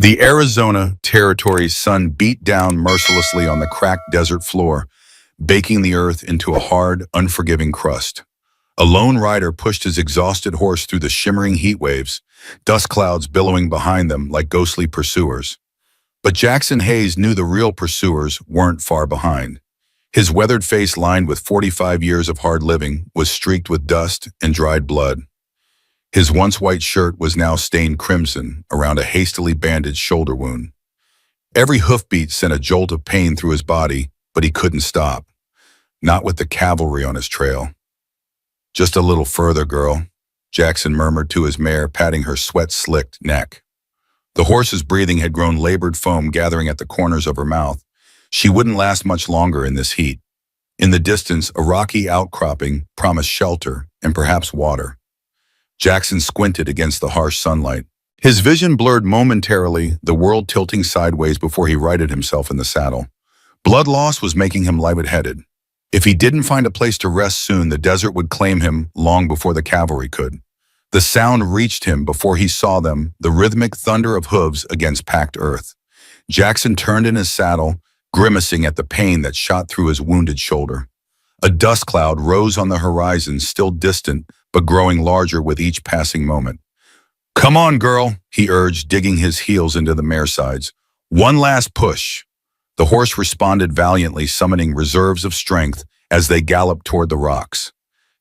The Arizona Territory's sun beat down mercilessly on the cracked desert floor, baking the earth into a hard, unforgiving crust. A lone rider pushed his exhausted horse through the shimmering heat waves, dust clouds billowing behind them like ghostly pursuers. But Jackson Hayes knew the real pursuers weren't far behind. His weathered face, lined with 45 years of hard living, was streaked with dust and dried blood. His once white shirt was now stained crimson around a hastily bandaged shoulder wound. Every hoofbeat sent a jolt of pain through his body, but he couldn't stop. Not with the cavalry on his trail. "Just a little further, girl," Jackson murmured to his mare, patting her sweat-slicked neck. The horse's breathing had grown labored foam gathering at the corners of her mouth. She wouldn't last much longer in this heat. In the distance, a rocky outcropping promised shelter and perhaps water. Jackson squinted against the harsh sunlight. His vision blurred momentarily, the world tilting sideways before he righted himself in the saddle. Blood loss was making him lightheaded. If he didn't find a place to rest soon, the desert would claim him long before the cavalry could. The sound reached him before he saw them, the rhythmic thunder of hooves against packed earth. Jackson turned in his saddle, grimacing at the pain that shot through his wounded shoulder. A dust cloud rose on the horizon, still distant, but growing larger with each passing moment. "Come on, girl," he urged, digging his heels into the mare's sides. "One last push." The horse responded valiantly, summoning reserves of strength as they galloped toward the rocks.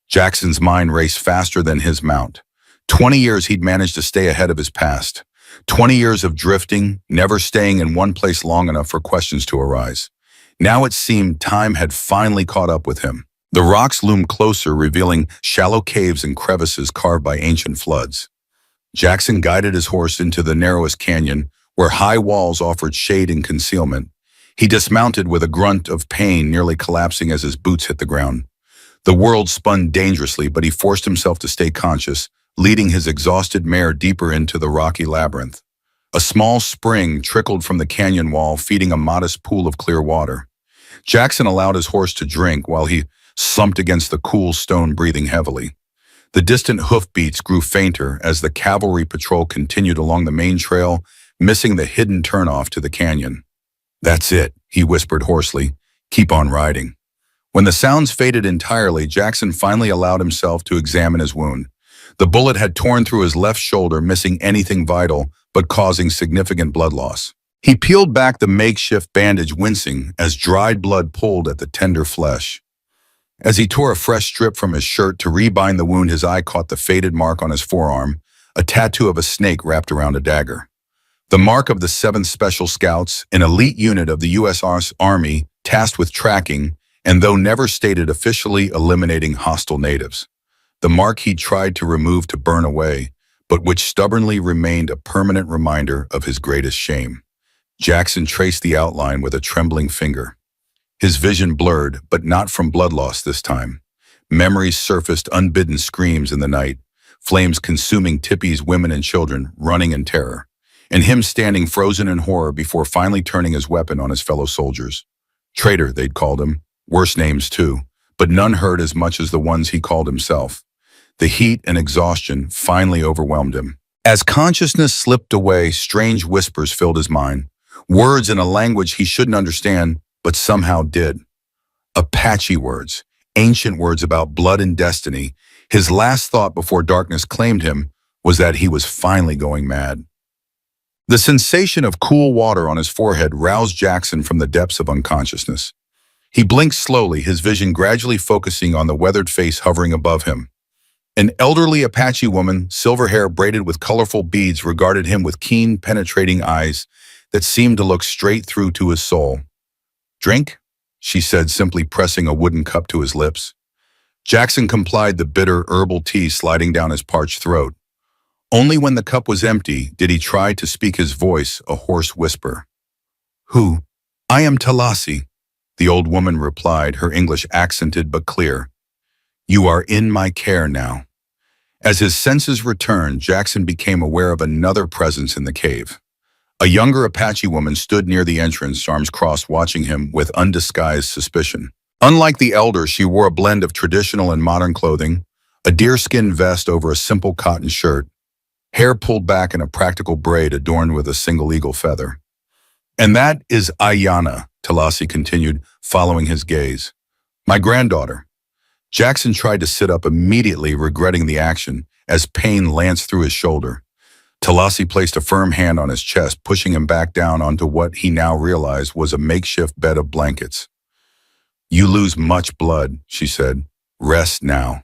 Jackson's mind raced faster than his mount. 20 years he'd managed to stay ahead of his past. 20 years of drifting, never staying in one place long enough for questions to arise. Now it seemed time had finally caught up with him. The rocks loomed closer, revealing shallow caves and crevices carved by ancient floods. Jackson guided his horse into the narrowest canyon, where high walls offered shade and concealment. He dismounted with a grunt of pain, nearly collapsing as his boots hit the ground. The world spun dangerously, but he forced himself to stay conscious, leading his exhausted mare deeper into the rocky labyrinth. A small spring trickled from the canyon wall, feeding a modest pool of clear water. Jackson allowed his horse to drink while he slumped against the cool stone, breathing heavily. The distant hoofbeats grew fainter as the cavalry patrol continued along the main trail, missing the hidden turnoff to the canyon. "That's it," he whispered hoarsely. "Keep on riding." When the sounds faded entirely, Jackson finally allowed himself to examine his wound. The bullet had torn through his left shoulder, missing anything vital, but causing significant blood loss. He peeled back the makeshift bandage, wincing as dried blood pulled at the tender flesh. As he tore a fresh strip from his shirt to rebind the wound, his eye caught the faded mark on his forearm, a tattoo of a snake wrapped around a dagger. The mark of the 7th Special Scouts, an elite unit of the U.S. Army tasked with tracking, and though never stated officially, eliminating hostile natives. The mark he tried to remove, to burn away, but which stubbornly remained a permanent reminder of his greatest shame. Jackson traced the outline with a trembling finger. His vision blurred, but not from blood loss this time. Memories surfaced, unbidden screams in the night, flames consuming Tippy's women and children, running in terror, and him standing frozen in horror before finally turning his weapon on his fellow soldiers. Traitor, they'd called him, worse names too, but none hurt as much as the ones he called himself. The heat and exhaustion finally overwhelmed him. As consciousness slipped away, strange whispers filled his mind, words in a language he shouldn't understand, but somehow did. Apache words, ancient words about blood and destiny. His last thought before darkness claimed him was that he was finally going mad. The sensation of cool water on his forehead roused Jackson from the depths of unconsciousness. He blinked slowly, his vision gradually focusing on the weathered face hovering above him. An elderly Apache woman, silver hair braided with colorful beads, regarded him with keen, penetrating eyes that seemed to look straight through to his soul. "Drink?" she said, simply pressing a wooden cup to his lips. Jackson complied, the bitter herbal tea sliding down his parched throat. Only when the cup was empty did he try to speak, his voice a hoarse whisper. "Who?" "I am Talasi," the old woman replied, her English accented but clear. "You are in my care now." As his senses returned, Jackson became aware of another presence in the cave. A younger Apache woman stood near the entrance, arms crossed, watching him with undisguised suspicion. Unlike the elder, she wore a blend of traditional and modern clothing, a deerskin vest over a simple cotton shirt. hair pulled back in a practical braid adorned with a single eagle feather. And that is Ayana, Talasi continued, following his gaze. My granddaughter. Jackson tried to sit up immediately, regretting the action, as pain lanced through his shoulder. Talasi placed a firm hand on his chest, pushing him back down onto what he now realized was a makeshift bed of blankets. You lose much blood, she said. Rest now.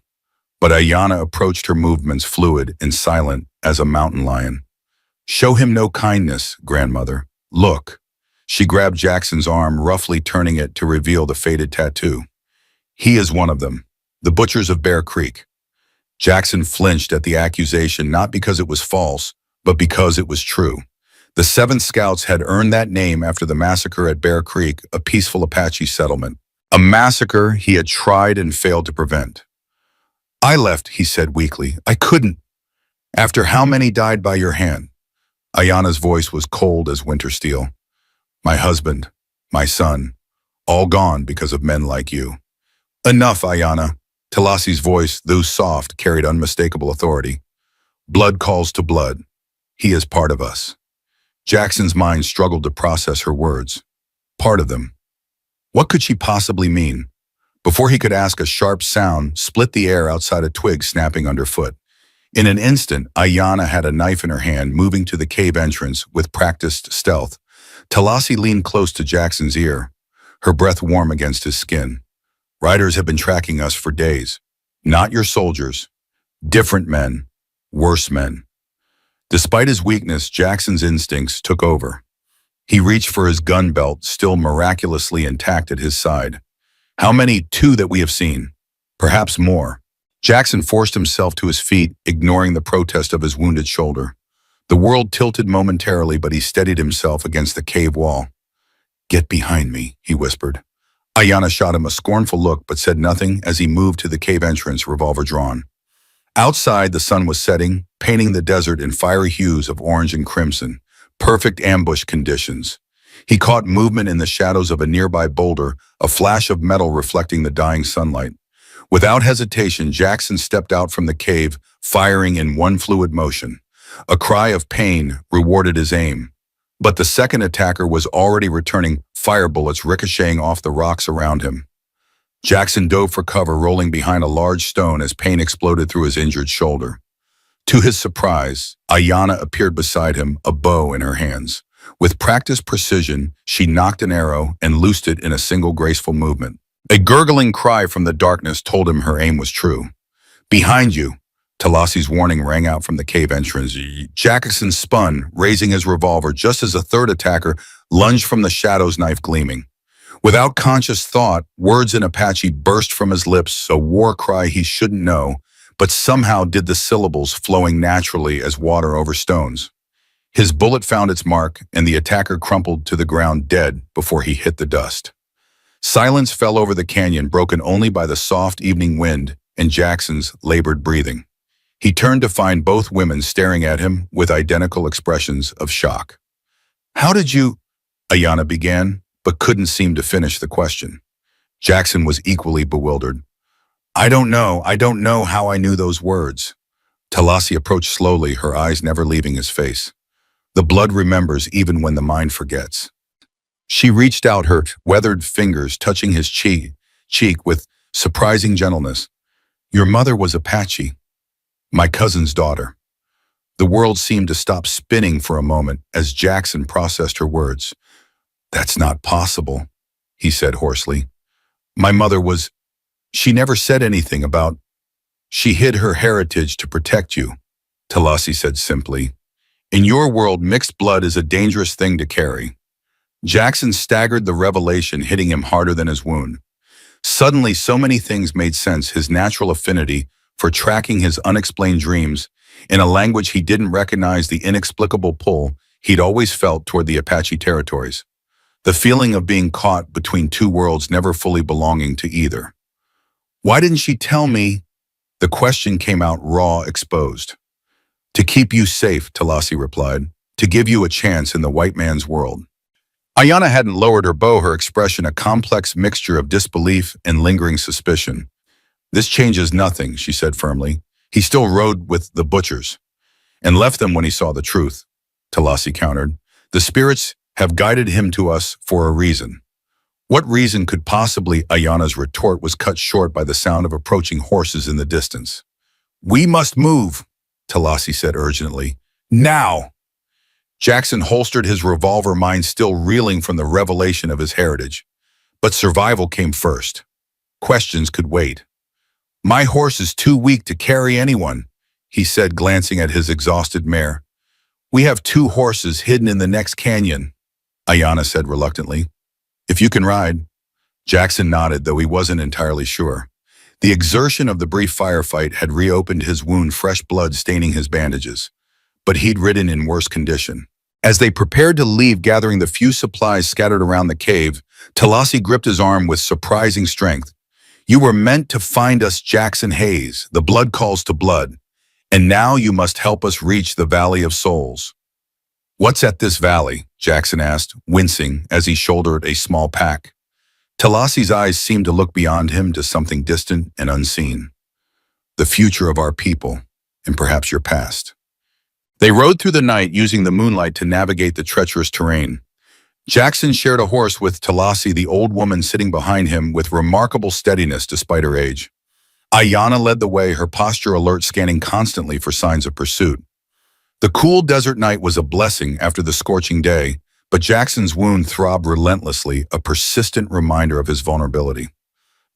But Ayana approached, her movements fluid and silent as a mountain lion. Show him no kindness, grandmother. Look. She grabbed Jackson's arm, roughly turning it to reveal the faded tattoo. He is one of them, the butchers of Bear Creek. Jackson flinched at the accusation, not because it was false, but because it was true. The 7th Scouts had earned that name after the massacre at Bear Creek, a peaceful Apache settlement. A massacre he had tried and failed to prevent. I left, he said weakly. I couldn't. After how many died by your hand? Ayana's voice was cold as winter steel. My husband, my son, all gone because of men like you. Enough, Ayana. Talasi's voice, though soft, carried unmistakable authority. Blood calls to blood. He is part of us. Jackson's mind struggled to process her words. Part of them. What could she possibly mean? Before he could ask, a sharp sound split the air outside, a twig snapping underfoot. In an instant, Ayana had a knife in her hand, moving to the cave entrance with practiced stealth. Talasi leaned close to Jackson's ear, her breath warm against his skin. Riders have been tracking us for days. Not your soldiers. Different men. Worse men. Despite his weakness, Jackson's instincts took over. He reached for his gun belt, still miraculously intact at his side. How many? 2 that we have seen. Perhaps more. Jackson forced himself to his feet, ignoring the protest of his wounded shoulder. The world tilted momentarily, but he steadied himself against the cave wall. Get behind me, he whispered. Ayana shot him a scornful look, but said nothing as he moved to the cave entrance, revolver drawn. Outside, the sun was setting, painting the desert in fiery hues of orange and crimson. Perfect ambush conditions. He caught movement in the shadows of a nearby boulder, a flash of metal reflecting the dying sunlight. Without hesitation, Jackson stepped out from the cave, firing in one fluid motion. A cry of pain rewarded his aim. But the second attacker was already returning, fire bullets ricocheting off the rocks around him. Jackson dove for cover, rolling behind a large stone as pain exploded through his injured shoulder. To his surprise, Ayana appeared beside him, a bow in her hands. With practiced precision, she knocked an arrow and loosed it in a single graceful movement. A gurgling cry from the darkness told him her aim was true. Behind you, Talasi's warning rang out from the cave entrance. Jackson spun, raising his revolver just as a third attacker lunged from the shadows, knife gleaming. Without conscious thought, words in Apache burst from his lips, a war cry he shouldn't know, but somehow did the syllables, flowing naturally as water over stones. His bullet found its mark, and the attacker crumpled to the ground dead before he hit the dust. Silence fell over the canyon, broken only by the soft evening wind and Jackson's labored breathing. He turned to find both women staring at him with identical expressions of shock. How did you? Ayana began, but couldn't seem to finish the question. Jackson was equally bewildered. I don't know how I knew those words. Talasi approached slowly, her eyes never leaving his face. The blood remembers even when the mind forgets. She reached out, her weathered fingers touching his cheek with surprising gentleness. Your mother was Apache, my cousin's daughter. The world seemed to stop spinning for a moment as Jackson processed her words. That's not possible, he said hoarsely. My mother was... She never said anything about... She hid her heritage to protect you, Talasi said simply. In your world, mixed blood is a dangerous thing to carry. Jackson staggered, the revelation hitting him harder than his wound. Suddenly, so many things made sense: his natural affinity for tracking his unexplained dreams, in a language he didn't recognize, the inexplicable pull he'd always felt toward the Apache territories, the feeling of being caught between two worlds, never fully belonging to either. Why didn't she tell me? The question came out raw, exposed. To keep you safe, Talasi replied, to give you a chance in the white man's world. Ayana hadn't lowered her bow, her expression a complex mixture of disbelief and lingering suspicion. This changes nothing, she said firmly. He still rode with the butchers. and left them when he saw the truth, Talasi countered. The spirits have guided him to us for a reason. What reason could possibly? Ayana's retort was cut short by the sound of approaching horses in the distance. We must move, Talasi said urgently. Now! Jackson holstered his revolver, mind still reeling from the revelation of his heritage. But survival came first. Questions could wait. My horse is too weak to carry anyone, he said, glancing at his exhausted mare. We have 2 horses hidden in the next canyon, Ayana said reluctantly. If you can ride. Jackson nodded, though he wasn't entirely sure. The exertion of the brief firefight had reopened his wound, fresh blood staining his bandages. But he'd ridden in worse condition. As they prepared to leave, gathering the few supplies scattered around the cave, Talasi gripped his arm with surprising strength. You were meant to find us, Jackson Hayes. The blood calls to blood. And now you must help us reach the Valley of Souls. What's at this valley? Jackson asked, wincing as he shouldered a small pack. Talasi's eyes seemed to look beyond him to something distant and unseen. The future of our people, and perhaps your past. They rode through the night, using the moonlight to navigate the treacherous terrain. Jackson shared a horse with Talasi, the old woman sitting behind him with remarkable steadiness despite her age. Ayana led the way, her posture alert, scanning constantly for signs of pursuit. The cool desert night was a blessing after the scorching day, but Jackson's wound throbbed relentlessly, a persistent reminder of his vulnerability.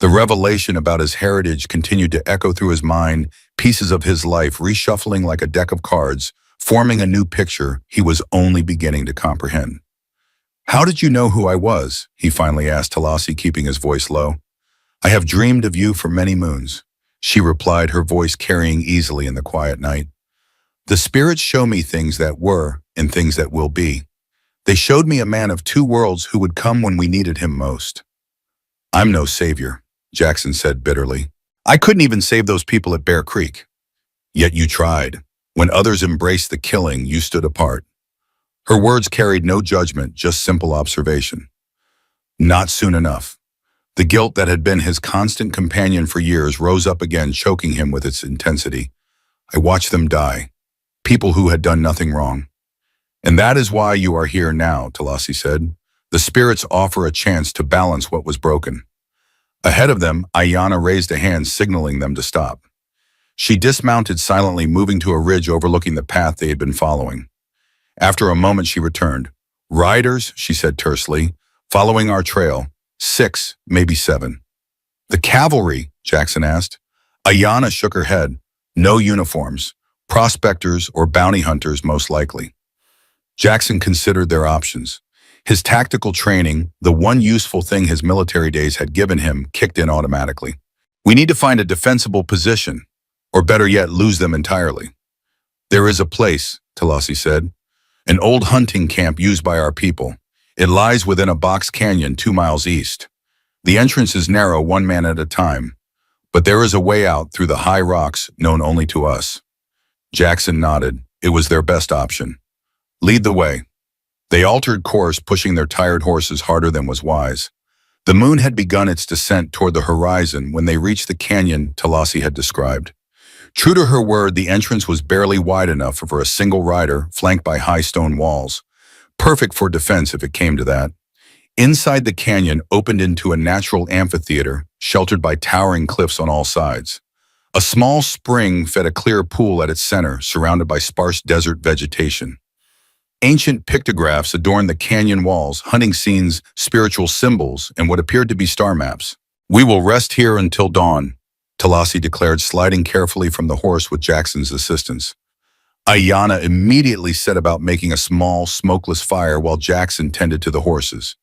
The revelation about his heritage continued to echo through his mind, pieces of his life reshuffling like a deck of cards, forming a new picture he was only beginning to comprehend. How did you know who I was? He finally asked Talasi, keeping his voice low. I have dreamed of you for many moons, she replied, her voice carrying easily in the quiet night. The spirits show me things that were and things that will be. They showed me a man of 2 worlds who would come when we needed him most. I'm no savior, Jackson said bitterly. I couldn't even save those people at Bear Creek. Yet you tried. When others embraced the killing, you stood apart. Her words carried no judgment, just simple observation. Not soon enough. The guilt that had been his constant companion for years rose up again, choking him with its intensity. I watched them die. People who had done nothing wrong. And that is why you are here now, Talasi said. The spirits offer a chance to balance what was broken. Ahead of them, Ayana raised a hand, signaling them to stop. She dismounted silently, moving to a ridge overlooking the path they had been following. After a moment, she returned. Riders, she said tersely, following our trail. 6, maybe 7. The cavalry? Jackson asked. Ayana shook her head. No uniforms. Prospectors or bounty hunters, most likely. Jackson considered their options. His tactical training, the one useful thing his military days had given him, kicked in automatically. We need to find a defensible position, or better yet, lose them entirely. There is a place, Talasi said, an old hunting camp used by our people. It lies within a box canyon 2 miles east. The entrance is narrow, 1 man at a time, but there is a way out through the high rocks known only to us. Jackson nodded. It was their best option. Lead the way. They altered course, pushing their tired horses harder than was wise. The moon had begun its descent toward the horizon when they reached the canyon Talasi had described. True to her word, the entrance was barely wide enough for a single rider, flanked by high stone walls. Perfect for defense if it came to that. Inside, the canyon opened into a natural amphitheater, sheltered by towering cliffs on all sides. A small spring fed a clear pool at its center, surrounded by sparse desert vegetation. Ancient pictographs adorned the canyon walls, hunting scenes, spiritual symbols, and what appeared to be star maps. We will rest here until dawn, Talasi declared, sliding carefully from the horse with Jackson's assistance. Ayana immediately set about making a small, smokeless fire while Jackson tended to the horses.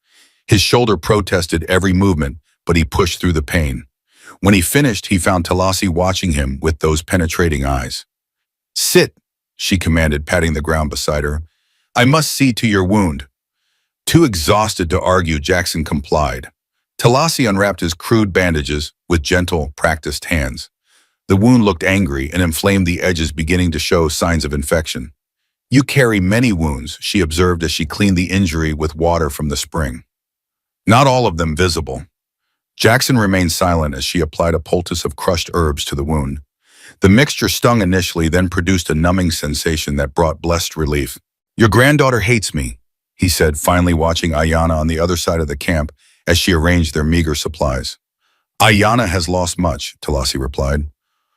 His shoulder protested every movement, but he pushed through the pain. When he finished, he found Talasi watching him with those penetrating eyes. Sit, she commanded, patting the ground beside her. I must see to your wound. Too exhausted to argue, Jackson complied. Talasi unwrapped his crude bandages with gentle, practiced hands. The wound looked angry and inflamed, the edges beginning to show signs of infection. You carry many wounds, she observed as she cleaned the injury with water from the spring. Not all of them visible. Jackson remained silent as she applied a poultice of crushed herbs to the wound. The mixture stung initially, then produced a numbing sensation that brought blessed relief. "Your granddaughter hates me," he said, finally watching Ayana on the other side of the camp as she arranged their meager supplies. "Ayana has lost much," Talasi replied.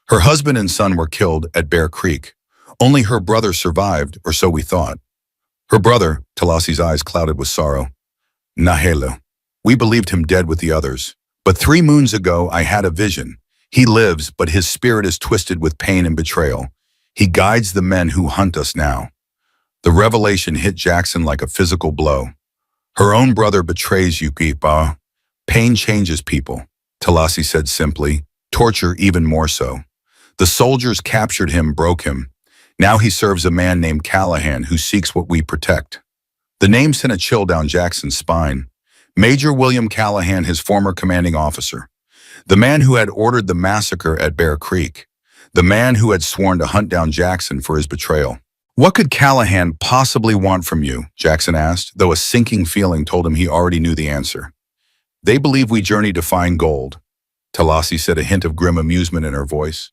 "Her husband and son were killed at Bear Creek. Only her brother survived, or so we thought." "Her brother," Talasi's eyes clouded with sorrow. "Nahelu. We believed him dead with the others. But 3 moons ago I had a vision. He lives, but his spirit is twisted with pain and betrayal. He guides the men who hunt us now." The revelation hit Jackson like a physical blow. "Her own brother betrays you, Gipa. Pain changes people," Talasi said simply. "Torture even more so. The soldiers captured him, broke him. Now he serves a man named Callahan who seeks what we protect." The name sent a chill down Jackson's spine. Major William Callahan, his former commanding officer. The man who had ordered the massacre at Bear Creek. The man who had sworn to hunt down Jackson for his betrayal. "What could Callahan possibly want from you?" Jackson asked, though a sinking feeling told him he already knew the answer. "They believe we journey to find gold," Talasi said, a hint of grim amusement in her voice.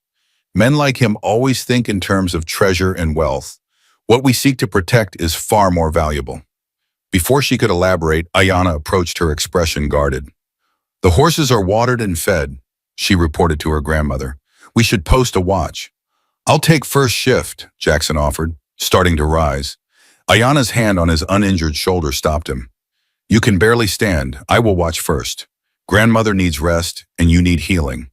"Men like him always think in terms of treasure and wealth. What we seek to protect is far more valuable." Before she could elaborate, Ayana approached, her expression guarded. "The horses are watered and fed," she reported to her grandmother. "We should post a watch." "I'll take first shift," Jackson offered, starting to rise. Ayana's hand on his uninjured shoulder stopped him. "You can barely stand. I will watch first. Grandmother needs rest, and you need healing."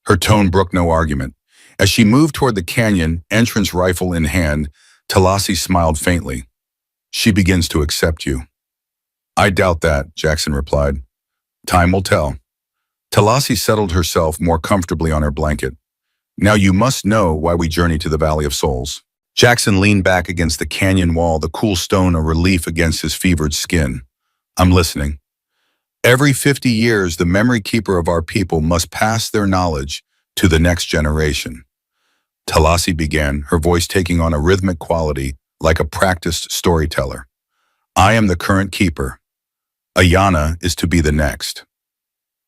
Her tone brooked no argument. As she moved toward the canyon, entrance rifle in hand, Talasi smiled faintly. "She begins to accept you." "I doubt that," Jackson replied. "Time will tell." Talasi settled herself more comfortably on her blanket. "Now you must know why we journey to the Valley of Souls." Jackson leaned back against the canyon wall, the cool stone a relief against his fevered skin. "I'm listening." "Every 50 years, the memory keeper of our people must pass their knowledge to the next generation." Talasi began, her voice taking on a rhythmic quality like a practiced storyteller. "I am the current keeper. Ayana is to be the next."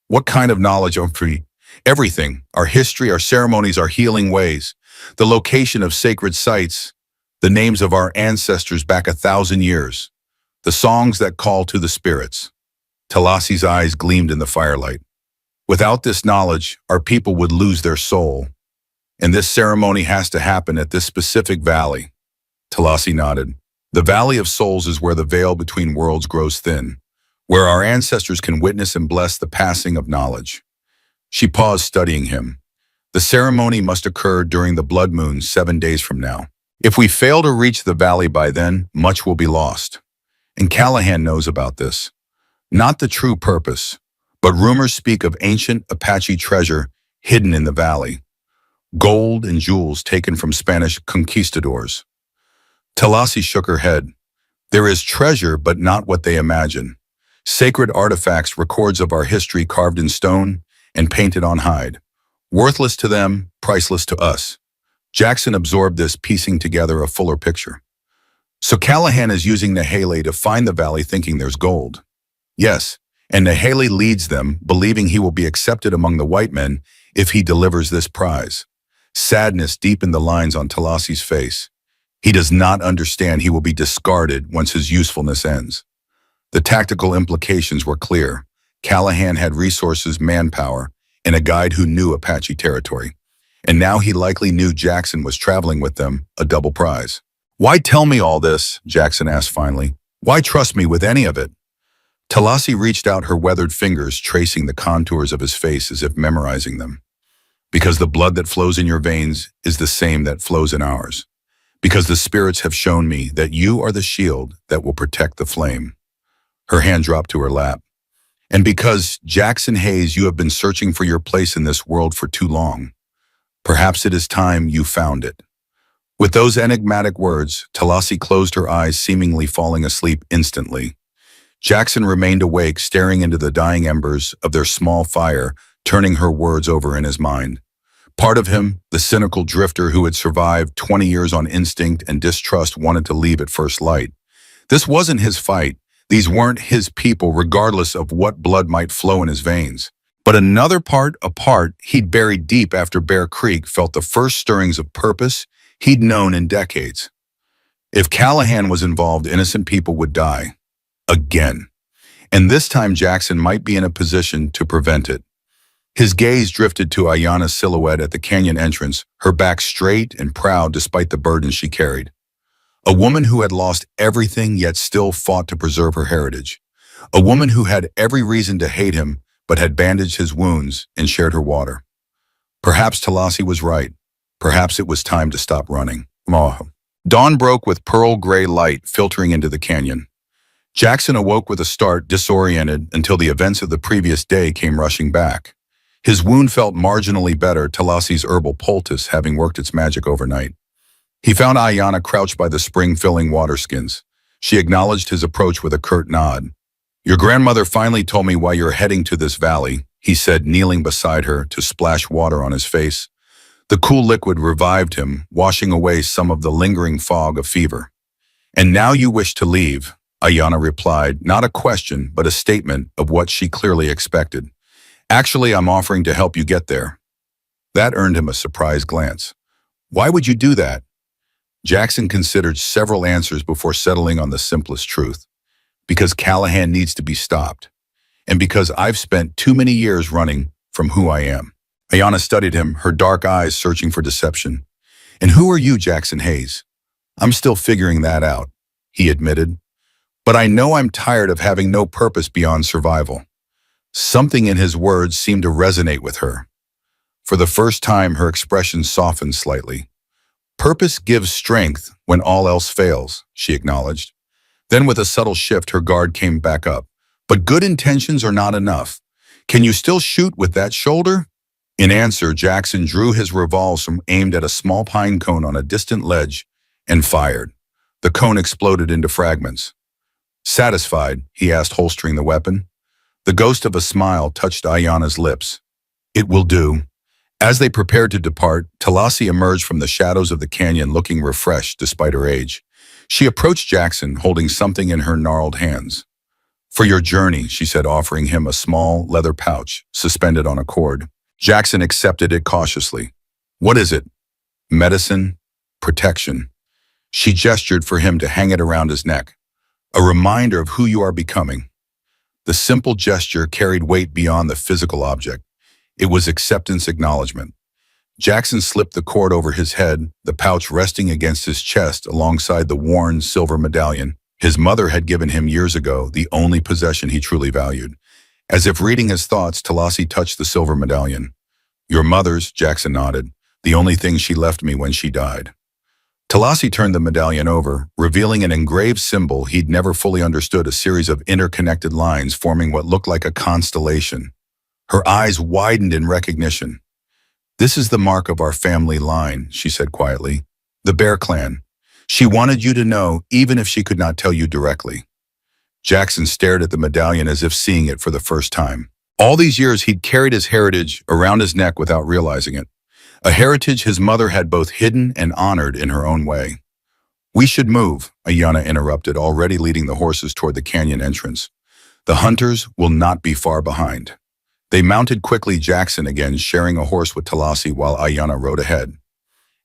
"What kind of knowledge of free?" "Everything. Our history, our ceremonies, our healing ways. The location of sacred sites. The names of our ancestors back 1,000 years. The songs that call to the spirits." Talasi's eyes gleamed in the firelight. "Without this knowledge, our people would lose their soul. And this ceremony has to happen at this specific valley." Talasi nodded. "The Valley of Souls is where the veil between worlds grows thin, where our ancestors can witness and bless the passing of knowledge." She paused, studying him. "The ceremony must occur during the blood moon 7 days from now. If we fail to reach the valley by then, much will be lost. And Callahan knows about this. Not the true purpose, but rumors speak of ancient Apache treasure hidden in the valley. Gold and jewels taken from Spanish conquistadors." Talasi shook her head. "There is treasure, but not what they imagine. Sacred artifacts, records of our history carved in stone and painted on hide. Worthless to them, priceless to us." Jackson absorbed this, piecing together a fuller picture. "So Callahan is using Nahele to find the valley, thinking there's gold." "Yes, and Nahele leads them, believing he will be accepted among the white men if he delivers this prize." Sadness deepened the lines on Talasi's face. He does not understand he will be discarded once his usefulness ends. The tactical implications were clear. Callahan had resources, manpower, and a guide who knew Apache territory. And now he likely knew Jackson was traveling with them, a double prize. "Why tell me all this?" Jackson asked finally. "Why trust me with any of it?" Talasi reached out her weathered fingers, tracing the contours of his face as if memorizing them. "Because the blood that flows in your veins is the same that flows in ours. Because the spirits have shown me that you are the shield that will protect the flame." Her hand dropped to her lap. "And because, Jackson Hayes, you have been searching for your place in this world for too long. Perhaps it is time you found it." With those enigmatic words, Talasi closed her eyes, seemingly falling asleep instantly. Jackson remained awake, staring into the dying embers of their small fire, turning her words over in his mind. Part of him, the cynical drifter who had survived 20 years on instinct and distrust, wanted to leave at first light. This wasn't his fight. These weren't his people, regardless of what blood might flow in his veins. But another part, a part he'd buried deep after Bear Creek, felt the first stirrings of purpose he'd known in decades. If Callahan was involved, innocent people would die. Again. And this time Jackson might be in a position to prevent it. His gaze drifted to Ayanna's silhouette at the canyon entrance, her back straight and proud despite the burden she carried. A woman who had lost everything yet still fought to preserve her heritage. A woman who had every reason to hate him but had bandaged his wounds and shared her water. Perhaps Talasi was right. Perhaps it was time to stop running. Dawn broke with pearl gray light filtering into the canyon. Jackson awoke with a start, disoriented, until the events of the previous day came rushing back. His wound felt marginally better, Talasi's herbal poultice having worked its magic overnight. He found Ayanna crouched by the spring-filling water skins. She acknowledged his approach with a curt nod. "Your grandmother finally told me why you're heading to this valley," he said, kneeling beside her to splash water on his face. The cool liquid revived him, washing away some of the lingering fog of fever. "And now you wish to leave," Ayanna replied, not a question, but a statement of what she clearly expected. "Actually, I'm offering to help you get there." That earned him a surprised glance. "Why would you do that?" Jackson considered several answers before settling on the simplest truth. "Because Callahan needs to be stopped. And because I've spent too many years running from who I am." Ayanna studied him, her dark eyes searching for deception. "And who are you, Jackson Hayes?" "I'm still figuring that out," he admitted. "But I know I'm tired of having no purpose beyond survival." Something in his words seemed to resonate with her. For the first time, her expression softened slightly. "Purpose gives strength when all else fails," she acknowledged. Then with a subtle shift, her guard came back up. "But good intentions are not enough. Can you still shoot with that shoulder?" In answer, Jackson drew his revolver, aimed at a small pine cone on a distant ledge, and fired. The cone exploded into fragments. "Satisfied?" he asked, holstering the weapon. The ghost of a smile touched Ayanna's lips. "It will do." As they prepared to depart, Talasi emerged from the shadows of the canyon looking refreshed despite her age. She approached Jackson, holding something in her gnarled hands. "For your journey," she said, offering him a small leather pouch suspended on a cord. Jackson accepted it cautiously. "What is it?" "Medicine, protection." She gestured for him to hang it around his neck. "A reminder of who you are becoming." The simple gesture carried weight beyond the physical object. It was acceptance acknowledgement. Jackson slipped the cord over his head, the pouch resting against his chest alongside the worn silver medallion his mother had given him years ago, the only possession he truly valued. As if reading his thoughts, Talasi touched the silver medallion. "Your mother's," Jackson nodded, "the only thing she left me when she died." Talasi turned the medallion over, revealing an engraved symbol he'd never fully understood, a series of interconnected lines forming what looked like a constellation. Her eyes widened in recognition. "This is the mark of our family line," she said quietly. "The Bear Clan. She wanted you to know, even if she could not tell you directly." Jackson stared at the medallion as if seeing it for the first time. All these years he'd carried his heritage around his neck without realizing it. A heritage his mother had both hidden and honored in her own way. "We should move," Ayanna interrupted, already leading the horses toward the canyon entrance. "The hunters will not be far behind." They mounted quickly, Jackson again sharing a horse with Talasi while Ayanna rode ahead.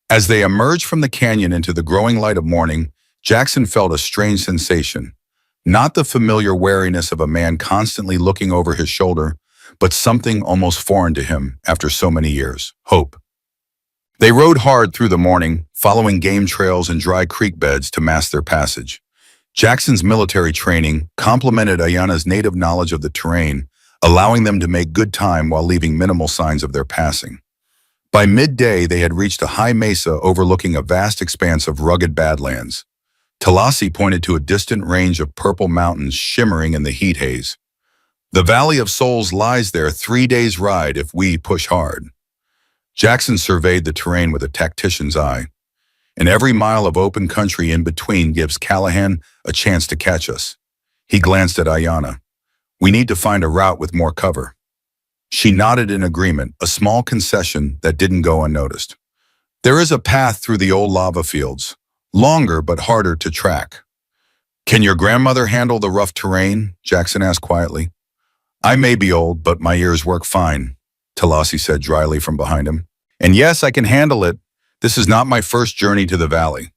As they emerged from the canyon into the growing light of morning, Jackson felt a strange sensation. Not the familiar wariness of a man constantly looking over his shoulder, but something almost foreign to him after so many years: hope. They rode hard through the morning, following game trails and dry creek beds to mask their passage. Jackson's military training complemented Ayanna's native knowledge of the terrain, allowing them to make good time while leaving minimal signs of their passing. By midday, they had reached a high mesa overlooking a vast expanse of rugged badlands. Talasi pointed to a distant range of purple mountains shimmering in the heat haze. "The Valley of Souls lies there, 3 days' ride if we push hard." Jackson surveyed the terrain with a tactician's eye. "And every mile of open country in between gives Callahan a chance to catch us." He glanced at Ayanna. "We need to find a route with more cover." She nodded in agreement, a small concession that didn't go unnoticed. "There is a path through the old lava fields, longer but harder to track." "Can your grandmother handle the rough terrain?" Jackson asked quietly. I may be old, but my ears work fine, Talasi said dryly from behind him. And yes, I can handle it. This is not my first journey to the valley.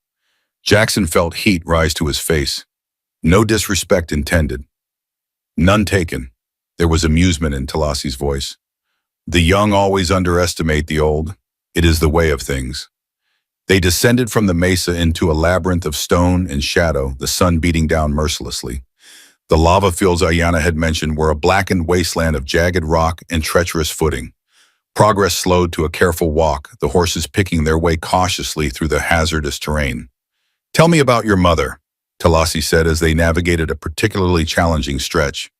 Jackson felt heat rise to his face. No disrespect intended. None taken. There was amusement in Talasi's voice. The young always underestimate the old. It is the way of things. They descended from the mesa into a labyrinth of stone and shadow, the sun beating down mercilessly. The lava fields Ayana had mentioned were a blackened wasteland of jagged rock and treacherous footing. Progress slowed to a careful walk, the horses picking their way cautiously through the hazardous terrain. Tell me about your mother, Talasi said as they navigated a particularly challenging stretch.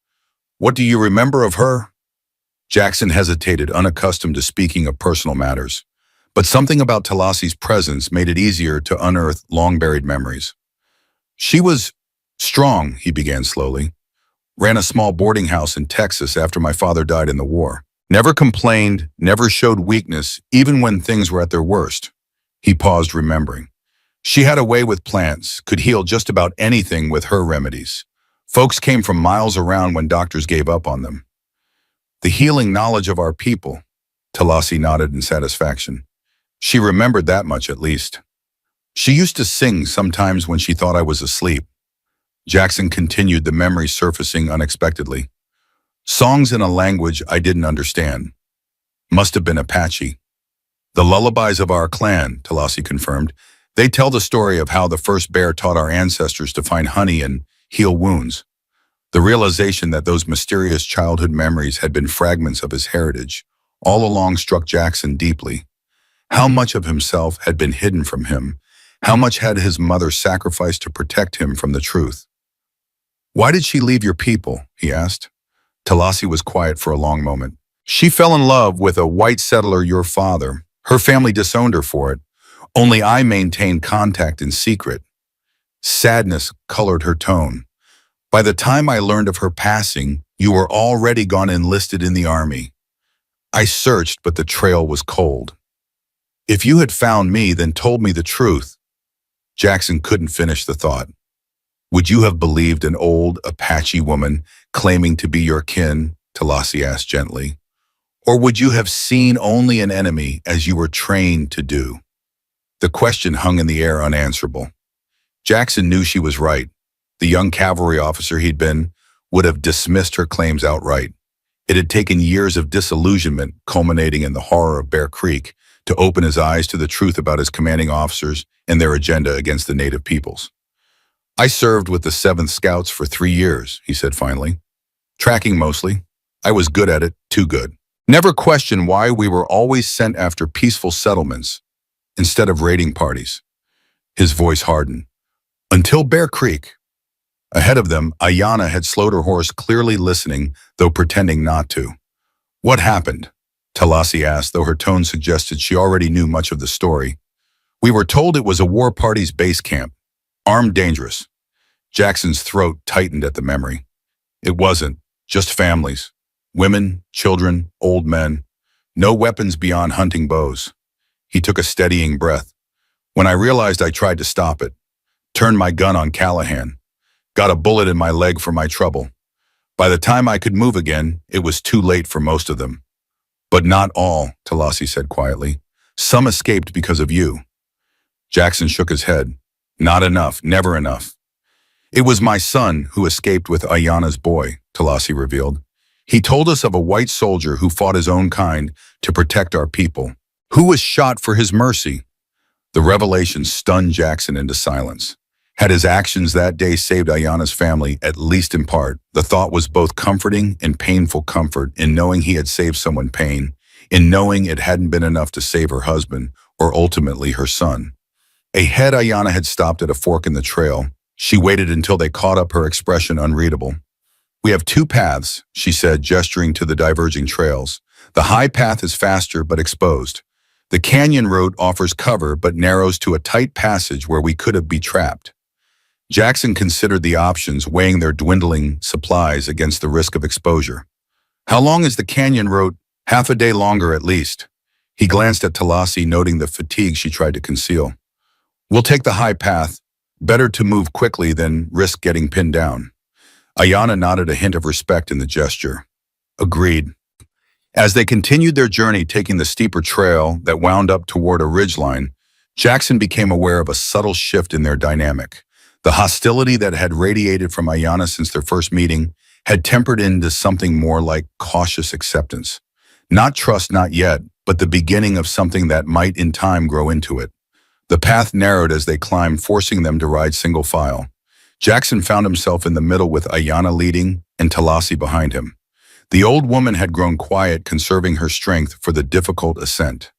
What do you remember of her? Jackson hesitated, unaccustomed to speaking of personal matters. But something about Talasi's presence made it easier to unearth long-buried memories. She was strong, he began slowly. Ran a small boarding house in Texas after my father died in the war. Never complained, never showed weakness, even when things were at their worst. He paused, remembering. She had a way with plants, could heal just about anything with her remedies. Folks came from miles around when doctors gave up on them. The healing knowledge of our people, Talasi nodded in satisfaction. She remembered that much at least. She used to sing sometimes when she thought I was asleep. Jackson continued, the memory surfacing unexpectedly. Songs in a language I didn't understand. Must have been Apache. The lullabies of our clan, Talasi confirmed. They tell the story of how the first bear taught our ancestors to find honey and heal wounds. The realization that those mysterious childhood memories had been fragments of his heritage all along struck Jackson deeply. How much of himself had been hidden from him? How much had his mother sacrificed to protect him from the truth? Why did she leave your people? He asked. Talasi was quiet for a long moment. She fell in love with a white settler, your father. Her family disowned her for it. Only I maintained contact in secret. Sadness colored her tone. By the time I learned of her passing, you were already gone enlisted in the army. I searched, but the trail was cold. If you had found me, then told me the truth. Jackson couldn't finish the thought. Would you have believed an old Apache woman claiming to be your kin? Talasi asked gently. Or would you have seen only an enemy as you were trained to do? The question hung in the air unanswerable. Jackson knew she was right. The young cavalry officer he'd been would have dismissed her claims outright. It had taken years of disillusionment, culminating in the horror of Bear Creek, to open his eyes to the truth about his commanding officers and their agenda against the native peoples. I served with the 7th Scouts for 3 years, he said finally. Tracking mostly. I was good at it, too good. Never questioned why we were always sent after peaceful settlements instead of raiding parties. His voice hardened. Until Bear Creek. Ahead of them, Ayana had slowed her horse, clearly listening, though pretending not to. What happened? Talasi asked, though her tone suggested she already knew much of the story. We were told it was a war party's base camp. Armed dangerous. Jackson's throat tightened at the memory. It wasn't. Just families. Women, children, old men. No weapons beyond hunting bows. He took a steadying breath. When I realized, I tried to stop it. Turned my gun on Callahan. Got a bullet in my leg for my trouble. By the time I could move again, it was too late for most of them. But not all, Talasi said quietly. Some escaped because of you. Jackson shook his head. Not enough, never enough. It was my son who escaped with Ayana's boy, Talasi revealed. He told us of a white soldier who fought his own kind to protect our people, who was shot for his mercy. The revelation stunned Jackson into silence. Had his actions that day saved Ayana's family, at least in part, the thought was both comforting and painful comfort in knowing he had saved someone pain, in knowing it hadn't been enough to save her husband, or ultimately her son. Ahead, Ayana had stopped at a fork in the trail. She waited until they caught up, her expression unreadable. We have 2 paths, she said, gesturing to the diverging trails. The high path is faster but exposed. The canyon road offers cover but narrows to a tight passage where we could have been trapped. Jackson considered the options, weighing their dwindling supplies against the risk of exposure. How long is the canyon road? Half a day longer at least. He glanced at Talasi, noting the fatigue she tried to conceal. We'll take the high path. Better to move quickly than risk getting pinned down. Ayana nodded, a hint of respect in the gesture. Agreed. As they continued their journey taking the steeper trail that wound up toward a ridgeline, Jackson became aware of a subtle shift in their dynamic. The hostility that had radiated from Ayanna since their first meeting had tempered into something more like cautious acceptance. Not trust, not yet, but the beginning of something that might in time grow into it. The path narrowed as they climbed, forcing them to ride single file. Jackson found himself in the middle with Ayanna leading and Talasi behind him. The old woman had grown quiet, conserving her strength for the difficult ascent.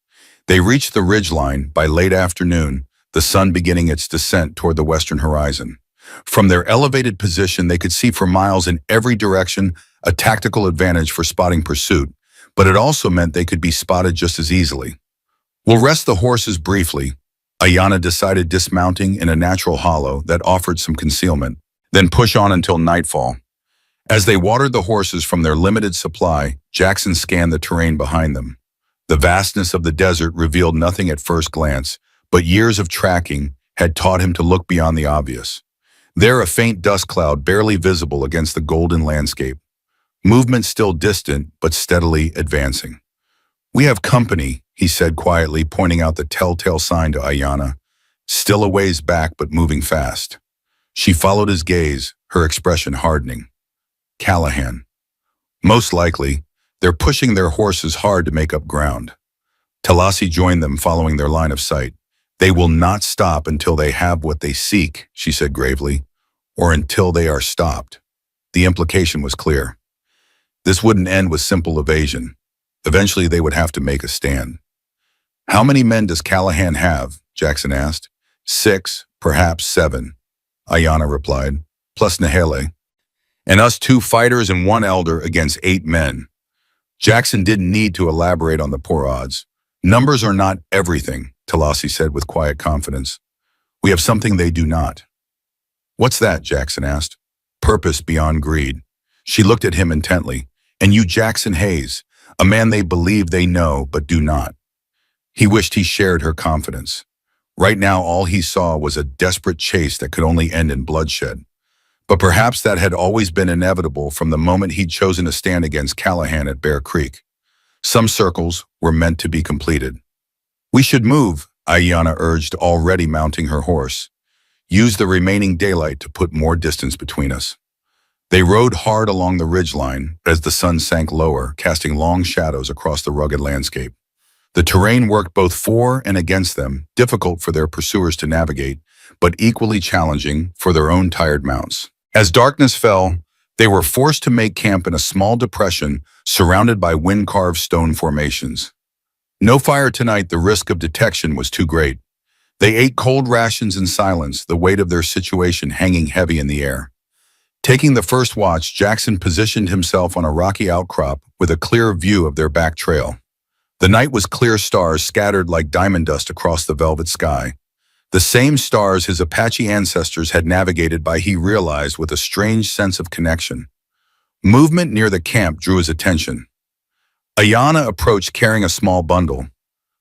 They reached the ridgeline by late afternoon, the sun beginning its descent toward the western horizon. From their elevated position, they could see for miles in every direction, a tactical advantage for spotting pursuit, but it also meant they could be spotted just as easily. "We'll rest the horses briefly," Ayanna decided, dismounting in a natural hollow that offered some concealment, "then push on until nightfall." As they watered the horses from their limited supply, Jackson scanned the terrain behind them. The vastness of the desert revealed nothing at first glance, but years of tracking had taught him to look beyond the obvious. There, a faint dust cloud barely visible against the golden landscape. Movement still distant, but steadily advancing. "We have company," he said quietly, pointing out the telltale sign to Ayanna. "Still a ways back, but moving fast." She followed his gaze, her expression hardening. "Callahan. Most likely, they're pushing their horses hard to make up ground." Talasi joined them, following their line of sight. "They will not stop until they have what they seek," she said gravely, "or until they are stopped." The implication was clear. This wouldn't end with simple evasion. Eventually, they would have to make a stand. "How many men does Callahan have?" Jackson asked. "6, perhaps 7, Ayanna replied, "plus Nahele. And us 2 fighters and 1 elder against 8 men." Jackson didn't need to elaborate on the poor odds. "Numbers are not everything," Talasi said with quiet confidence. "We have something they do not." "What's that?" Jackson asked. "Purpose beyond greed." She looked at him intently. "And you, Jackson Hayes, a man they believe they know but do not." He wished he shared her confidence. Right now, all he saw was a desperate chase that could only end in bloodshed. But perhaps that had always been inevitable from the moment he'd chosen to stand against Callahan at Bear Creek. Some circles were meant to be completed. "We should move," Ayanna urged, already mounting her horse. "Use the remaining daylight to put more distance between us." They rode hard along the ridgeline as the sun sank lower, casting long shadows across the rugged landscape. The terrain worked both for and against them, difficult for their pursuers to navigate, but equally challenging for their own tired mounts. As darkness fell, they were forced to make camp in a small depression surrounded by wind-carved stone formations. No fire tonight, the risk of detection was too great. They ate cold rations in silence, the weight of their situation hanging heavy in the air. Taking the first watch, Jackson positioned himself on a rocky outcrop with a clear view of their back trail. The night was clear, stars scattered like diamond dust across the velvet sky. The same stars his Apache ancestors had navigated by, he realized with a strange sense of connection. Movement near the camp drew his attention. Ayanna approached carrying a small bundle.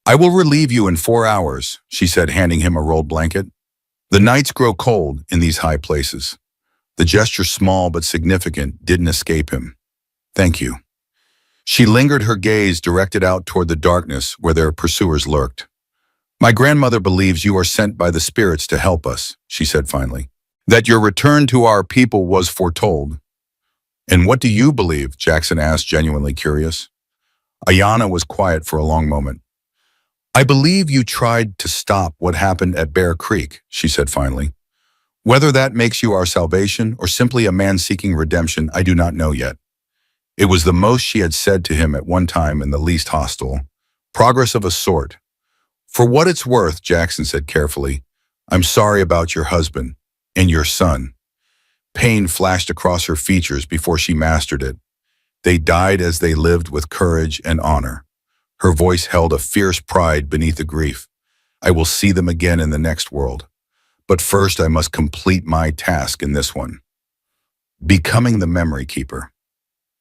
"I will relieve you in 4 hours," she said, handing him a rolled blanket. "The nights grow cold in these high places." The gesture, small but significant, didn't escape him. "Thank you." She lingered, her gaze directed out toward the darkness where their pursuers lurked. "My grandmother believes you are sent by the spirits to help us," she said finally. "That your return to our people was foretold." "And what do you believe?" Jackson asked, genuinely curious. Ayanna was quiet for a long moment. "I believe you tried to stop what happened at Bear Creek," she said finally. "Whether that makes you our salvation or simply a man seeking redemption, I do not know yet." It was the most she had said to him at one time, and the least hostile. Progress of a sort. "For what it's worth," Jackson said carefully, "I'm sorry about your husband and your son." Pain flashed across her features before she mastered it. "They died as they lived, with courage and honor." Her voice held a fierce pride beneath the grief. "I will see them again in the next world. But first I must complete my task in this one." Becoming the memory keeper.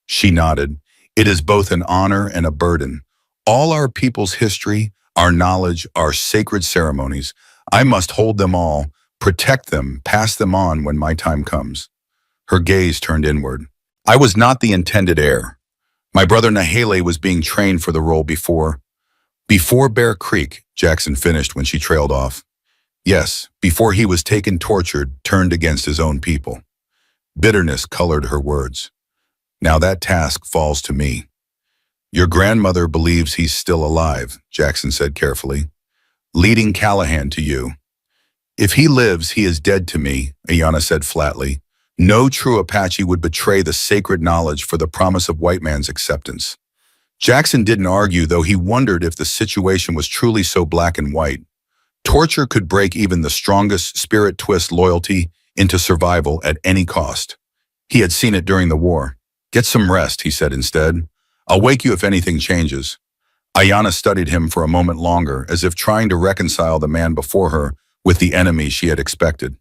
She nodded. "It is both an honor and a burden. All our people's history, our knowledge, our sacred ceremonies, I must hold them all, protect them, pass them on when my time comes." Her gaze turned inward. "I was not the intended heir. My brother Nahele was being trained for the role before Bear Creek, Jackson finished when she trailed off. Yes, before he was taken, tortured, turned against his own people. Bitterness colored her words. Now that task falls to me. Your grandmother believes he's still alive, Jackson said carefully, leading Callahan to you. If he lives, he is dead to me, Ayanna said flatly. No true Apache would betray the sacred knowledge for the promise of white man's acceptance. Jackson didn't argue, though he wondered if the situation was truly so black and white. Torture could break even the strongest spirit, twist loyalty into survival at any cost. He had seen it during the war. Get some rest, he said instead. I'll wake you if anything changes. Ayanna studied him for a moment longer, as if trying to reconcile the man before her with the enemy she had expected.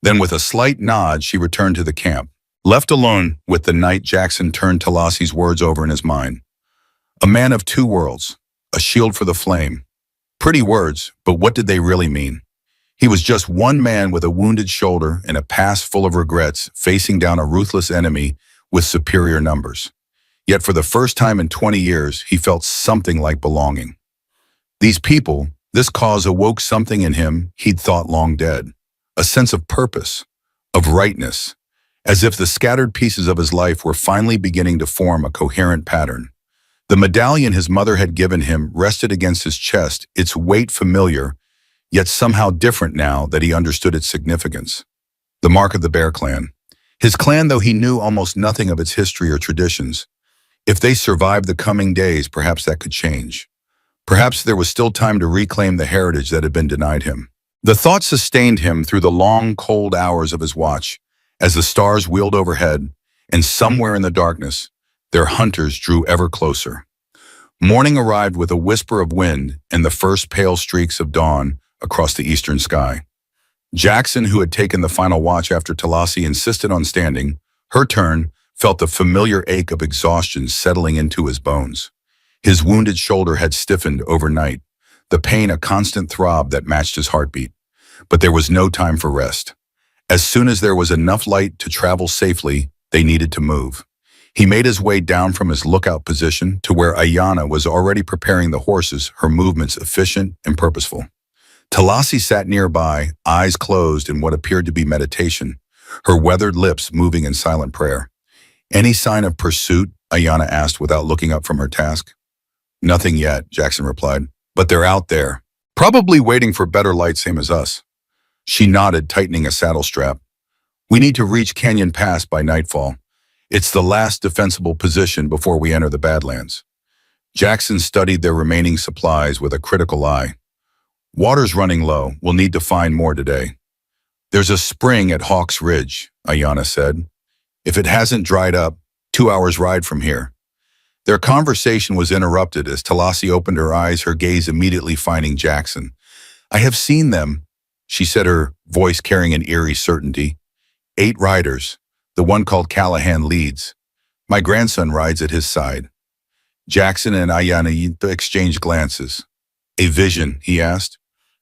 Then with a slight nod, she returned to the camp. Left alone with the night, Jackson turned Talassi's words over in his mind. A man of two worlds, a shield for the flame. Pretty words, but what did they really mean? He was just one man with a wounded shoulder and a past full of regrets, facing down a ruthless enemy with superior numbers. Yet for the first time in 20 years, he felt something like belonging. These people, this cause awoke something in him he'd thought long dead. A sense of purpose, of rightness, as if the scattered pieces of his life were finally beginning to form a coherent pattern. The medallion his mother had given him rested against his chest, its weight familiar, yet somehow different now that he understood its significance. The mark of the Bear clan. His clan, though he knew almost nothing of its history or traditions. If they survived the coming days, perhaps that could change. Perhaps there was still time to reclaim the heritage that had been denied him. The thought sustained him through the long, cold hours of his watch, as the stars wheeled overhead, and somewhere in the darkness, their hunters drew ever closer. Morning arrived with a whisper of wind and the first pale streaks of dawn across the eastern sky. Jackson, who had taken the final watch after Talassi insisted on standing, her turn, felt the familiar ache of exhaustion settling into his bones. His wounded shoulder had stiffened overnight, the pain a constant throb that matched his heartbeat. But there was no time for rest. As soon as there was enough light to travel safely, they needed to move. He made his way down from his lookout position to where Ayanna was already preparing the horses, her movements efficient and purposeful. Talassi sat nearby, eyes closed in what appeared to be meditation, her weathered lips moving in silent prayer. Any sign of pursuit? Ayanna asked without looking up from her task. Nothing yet, Jackson replied, but they're out there, probably waiting for better light, same as us. She nodded, tightening a saddle strap. We need to reach Canyon Pass by nightfall. It's the last defensible position before we enter the Badlands. Jackson studied their remaining supplies with a critical eye. Water's running low. We'll need to find more today. There's a spring at Hawk's Ridge, Ayanna said. If it hasn't dried up, 2 hours' ride from here. Their conversation was interrupted as Talassi opened her eyes, her gaze immediately finding Jackson. I have seen them, she said, her voice carrying an eerie certainty. 8 riders. The one called Callahan leads. My grandson rides at his side. Jackson and Ayanna exchanged glances. A vision, he asked.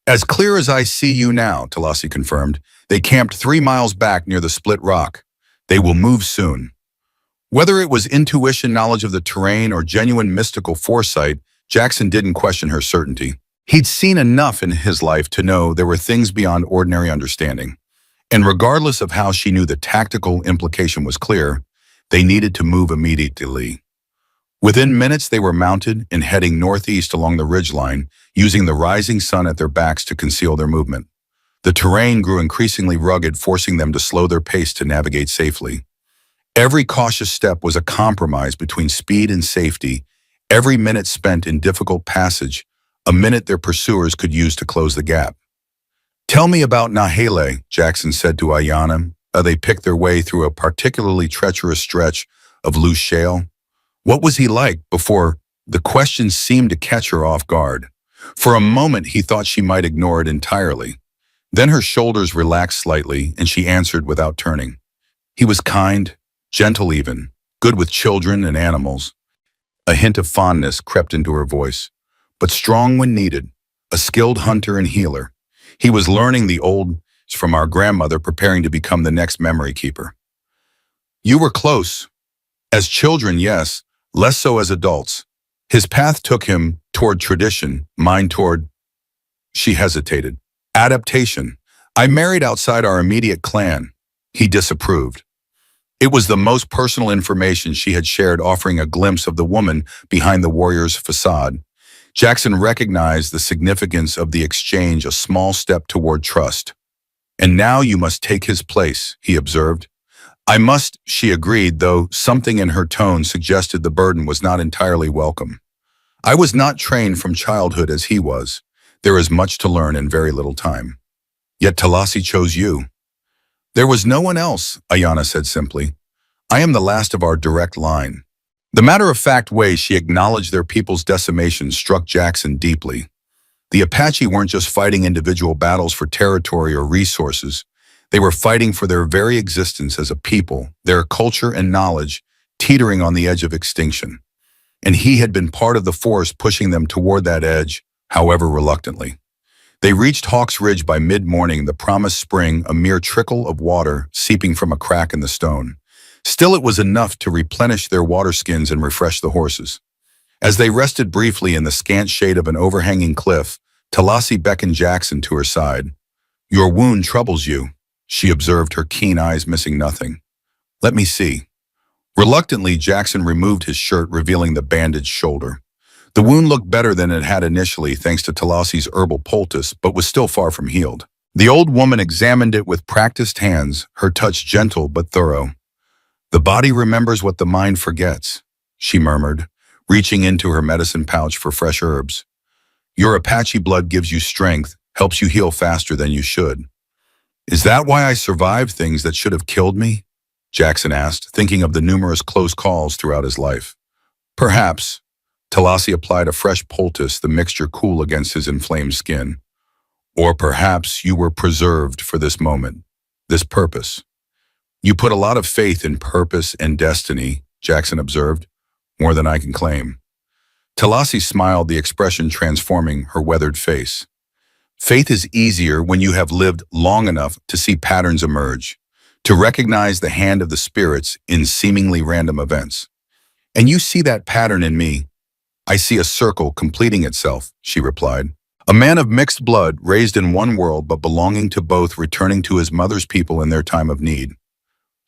As clear as I see you now, Talassi confirmed. They camped 3 miles back near the split rock. They will move soon. Whether it was intuition, knowledge of the terrain, or genuine mystical foresight, Jackson didn't question her certainty. He'd seen enough in his life to know there were things beyond ordinary understanding. And regardless of how she knew the tactical implication was clear, they needed to move immediately. Within minutes, they were mounted and heading northeast along the ridgeline, using the rising sun at their backs to conceal their movement. The terrain grew increasingly rugged, forcing them to slow their pace to navigate safely. Every cautious step was a compromise between speed and safety. Every minute spent in difficult passage, a minute their pursuers could use to close the gap. Tell me about Nahele, Jackson said to Ayanna. They picked their way through a particularly treacherous stretch of loose shale. What was he like before? The question seemed to catch her off guard. For a moment, he thought she might ignore it entirely. Then her shoulders relaxed slightly, and she answered without turning. He was kind, gentle even, good with children and animals. A hint of fondness crept into her voice, but strong when needed, a skilled hunter and healer. He was learning the old from our grandmother, preparing to become the next memory keeper. You were close. As children, yes, less so as adults. His path took him toward tradition, mine toward, she hesitated, adaptation. I married outside our immediate clan. He disapproved. It was the most personal information she had shared, offering a glimpse of the woman behind the warrior's facade. Jackson recognized the significance of the exchange, a small step toward trust. And now you must take his place, he observed. I must, she agreed, though something in her tone suggested the burden was not entirely welcome. I was not trained from childhood as he was. There is much to learn in very little time. Yet Talasi chose you. There was no one else, Ayana said simply. I am the last of our direct line. The matter-of-fact way she acknowledged their people's decimation struck Jackson deeply. The Apache weren't just fighting individual battles for territory or resources. They were fighting for their very existence as a people, their culture and knowledge teetering on the edge of extinction. And he had been part of the force pushing them toward that edge, however reluctantly. They reached Hawk's Ridge by mid-morning, the promised spring a mere trickle of water seeping from a crack in the stone. Still, it was enough to replenish their water skins and refresh the horses. As they rested briefly in the scant shade of an overhanging cliff, Talasi beckoned Jackson to her side. Your wound troubles you, she observed, her keen eyes missing nothing. Let me see. Reluctantly, Jackson removed his shirt, revealing the bandaged shoulder. The wound looked better than it had initially, thanks to Talasi's herbal poultice, but was still far from healed. The old woman examined it with practiced hands, her touch gentle but thorough. The body remembers what the mind forgets, she murmured, reaching into her medicine pouch for fresh herbs. Your Apache blood gives you strength, helps you heal faster than you should. Is that why I survived things that should have killed me? Jackson asked, thinking of the numerous close calls throughout his life. Perhaps. Talasi applied a fresh poultice, the mixture cool against his inflamed skin. Or perhaps you were preserved for this moment, this purpose. You put a lot of faith in purpose and destiny, Jackson observed, more than I can claim. Talasi smiled, the expression transforming her weathered face. Faith is easier when you have lived long enough to see patterns emerge, to recognize the hand of the spirits in seemingly random events. And you see that pattern in me. I see a circle completing itself, she replied. A man of mixed blood, raised in one world but belonging to both, returning to his mother's people in their time of need.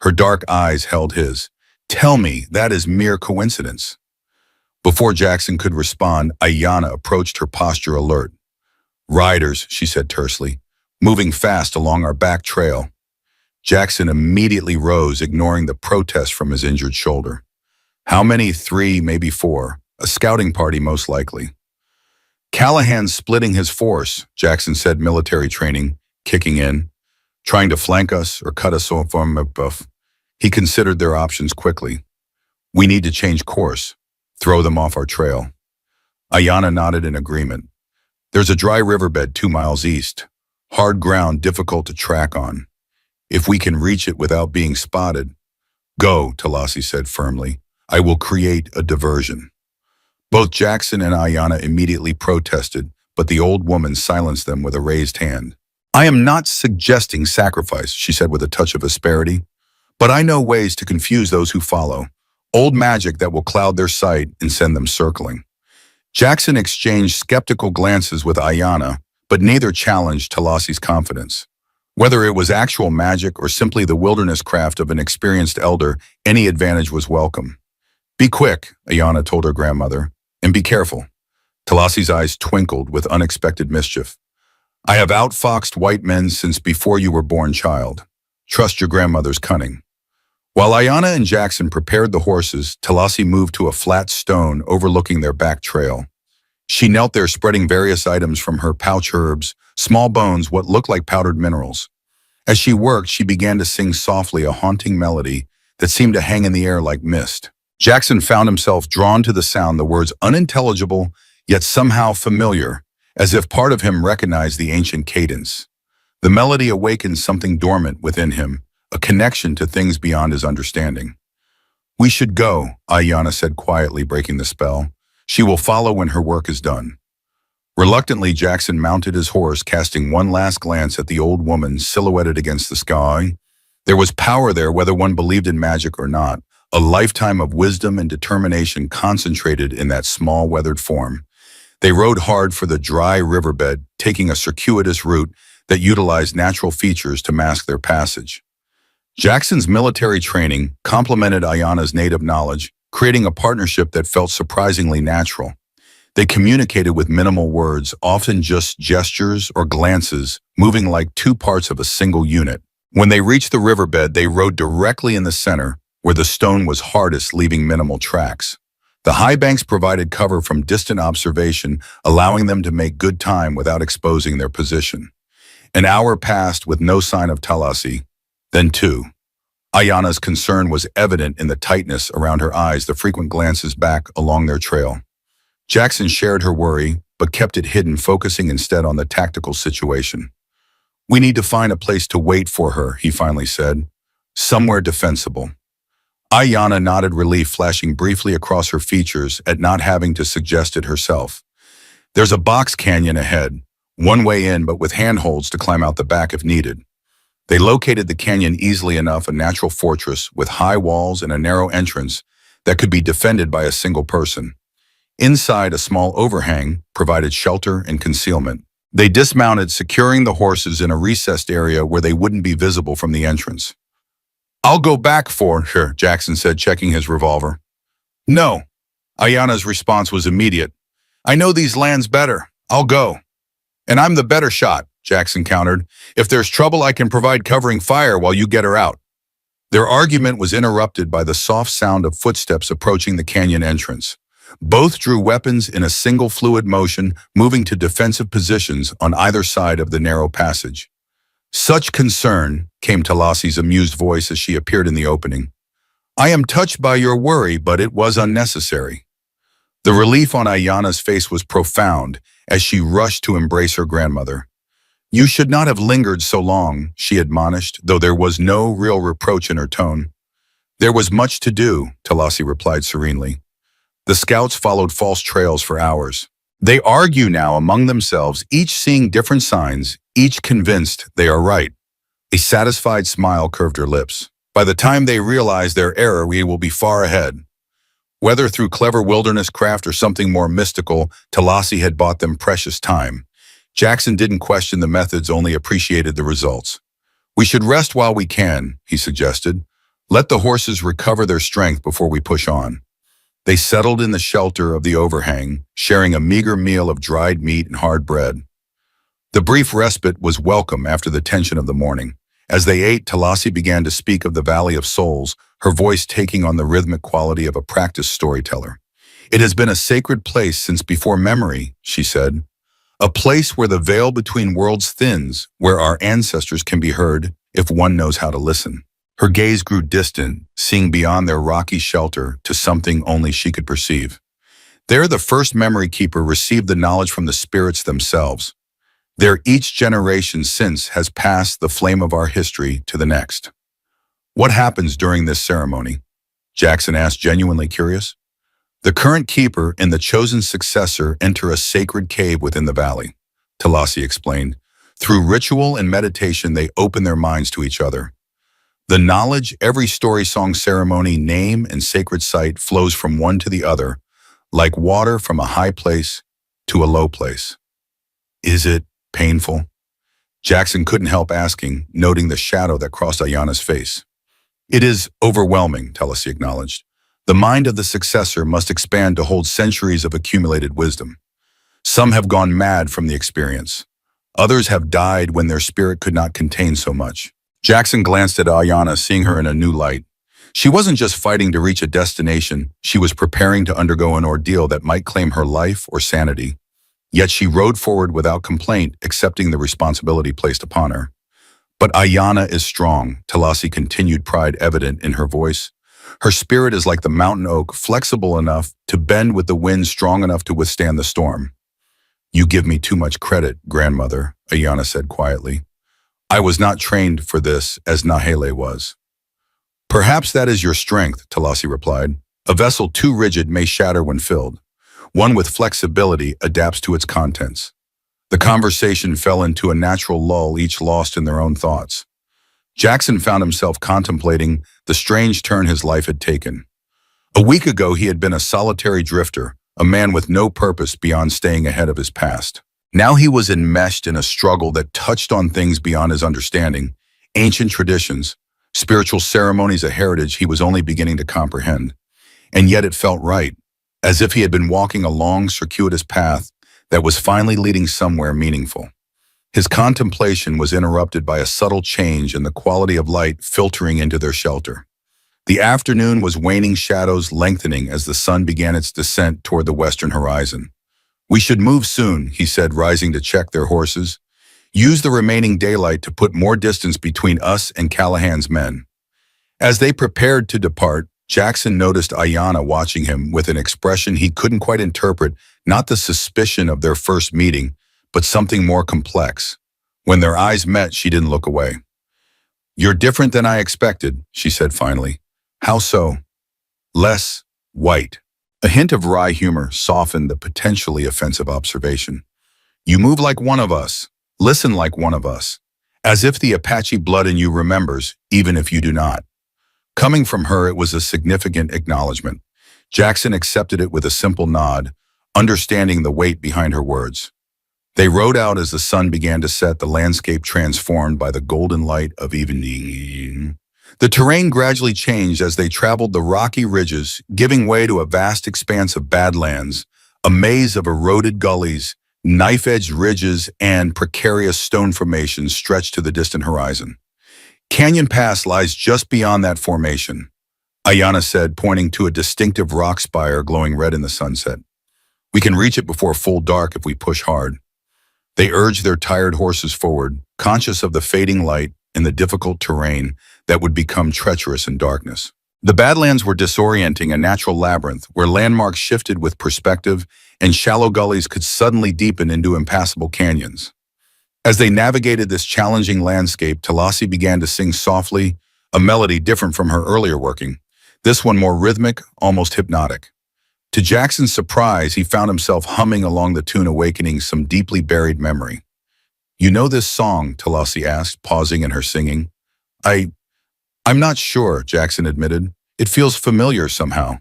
Her dark eyes held his. Tell me that is mere coincidence. Before Jackson could respond, Ayana approached, her posture alert. Riders, she said tersely, moving fast along our back trail. Jackson immediately rose, ignoring the protest from his injured shoulder. How many? 3, maybe 4. A scouting party, most likely. Callahan's splitting his force, Jackson said, military training kicking in, trying to flank us or cut us off from above. He considered their options quickly. We need to change course, throw them off our trail. Ayana nodded in agreement. There's a dry riverbed 2 miles east, hard ground difficult to track on. If we can reach it without being spotted. Go, Talasi said firmly. I will create a diversion. Both Jackson and Ayana immediately protested, but the old woman silenced them with a raised hand. I am not suggesting sacrifice, she said with a touch of asperity, but I know ways to confuse those who follow, old magic that will cloud their sight and send them circling. Jackson exchanged skeptical glances with Ayana, but neither challenged Talasi's confidence. Whether it was actual magic or simply the wilderness craft of an experienced elder, any advantage was welcome. Be quick, Ayana told her grandmother, and be careful. Talasi's eyes twinkled with unexpected mischief. I have outfoxed white men since before you were born, child. Trust your grandmother's cunning. While Ayana and Jackson prepared the horses, Talasi moved to a flat stone overlooking their back trail. She knelt there, spreading various items from her pouch, herbs, small bones, what looked like powdered minerals. As she worked, she began to sing softly, a haunting melody that seemed to hang in the air like mist. Jackson found himself drawn to the sound, the words unintelligible, yet somehow familiar, as if part of him recognized the ancient cadence. The melody awakened something dormant within him, a connection to things beyond his understanding. We should go, Ayana said quietly, breaking the spell. She will follow when her work is done. Reluctantly, Jackson mounted his horse, casting one last glance at the old woman silhouetted against the sky. There was power there, whether one believed in magic or not, a lifetime of wisdom and determination concentrated in that small weathered form. They rode hard for the dry riverbed, taking a circuitous route that utilized natural features to mask their passage. Jackson's military training complemented Ayana's native knowledge, creating a partnership that felt surprisingly natural. They communicated with minimal words, often just gestures or glances, moving like two parts of a single unit. When they reached the riverbed, they rode directly in the center, where the stone was hardest, leaving minimal tracks. The high banks provided cover from distant observation, allowing them to make good time without exposing their position. An hour passed with no sign of Talasi, then two. Ayana's concern was evident in the tightness around her eyes, the frequent glances back along their trail. Jackson shared her worry, but kept it hidden, focusing instead on the tactical situation. "We need to find a place to wait for her," he finally said. "Somewhere defensible." Ayana nodded, relief flashing briefly across her features at not having to suggest it herself. "There's a box canyon ahead, one way in but with handholds to climb out the back if needed." They located the canyon easily enough, a natural fortress with high walls and a narrow entrance that could be defended by a single person. Inside, a small overhang provided shelter and concealment. They dismounted, securing the horses in a recessed area where they wouldn't be visible from the entrance. "I'll go back for her," Jackson said, checking his revolver. "No." Ayana's response was immediate. "I know these lands better. I'll go." "And I'm the better shot," Jackson countered. "If there's trouble, I can provide covering fire while you get her out." Their argument was interrupted by the soft sound of footsteps approaching the canyon entrance. Both drew weapons in a single fluid motion, moving to defensive positions on either side of the narrow passage. "Such concern," came Talasi's amused voice as she appeared in the opening. "I am touched by your worry, but it was unnecessary." The relief on Ayana's face was profound as she rushed to embrace her grandmother. "You should not have lingered so long," she admonished, though there was no real reproach in her tone. "There was much to do," Talasi replied serenely. The scouts followed false trails for hours. They argue now among themselves, each seeing different signs, each convinced they are right. A satisfied smile curved her lips. "By the time they realize their error, we will be far ahead." Whether through clever wilderness craft or something more mystical, Talasi had bought them precious time. Jackson didn't question the methods, only appreciated the results. "We should rest while we can," he suggested. "Let the horses recover their strength before we push on." They settled in the shelter of the overhang, sharing a meager meal of dried meat and hard bread. The brief respite was welcome after the tension of the morning. As they ate, Talasi began to speak of the Valley of Souls, her voice taking on the rhythmic quality of a practiced storyteller. "It has been a sacred place since before memory," she said. "A place where the veil between worlds thins, where our ancestors can be heard if one knows how to listen." Her gaze grew distant, seeing beyond their rocky shelter to something only she could perceive. There, the first memory keeper received the knowledge from the spirits themselves. There, each generation since has passed the flame of our history to the next. "What happens during this ceremony?" Jackson asked, genuinely curious. "The current keeper and the chosen successor enter a sacred cave within the valley," Talasi explained. "Through ritual and meditation, they open their minds to each other. The knowledge every story, song, ceremony, name, and sacred site flows from one to the other, like water from a high place to a low place." "Is it painful?" Jackson couldn't help asking, noting the shadow that crossed Ayana's face. "It is overwhelming," Talasi acknowledged. "The mind of the successor must expand to hold centuries of accumulated wisdom. Some have gone mad from the experience. Others have died when their spirit could not contain so much." Jackson glanced at Ayana, seeing her in a new light. She wasn't just fighting to reach a destination, she was preparing to undergo an ordeal that might claim her life or sanity. Yet she rode forward without complaint, accepting the responsibility placed upon her. "But Ayana is strong," Talasi continued, pride evident in her voice. "Her spirit is like the mountain oak, flexible enough to bend with the wind, strong enough to withstand the storm." "You give me too much credit, grandmother," Ayana said quietly. "I was not trained for this as Nahele was." "Perhaps that is your strength," Talasi replied. "A vessel too rigid may shatter when filled. One with flexibility adapts to its contents." The conversation fell into a natural lull, each lost in their own thoughts. Jackson found himself contemplating the strange turn his life had taken. A week ago, he had been a solitary drifter, a man with no purpose beyond staying ahead of his past. Now he was enmeshed in a struggle that touched on things beyond his understanding, ancient traditions, spiritual ceremonies, a heritage he was only beginning to comprehend. And yet it felt right, as if he had been walking a long, circuitous path that was finally leading somewhere meaningful. His contemplation was interrupted by a subtle change in the quality of light filtering into their shelter. The afternoon was waning, shadows lengthening as the sun began its descent toward the western horizon. "We should move soon," he said, rising to check their horses. "Use the remaining daylight to put more distance between us and Callahan's men." As they prepared to depart, Jackson noticed Ayanna watching him with an expression he couldn't quite interpret, not the suspicion of their first meeting, but something more complex. When their eyes met, she didn't look away. "You're different than I expected," she said finally. "How so?" "Less white." A hint of wry humor softened the potentially offensive observation. "You move like one of us, listen like one of us, as if the Apache blood in you remembers, even if you do not." Coming from her, it was a significant acknowledgement. Jackson accepted it with a simple nod, understanding the weight behind her words. They rode out as the sun began to set, the landscape transformed by the golden light of evening. The terrain gradually changed as they traveled the rocky ridges, giving way to a vast expanse of badlands, a maze of eroded gullies, knife-edged ridges, and precarious stone formations stretched to the distant horizon. "Canyon Pass lies just beyond that formation," Ayanna said, pointing to a distinctive rock spire glowing red in the sunset. "We can reach it before full dark if we push hard." They urged their tired horses forward, conscious of the fading light and the difficult terrain that would become treacherous in darkness. The Badlands were disorienting, a natural labyrinth where landmarks shifted with perspective and shallow gullies could suddenly deepen into impassable canyons. As they navigated this challenging landscape, Talassi began to sing softly, a melody different from her earlier working, this one more rhythmic, almost hypnotic. To Jackson's surprise, he found himself humming along the tune, awakening some deeply buried memory. "You know this song?" Talassi asked, pausing in her singing. I'm not sure," Jackson admitted. "It feels familiar somehow."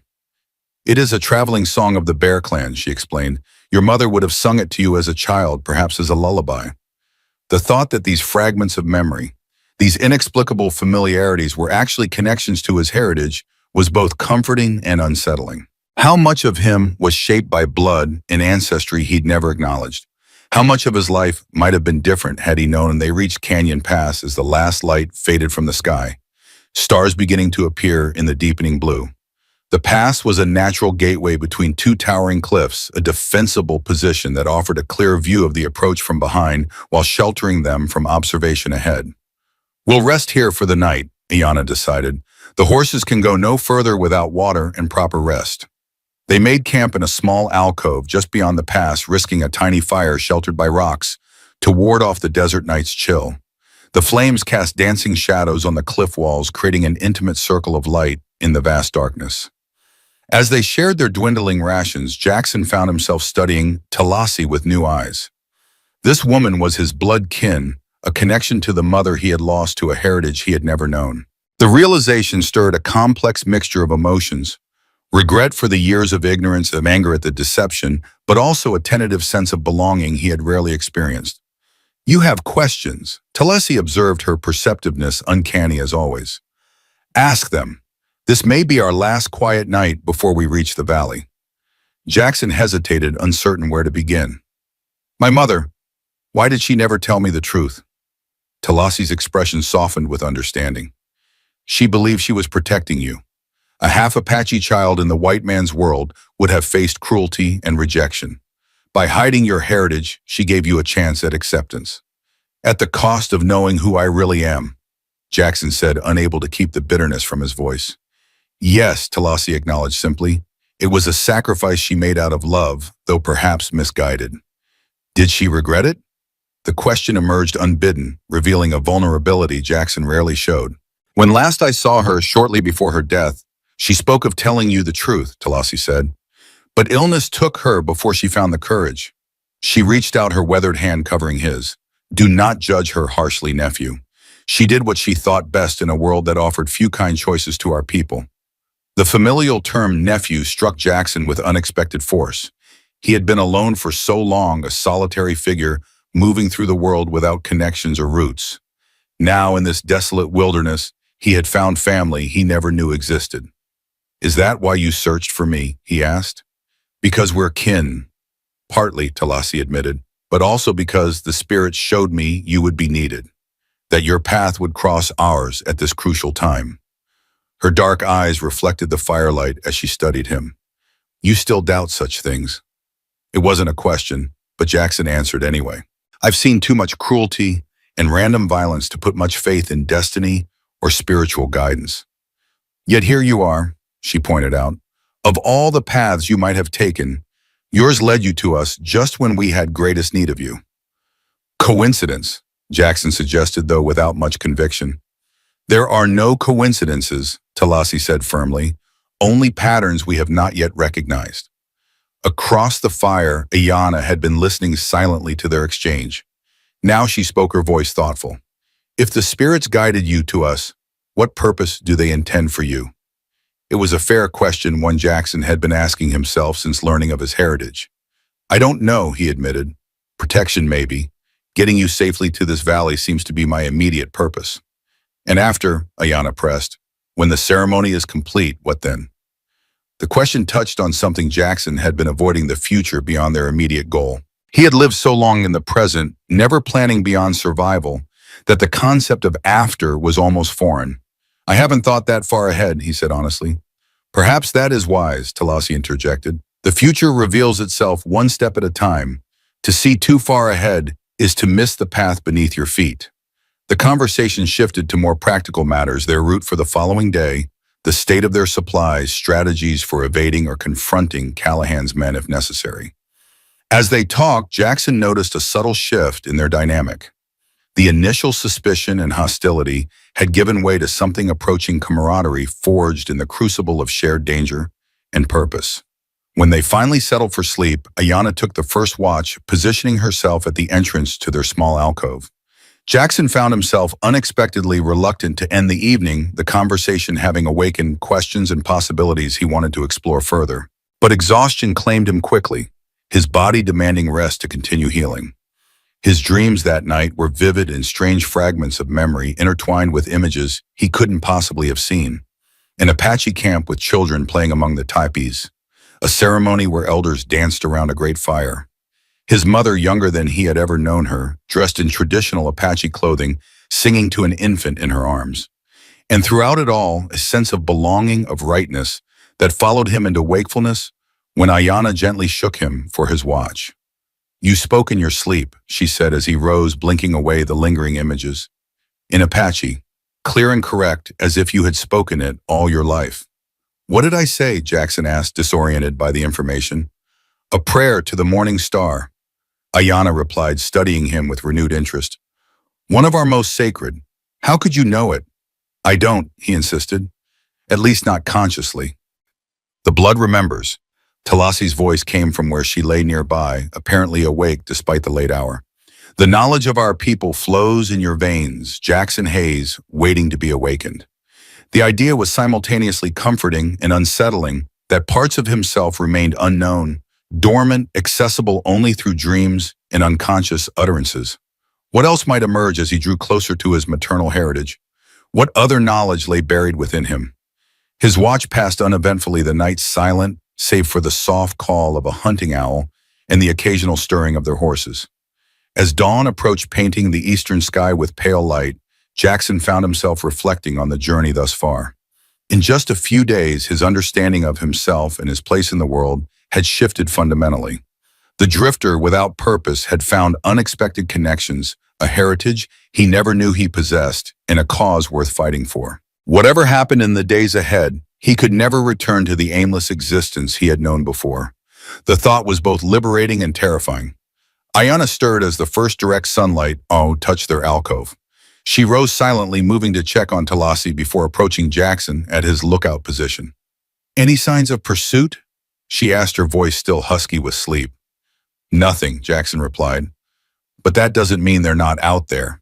"It is a traveling song of the Bear Clan," she explained. "Your mother would have sung it to you as a child, perhaps as a lullaby." The thought that these fragments of memory, these inexplicable familiarities were actually connections to his heritage was both comforting and unsettling. How much of him was shaped by blood and ancestry he'd never acknowledged? How much of his life might have been different had he known they reached Canyon Pass as the last light faded from the sky, stars beginning to appear in the deepening blue? The pass was a natural gateway between two towering cliffs, a defensible position that offered a clear view of the approach from behind while sheltering them from observation ahead. "We'll rest here for the night," Ayanna decided. "The horses can go no further without water and proper rest." They made camp in a small alcove just beyond the pass, risking a tiny fire sheltered by rocks to ward off the desert night's chill. The flames cast dancing shadows on the cliff walls, creating an intimate circle of light in the vast darkness. As they shared their dwindling rations, Jackson found himself studying Talassi with new eyes. This woman was his blood kin, a connection to the mother he had lost, to a heritage he had never known. The realization stirred a complex mixture of emotions, regret for the years of ignorance and anger at the deception, but also a tentative sense of belonging he had rarely experienced. "You have questions," Talassi observed, her perceptiveness uncanny as always. "Ask them. This may be our last quiet night before we reach the valley." Jackson hesitated, uncertain where to begin. "My mother, why did she never tell me the truth?" Talassi's expression softened with understanding. "She believed she was protecting you. A half-Apache child in the white man's world would have faced cruelty and rejection. By hiding your heritage, she gave you a chance at acceptance. At the cost of knowing who I really am," Jackson said, unable to keep the bitterness from his voice. "Yes," Talassi acknowledged simply. "It was a sacrifice she made out of love, though perhaps misguided." Did she regret it? The question emerged unbidden, revealing a vulnerability Jackson rarely showed. "When last I saw her, shortly before her death, she spoke of telling you the truth," Talassi said. "But illness took her before she found the courage." She reached out, her weathered hand covering his. "Do not judge her harshly, nephew. She did what she thought best in a world that offered few kind choices to our people. The familial term nephew struck Jackson with unexpected force. He had been alone for so long, a solitary figure moving through the world without connections or roots. Now, in this desolate wilderness, he had found family he never knew existed. "Is that why you searched for me?" he asked. "Because we're kin." "Partly," Talasi admitted, "but also because the spirits showed me you would be needed, that your path would cross ours at this crucial time." Her dark eyes reflected the firelight as she studied him. "You still doubt such things?" It wasn't a question, but Jackson answered anyway. "I've seen too much cruelty and random violence to put much faith in destiny or spiritual guidance. Yet here you are," she pointed out. "Of all the paths you might have taken, yours led you to us just when we had greatest need of you." "Coincidence," Jackson suggested, though without much conviction. "There are no coincidences," Talasi said firmly, "only patterns we have not yet recognized." Across the fire, Ayanna had been listening silently to their exchange. Now she spoke, her voice thoughtful. "If the spirits guided you to us, what purpose do they intend for you?" It was a fair question, one Jackson had been asking himself since learning of his heritage. "I don't know," he admitted. "Protection, maybe. Getting you safely to this valley seems to be my immediate purpose." "And after," Ayanna pressed, "when the ceremony is complete, what then?" The question touched on something Jackson had been avoiding: the future beyond their immediate goal. He had lived so long in the present, never planning beyond survival, that the concept of after was almost foreign. "I haven't thought that far ahead," he said honestly. "Perhaps that is wise," Talasi interjected. "The future reveals itself one step at a time. To see too far ahead is to miss the path beneath your feet." The conversation shifted to more practical matters: their route for the following day, the state of their supplies, strategies for evading or confronting Callahan's men if necessary. As they talked, Jackson noticed a subtle shift in their dynamic. The initial suspicion and hostility had given way to something approaching camaraderie forged in the crucible of shared danger and purpose. When they finally settled for sleep, Ayanna took the first watch, positioning herself at the entrance to their small alcove. Jackson found himself unexpectedly reluctant to end the evening, the conversation having awakened questions and possibilities he wanted to explore further. But exhaustion claimed him quickly, his body demanding rest to continue healing. His dreams that night were vivid and strange fragments of memory intertwined with images he couldn't possibly have seen. An Apache camp with children playing among the teepees, a ceremony where elders danced around a great fire. His mother, younger than he had ever known her, dressed in traditional Apache clothing, singing to an infant in her arms. And throughout it all, a sense of belonging, of rightness, that followed him into wakefulness when Ayanna gently shook him for his watch. "You spoke in your sleep," she said as he rose, blinking away the lingering images. "In Apache, clear and correct, as if you had spoken it all your life." "What did I say?" Jackson asked, disoriented by the information. "A prayer to the morning star," Ayanna replied, studying him with renewed interest. "One of our most sacred. How could you know it?" "I don't," he insisted. "At least not consciously." "The blood remembers." Talasi's voice came from where she lay nearby, apparently awake despite the late hour. "The knowledge of our people flows in your veins, Jackson Hayes, waiting to be awakened." The idea was simultaneously comforting and unsettling, that parts of himself remained unknown, dormant, accessible only through dreams and unconscious utterances. What else might emerge as he drew closer to his maternal heritage? What other knowledge lay buried within him? His watch passed uneventfully, the night silent, save for the soft call of a hunting owl and the occasional stirring of their horses. As dawn approached, painting the eastern sky with pale light, Jackson found himself reflecting on the journey thus far. In just a few days, his understanding of himself and his place in the world had shifted fundamentally. The drifter without purpose had found unexpected connections, a heritage he never knew he possessed, and a cause worth fighting for. Whatever happened in the days ahead, he could never return to the aimless existence he had known before. The thought was both liberating and terrifying. Ayanna stirred as the first direct sunlight touched their alcove. She rose silently, moving to check on Talasi before approaching Jackson at his lookout position. "Any signs of pursuit?" she asked, her voice still husky with sleep. "Nothing," Jackson replied. "But that doesn't mean they're not out there."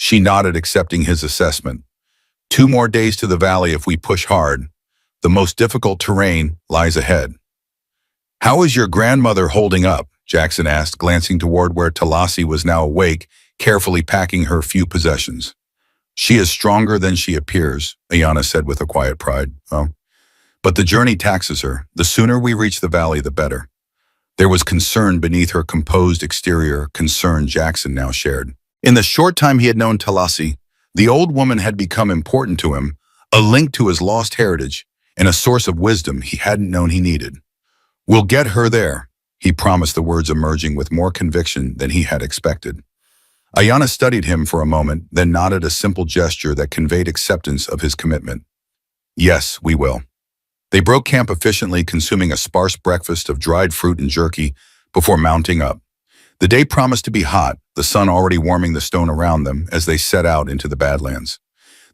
She nodded, accepting his assessment. 2 more days to the valley if we push hard. The most difficult terrain lies ahead. How is your grandmother holding up? Jackson asked, glancing toward where Talasi was now awake, carefully packing her few possessions. She is stronger than she appears, Ayana said with a quiet pride. Oh. But the journey taxes her. The sooner we reach the valley, the better. There was concern beneath her composed exterior, concern Jackson now shared. In the short time he had known Talasi, the old woman had become important to him, a link to his lost heritage, and a source of wisdom he hadn't known he needed. We'll get her there, he promised, the words emerging with more conviction than he had expected. Ayana studied him for a moment, then nodded, a simple gesture that conveyed acceptance of his commitment. Yes, we will. They broke camp efficiently, consuming a sparse breakfast of dried fruit and jerky before mounting up. The day promised to be hot, the sun already warming the stone around them as they set out into the Badlands.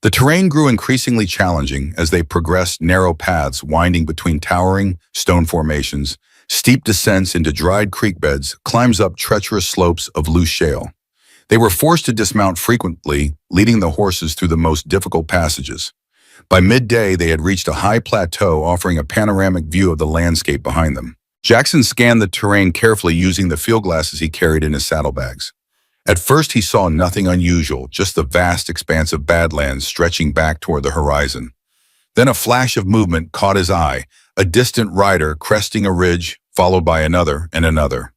The terrain grew increasingly challenging as they progressed, narrow paths winding between towering stone formations, steep descents into dried creek beds, climbs up treacherous slopes of loose shale. They were forced to dismount frequently, leading the horses through the most difficult passages. By midday, they had reached a high plateau offering a panoramic view of the landscape behind them. Jackson scanned the terrain carefully using the field glasses he carried in his saddlebags. At first, he saw nothing unusual, just the vast expanse of Badlands stretching back toward the horizon. Then a flash of movement caught his eye, a distant rider cresting a ridge, followed by another and another.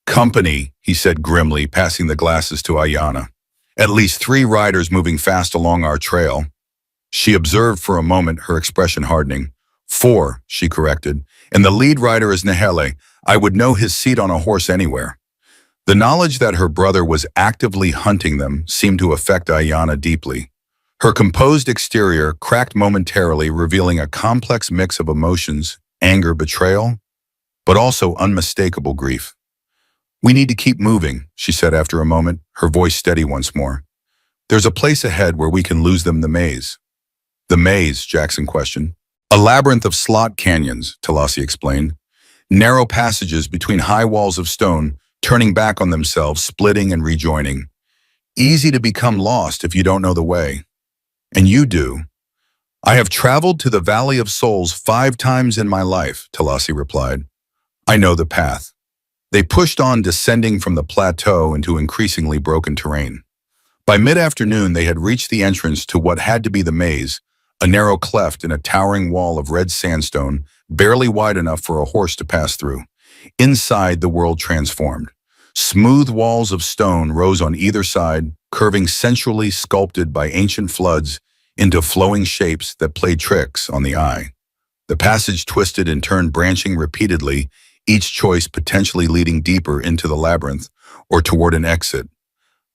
Company, he said grimly, passing the glasses to Ayana. At least 3 riders moving fast along our trail. She observed for a moment, her expression hardening. 4, she corrected, and the lead rider is Nahele. I would know his seat on a horse anywhere. The knowledge that her brother was actively hunting them seemed to affect Ayana deeply. Her composed exterior cracked momentarily, revealing a complex mix of emotions, anger, betrayal, but also unmistakable grief. We need to keep moving, she said after a moment, her voice steady once more. There's a place ahead where we can lose them, the maze. The maze, Jackson questioned. A labyrinth of slot canyons, Talasi explained. Narrow passages between high walls of stone, turning back on themselves, splitting and rejoining. Easy to become lost if you don't know the way. And you do. I have traveled to the Valley of Souls 5 times in my life, Talasi replied. I know the path. They pushed on, descending from the plateau into increasingly broken terrain. By mid-afternoon, they had reached the entrance to what had to be the maze, a narrow cleft in a towering wall of red sandstone, barely wide enough for a horse to pass through. Inside, the world transformed. Smooth walls of stone rose on either side, curving sensually, sculpted by ancient floods into flowing shapes that played tricks on the eye. The passage twisted and turned, branching repeatedly, each choice potentially leading deeper into the labyrinth or toward an exit.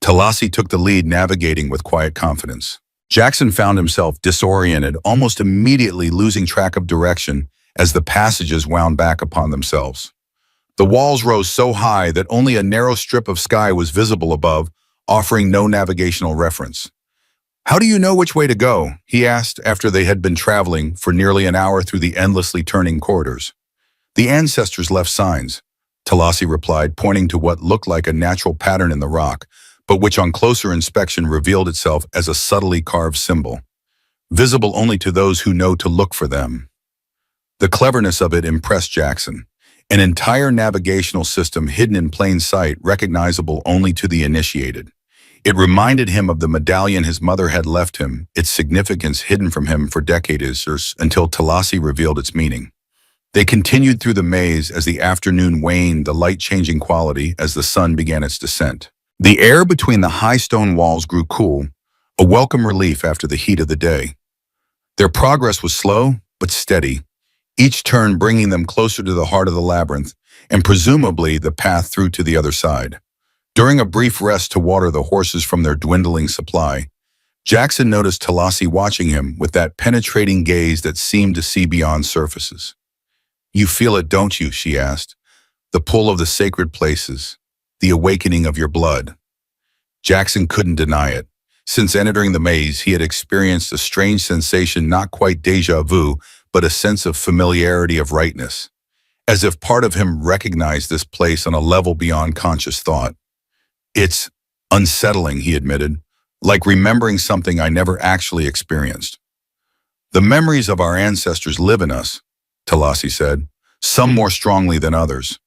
Talasi took the lead, navigating with quiet confidence. Jackson found himself disoriented, almost immediately losing track of direction as the passages wound back upon themselves. The walls rose so high that only a narrow strip of sky was visible above, offering no navigational reference. How do you know which way to go? He asked after they had been traveling for nearly an hour through the endlessly turning corridors. The ancestors left signs, Talasi replied, pointing to what looked like a natural pattern in the rock, but which on closer inspection revealed itself as a subtly carved symbol, visible only to those who know to look for them. The cleverness of it impressed Jackson. An entire navigational system hidden in plain sight, recognizable only to the initiated. It reminded him of the medallion his mother had left him, its significance hidden from him for decades until Talasi revealed its meaning. They continued through the maze as the afternoon waned, the light changing quality as the sun began its descent. The air between the high stone walls grew cool, a welcome relief after the heat of the day. Their progress was slow but steady, each turn bringing them closer to the heart of the labyrinth and presumably the path through to the other side. During a brief rest to water the horses from their dwindling supply, Jackson noticed Talasi watching him with that penetrating gaze that seemed to see beyond surfaces. You feel it, don't you? She asked. The pull of the sacred places, the awakening of your blood. Jackson couldn't deny it. Since entering the maze, he had experienced a strange sensation, not quite déjà vu, but a sense of familiarity, of rightness, as if part of him recognized this place on a level beyond conscious thought. It's unsettling, he admitted, like remembering something I never actually experienced. The memories of our ancestors live in us, Talasi said, some more strongly than others.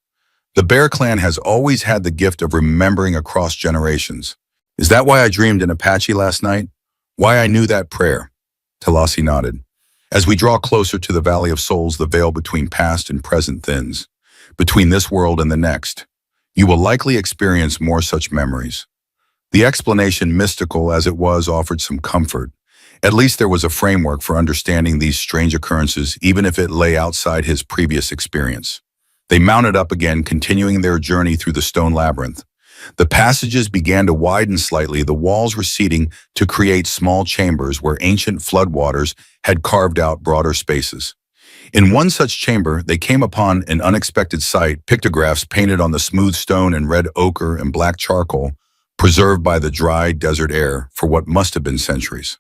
The Bear Clan has always had the gift of remembering across generations. Is that why I dreamed in Apache last night? Why I knew that prayer? Talasi nodded. As we draw closer to the Valley of Souls, the veil between past and present thins. Between this world and the next, you will likely experience more such memories. The explanation, mystical as it was, offered some comfort. At least there was a framework for understanding these strange occurrences, even if it lay outside his previous experience. They mounted up again, continuing their journey through the stone labyrinth. The passages began to widen slightly, the walls receding to create small chambers where ancient floodwaters had carved out broader spaces. In one such chamber, they came upon an unexpected sight, pictographs painted on the smooth stone in red ochre and black charcoal, preserved by the dry desert air for what must have been centuries.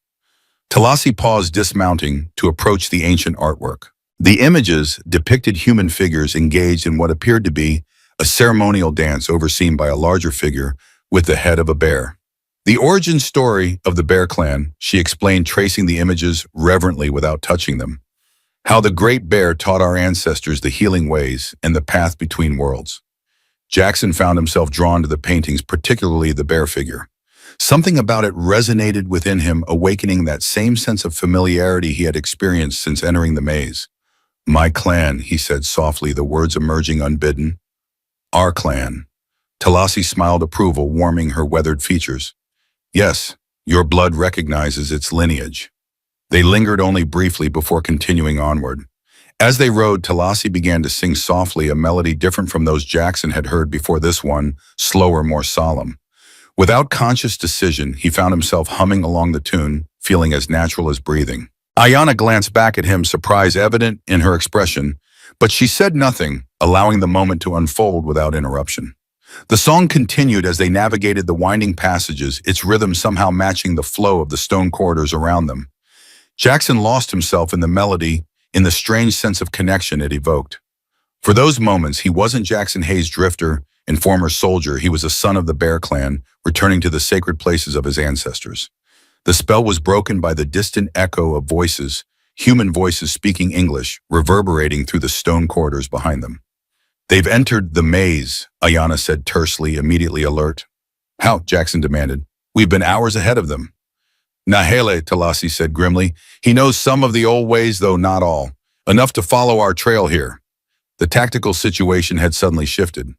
Talasi paused, dismounting, to approach the ancient artwork. The images depicted human figures engaged in what appeared to be a ceremonial dance overseen by a larger figure with the head of a bear. The origin story of the Bear Clan, she explained, tracing the images reverently without touching them. How the Great Bear taught our ancestors the healing ways and the path between worlds. Jackson found himself drawn to the paintings, particularly the bear figure. Something about it resonated within him, awakening that same sense of familiarity he had experienced since entering the maze. "My clan," he said softly, the words emerging unbidden. "Our clan." Talasi smiled approval, warming her weathered features. "Yes, your blood recognizes its lineage." They lingered only briefly before continuing onward. As they rode, Talasi began to sing softly, a melody different from those Jackson had heard before, this one, slower, more solemn. Without conscious decision, he found himself humming along the tune, feeling as natural as breathing. Ayana glanced back at him, surprise evident in her expression, but she said nothing, allowing the moment to unfold without interruption. The song continued as they navigated the winding passages, its rhythm somehow matching the flow of the stone corridors around them. Jackson lost himself in the melody, in the strange sense of connection it evoked. For those moments, he wasn't Jackson Hayes, drifter and former soldier. He was a son of the Bear Clan, returning to the sacred places of his ancestors. The spell was broken by the distant echo of voices, human voices speaking English, reverberating through the stone corridors behind them. "They've entered the maze," Ayana said tersely, immediately alert. "How?" Jackson demanded. "We've been hours ahead of them." "Nahele," Talasi said grimly. "He knows some of the old ways, though not all. Enough to follow our trail here." The tactical situation had suddenly shifted.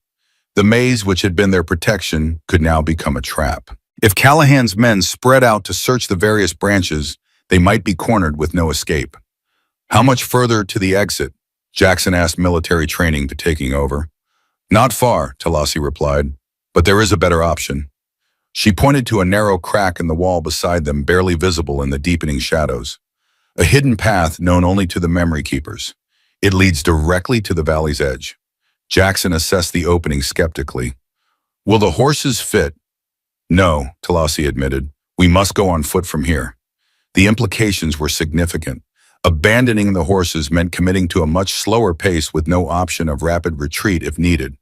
The maze, which had been their protection, could now become a trap. If Callahan's men spread out to search the various branches, they might be cornered with no escape. "How much further to the exit?" Jackson asked, military training to taking over. "Not far," Talasi replied, "but there is a better option." She pointed to a narrow crack in the wall beside them, barely visible in the deepening shadows. A hidden path known only to the memory keepers. It leads directly to the valley's edge. Jackson assessed the opening skeptically. "Will the horses fit?" "No," Talasi admitted. "We must go on foot from here." The implications were significant. Abandoning the horses meant committing to a much slower pace with no option of rapid retreat if needed.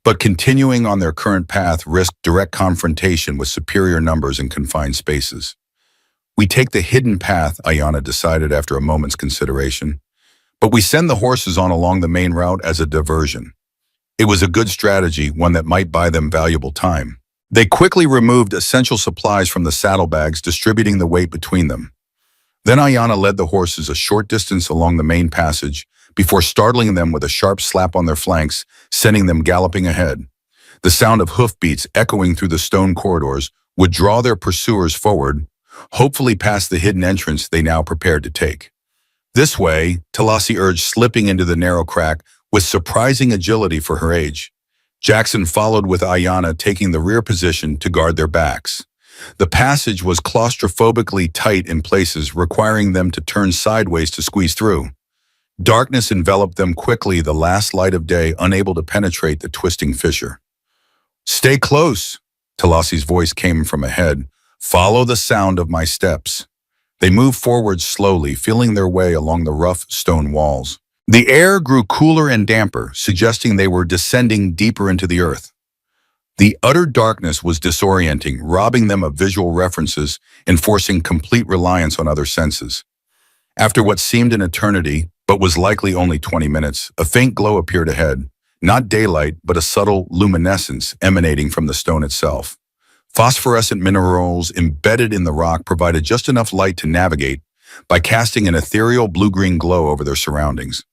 But continuing on their current path risked direct confrontation with superior numbers in confined spaces. "We take the hidden path," Ayana decided after a moment's consideration. "But we send the horses on along the main route as a diversion." It was a good strategy, one that might buy them valuable time. They quickly removed essential supplies from the saddlebags, distributing the weight between them. Then Ayana led the horses a short distance along the main passage, before startling them with a sharp slap on their flanks, sending them galloping ahead. The sound of hoofbeats echoing through the stone corridors would draw their pursuers forward, hopefully past the hidden entrance they now prepared to take. "This way," Talasi urged, slipping into the narrow crack with surprising agility for her age. Jackson followed, with Ayana taking the rear position to guard their backs. The passage was claustrophobically tight in places, requiring them to turn sideways to squeeze through. Darkness enveloped them quickly, the last light of day unable to penetrate the twisting fissure. "Stay close," Talasi's voice came from ahead. "Follow the sound of my steps." They moved forward slowly, feeling their way along the rough stone walls. The air grew cooler and damper, suggesting they were descending deeper into the earth. The utter darkness was disorienting, robbing them of visual references and forcing complete reliance on other senses. After what seemed an eternity, but was likely only 20 minutes, a faint glow appeared ahead, not daylight, but a subtle luminescence emanating from the stone itself. Phosphorescent minerals embedded in the rock provided just enough light to navigate by casting an ethereal blue-green glow over their surroundings.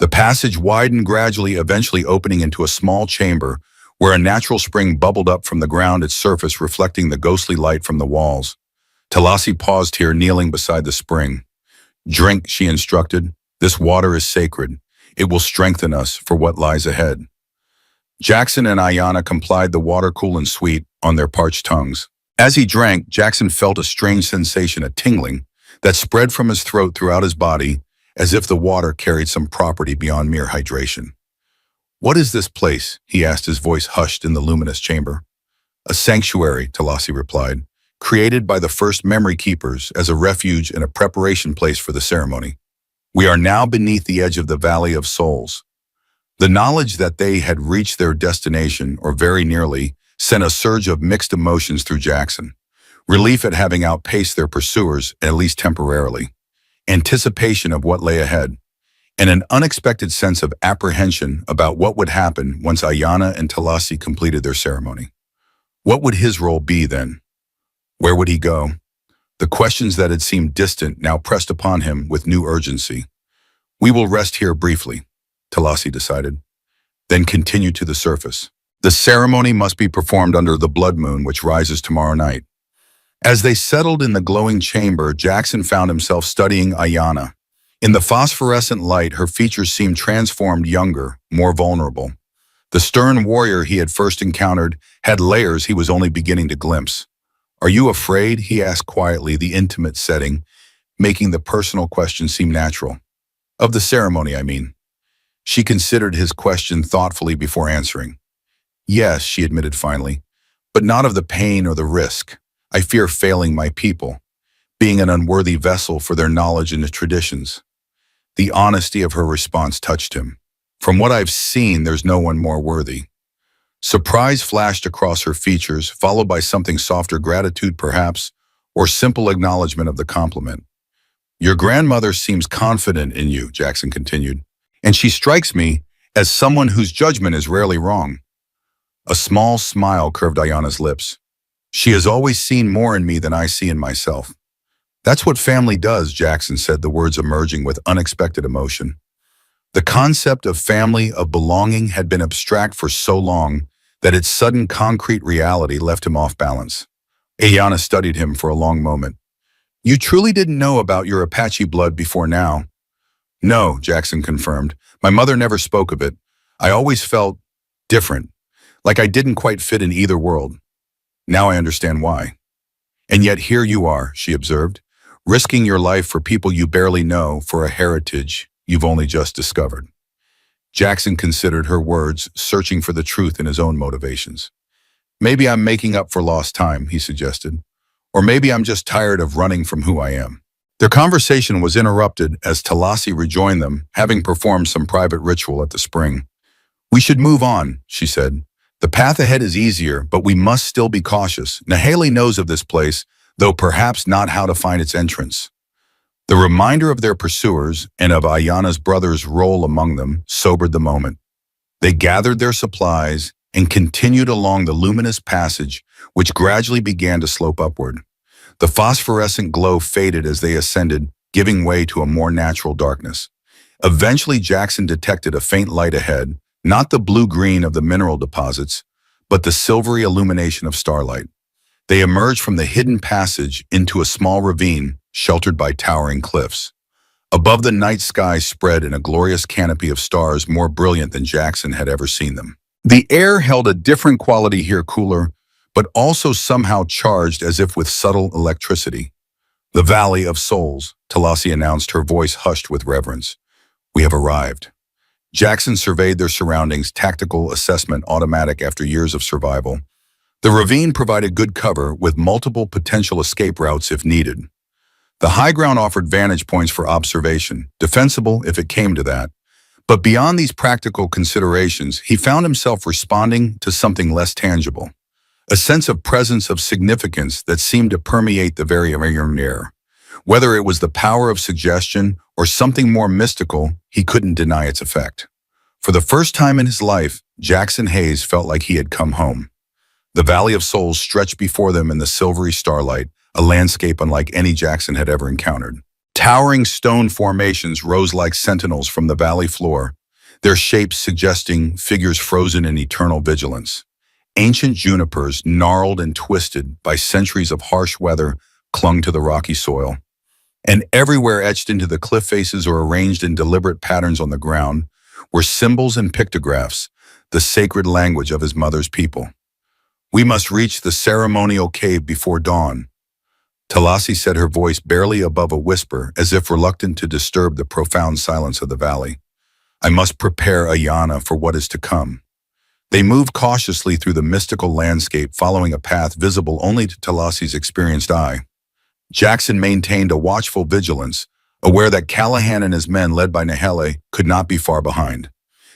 The passage widened gradually, eventually opening into a small chamber where a natural spring bubbled up from the ground, its surface reflecting the ghostly light from the walls. Talasi paused here, kneeling beside the spring. "Drink," she instructed. "This water is sacred. It will strengthen us for what lies ahead." Jackson and Ayanna complied, the water cool and sweet on their parched tongues. As he drank, Jackson felt a strange sensation, a tingling, that spread from his throat throughout his body, as if the water carried some property beyond mere hydration. "What is this place?" he asked, his voice hushed in the luminous chamber. "A sanctuary," Talasi replied, "created by the first memory keepers as a refuge and a preparation place for the ceremony. We are now beneath the edge of the Valley of Souls." The knowledge that they had reached their destination, or very nearly, sent a surge of mixed emotions through Jackson. Relief at having outpaced their pursuers, at least temporarily, anticipation of what lay ahead, and an unexpected sense of apprehension about what would happen once Ayanna and Talasi completed their ceremony. What would his role be then? Where would he go? The questions that had seemed distant now pressed upon him with new urgency. "We will rest here briefly," Talasi decided, "then continue to the surface. The ceremony must be performed under the blood moon, which rises tomorrow night." As they settled in the glowing chamber, Jackson found himself studying Ayanna. In the phosphorescent light, her features seemed transformed, younger, more vulnerable. The stern warrior he had first encountered had layers he was only beginning to glimpse. "Are you afraid?" he asked quietly, the intimate setting, making the personal question seem natural. "Of the ceremony, I mean." She considered his question thoughtfully before answering. "Yes," she admitted finally, "but not of the pain or the risk. I fear failing my people, being an unworthy vessel for their knowledge and traditions." The honesty of her response touched him. "From what I've seen, there's no one more worthy." Surprise flashed across her features, followed by something softer, gratitude perhaps, or simple acknowledgement of the compliment. "Your grandmother seems confident in you," Jackson continued, "and she strikes me as someone whose judgment is rarely wrong." A small smile curved Ayanna's lips. "She has always seen more in me than I see in myself." "That's what family does," Jackson said, the words emerging with unexpected emotion. The concept of family, of belonging, had been abstract for so long that its sudden concrete reality left him off balance. Ayanna studied him for a long moment. "You truly didn't know about your Apache blood before now?" "No," Jackson confirmed. "My mother never spoke of it. I always felt different, like I didn't quite fit in either world. Now I understand why." "And yet here you are," she observed, "risking your life for people you barely know, for a heritage you've only just discovered." Jackson considered her words, searching for the truth in his own motivations. "Maybe I'm making up for lost time," he suggested. "Or maybe I'm just tired of running from who I am." Their conversation was interrupted as Talasi rejoined them, having performed some private ritual at the spring. "We should move on," she said. "The path ahead is easier, but we must still be cautious. Nahali knows of this place, though perhaps not how to find its entrance." The reminder of their pursuers and of Ayanna's brother's role among them sobered the moment. They gathered their supplies and continued along the luminous passage, which gradually began to slope upward. The phosphorescent glow faded as they ascended, giving way to a more natural darkness. Eventually, Jackson detected a faint light ahead, not the blue-green of the mineral deposits, but the silvery illumination of starlight. They emerged from the hidden passage into a small ravine sheltered by towering cliffs. Above, the night sky spread in a glorious canopy of stars more brilliant than Jackson had ever seen them. The air held a different quality here, cooler, but also somehow charged as if with subtle electricity. "The Valley of Souls," Talasi announced, her voice hushed with reverence. "We have arrived." Jackson surveyed their surroundings, tactical assessment automatic after years of survival. The ravine provided good cover with multiple potential escape routes if needed. The high ground offered vantage points for observation, defensible if it came to that, But beyond these practical considerations, he found himself responding to something less tangible, a sense of presence of significance that seemed to permeate the very air. Whether it was the power of suggestion or something more mystical, he couldn't deny its effect. For the first time in his life, Jackson Hayes felt like he had come home. The Valley of Souls stretched before them in the silvery starlight, a landscape unlike any Jackson had ever encountered. Towering stone formations rose like sentinels from the valley floor, their shapes suggesting figures frozen in eternal vigilance. Ancient junipers, gnarled and twisted by centuries of harsh weather, clung to the rocky soil. And everywhere etched into the cliff faces or arranged in deliberate patterns on the ground were symbols and pictographs, the sacred language of his mother's people. "We must reach the ceremonial cave before dawn," Talasi said, her voice barely above a whisper, as if reluctant to disturb the profound silence of the valley. "I must prepare Ayana for what is to come." They moved cautiously through the mystical landscape, following a path visible only to Talasi's experienced eye. Jackson maintained a watchful vigilance, aware that Callahan and his men, led by Nahele, could not be far behind.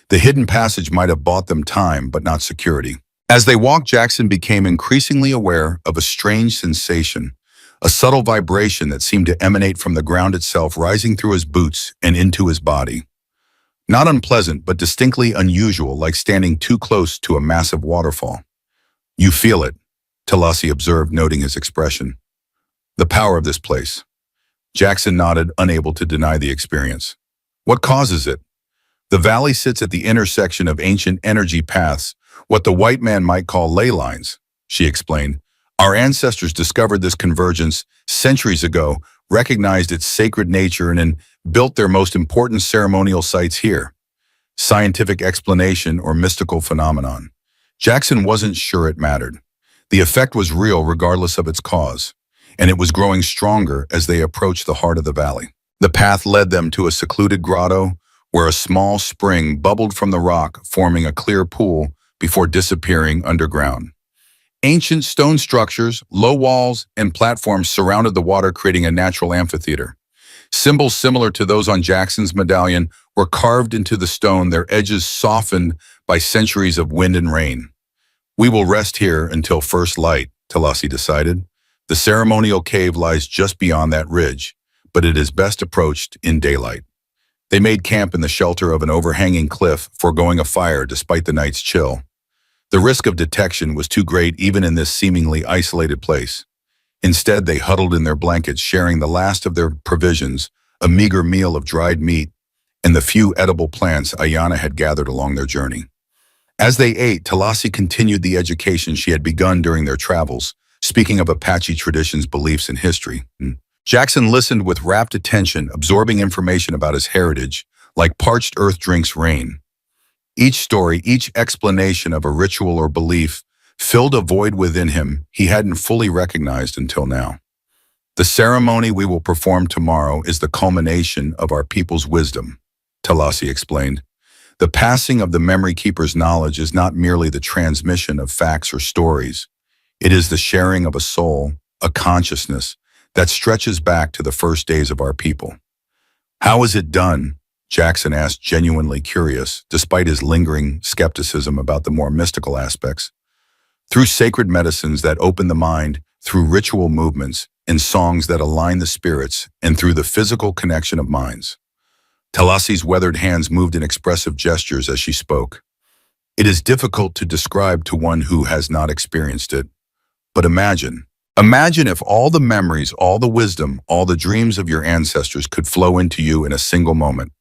The hidden passage might have bought them time, but not security. As they walked, Jackson became increasingly aware of a strange sensation, a subtle vibration that seemed to emanate from the ground itself, rising through his boots and into his body. Not unpleasant, but distinctly unusual, like standing too close to a massive waterfall. "You feel it," Talasi observed, noting his expression. "The power of this place." Jackson nodded, unable to deny the experience. "What causes it?" "The valley sits at the intersection of ancient energy paths, what the white man might call ley lines," she explained. "Our ancestors discovered this convergence centuries ago, recognized its sacred nature, and built their most important ceremonial sites here." Scientific explanation or mystical phenomenon? Jackson wasn't sure it mattered. The effect was real regardless of its cause, and it was growing stronger as they approached the heart of the valley. The path led them to a secluded grotto where a small spring bubbled from the rock, forming a clear pool before disappearing underground. Ancient stone structures, low walls, and platforms surrounded the water, creating a natural amphitheater. Symbols similar to those on Jackson's medallion were carved into the stone, their edges softened by centuries of wind and rain. "We will rest here until first light," Talasi decided. "The ceremonial cave lies just beyond that ridge, but it is best approached in daylight." They made camp in the shelter of an overhanging cliff, foregoing a fire despite the night's chill. The risk of detection was too great even in this seemingly isolated place. Instead, they huddled in their blankets, sharing the last of their provisions, a meager meal of dried meat, and the few edible plants Ayana had gathered along their journey. As they ate, Talasi continued the education she had begun during their travels, speaking of Apache traditions, beliefs, and history. Jackson listened with rapt attention, absorbing information about his heritage, like parched earth drinks rain. Each story, each explanation of a ritual or belief, filled a void within him he hadn't fully recognized until now. "The ceremony we will perform tomorrow is the culmination of our people's wisdom," Talasi explained. "The passing of the memory keeper's knowledge is not merely the transmission of facts or stories. It is the sharing of a soul, a consciousness, that stretches back to the first days of our people." "How is it done?" Jackson asked, genuinely curious, despite his lingering skepticism about the more mystical aspects. "Through sacred medicines that open the mind, through ritual movements, in songs that align the spirits, and through the physical connection of minds." Talasi's weathered hands moved in expressive gestures as she spoke. "It is difficult to describe to one who has not experienced it. But imagine if all the memories, all the wisdom, all the dreams of your ancestors could flow into you in a single moment.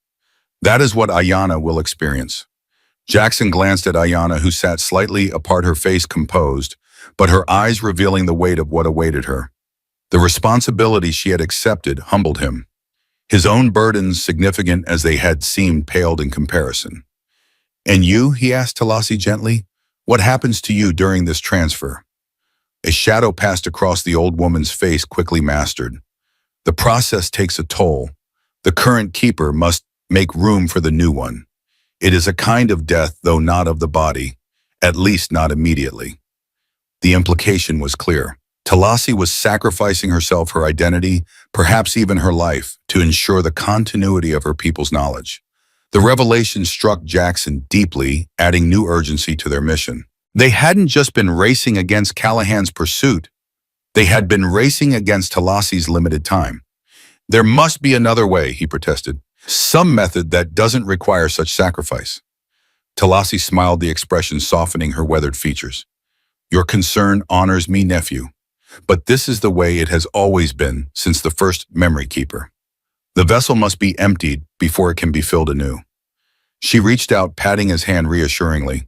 That is what Ayana will experience." Jackson glanced at Ayana, who sat slightly apart, her face composed, but her eyes revealing the weight of what awaited her. The responsibility she had accepted humbled him. His own burdens, significant as they had seemed, paled in comparison. "And you?" he asked Talasi gently. "What happens to you during this transfer?" A shadow passed across the old woman's face, quickly mastered. "The process takes a toll. The current keeper must make room for the new one. It is a kind of death, though not of the body, at least not immediately." The implication was clear. Talasi was sacrificing herself, her identity, perhaps even her life, to ensure the continuity of her people's knowledge. The revelation struck Jackson deeply, adding new urgency to their mission. They hadn't just been racing against Callahan's pursuit. They had been racing against Talasi's limited time. There must be another way, he protested. Some method that doesn't require such sacrifice. Talasi smiled, the expression softening her weathered features. Your concern honors me, nephew. But this is the way it has always been since the first memory keeper. The vessel must be emptied before it can be filled anew. She reached out, patting his hand reassuringly.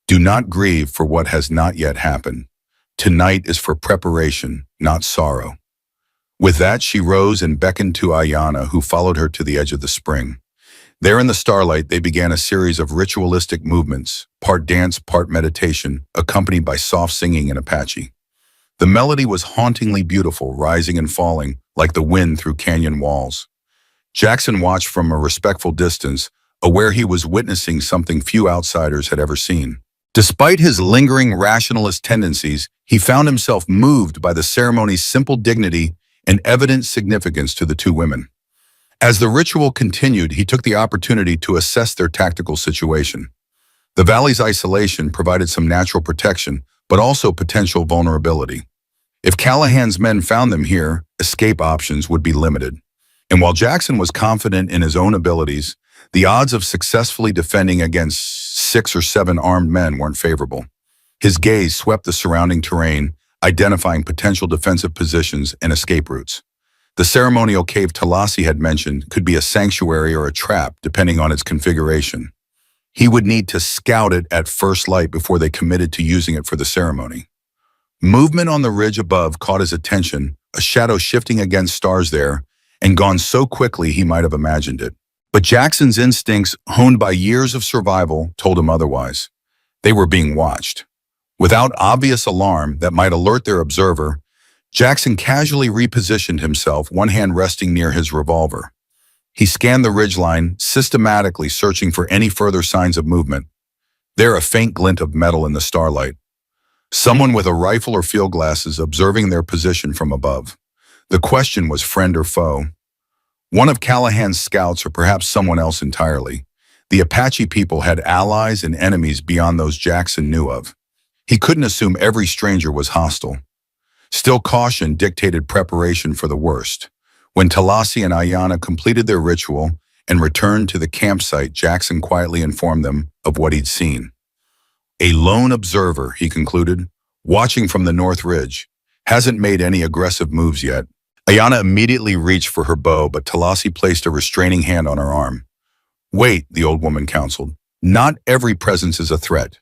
Do not grieve for what has not yet happened. Tonight is for preparation, not sorrow. With that, she rose and beckoned to Ayana, who followed her to the edge of the spring. There in the starlight, they began a series of ritualistic movements, part dance, part meditation, accompanied by soft singing in Apache. The melody was hauntingly beautiful, rising and falling like the wind through canyon walls. Jackson watched from a respectful distance, aware he was witnessing something few outsiders had ever seen. Despite his lingering rationalist tendencies, he found himself moved by the ceremony's simple dignity and evident significance to the two women. As the ritual continued, he took the opportunity to assess their tactical situation. The valley's isolation provided some natural protection, but also potential vulnerability. If Callahan's men found them here, escape options would be limited. And while Jackson was confident in his own abilities, the odds of successfully defending against 6 or 7 armed men weren't favorable. His gaze swept the surrounding terrain, identifying potential defensive positions and escape routes. The ceremonial cave Talasi had mentioned could be a sanctuary or a trap, depending on its configuration. He would need to scout it at first light before they committed to using it for the ceremony. Movement on the ridge above caught his attention, a shadow shifting against stars there, and gone so quickly he might have imagined it. But Jackson's instincts, honed by years of survival, told him otherwise. They were being watched. Without obvious alarm that might alert their observer, Jackson casually repositioned himself, one hand resting near his revolver. He scanned the ridgeline, systematically searching for any further signs of movement. There, a faint glint of metal in the starlight. Someone with a rifle or field glasses observing their position from above. The question was friend or foe. One of Callahan's scouts, or perhaps someone else entirely. The Apache people had allies and enemies beyond those Jackson knew of. He couldn't assume every stranger was hostile. Still, caution dictated preparation for the worst. When Talasi and Ayana completed their ritual and returned to the campsite, Jackson quietly informed them of what he'd seen. A lone observer, he concluded, watching from the North Ridge, hasn't made any aggressive moves yet. Ayana immediately reached for her bow, but Talasi placed a restraining hand on her arm. Wait, the old woman counseled. Not every presence is a threat.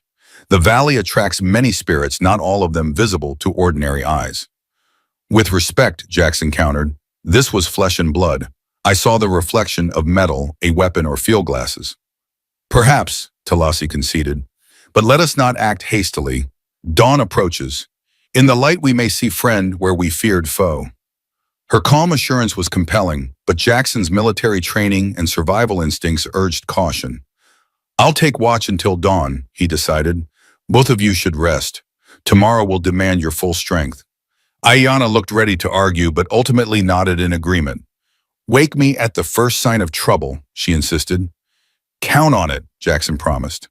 The valley attracts many spirits, not all of them visible to ordinary eyes. With respect, Jackson countered, this was flesh and blood. I saw the reflection of metal, a weapon, or field glasses. Perhaps, Talasi conceded, but let us not act hastily. Dawn approaches. In the light we may see friend where we feared foe. Her calm assurance was compelling, but Jackson's military training and survival instincts urged caution. I'll take watch until dawn, he decided. Both of you should rest. Tomorrow will demand your full strength. Ayana looked ready to argue, but ultimately nodded in agreement. Wake me at the first sign of trouble, she insisted. Count on it, Jackson promised.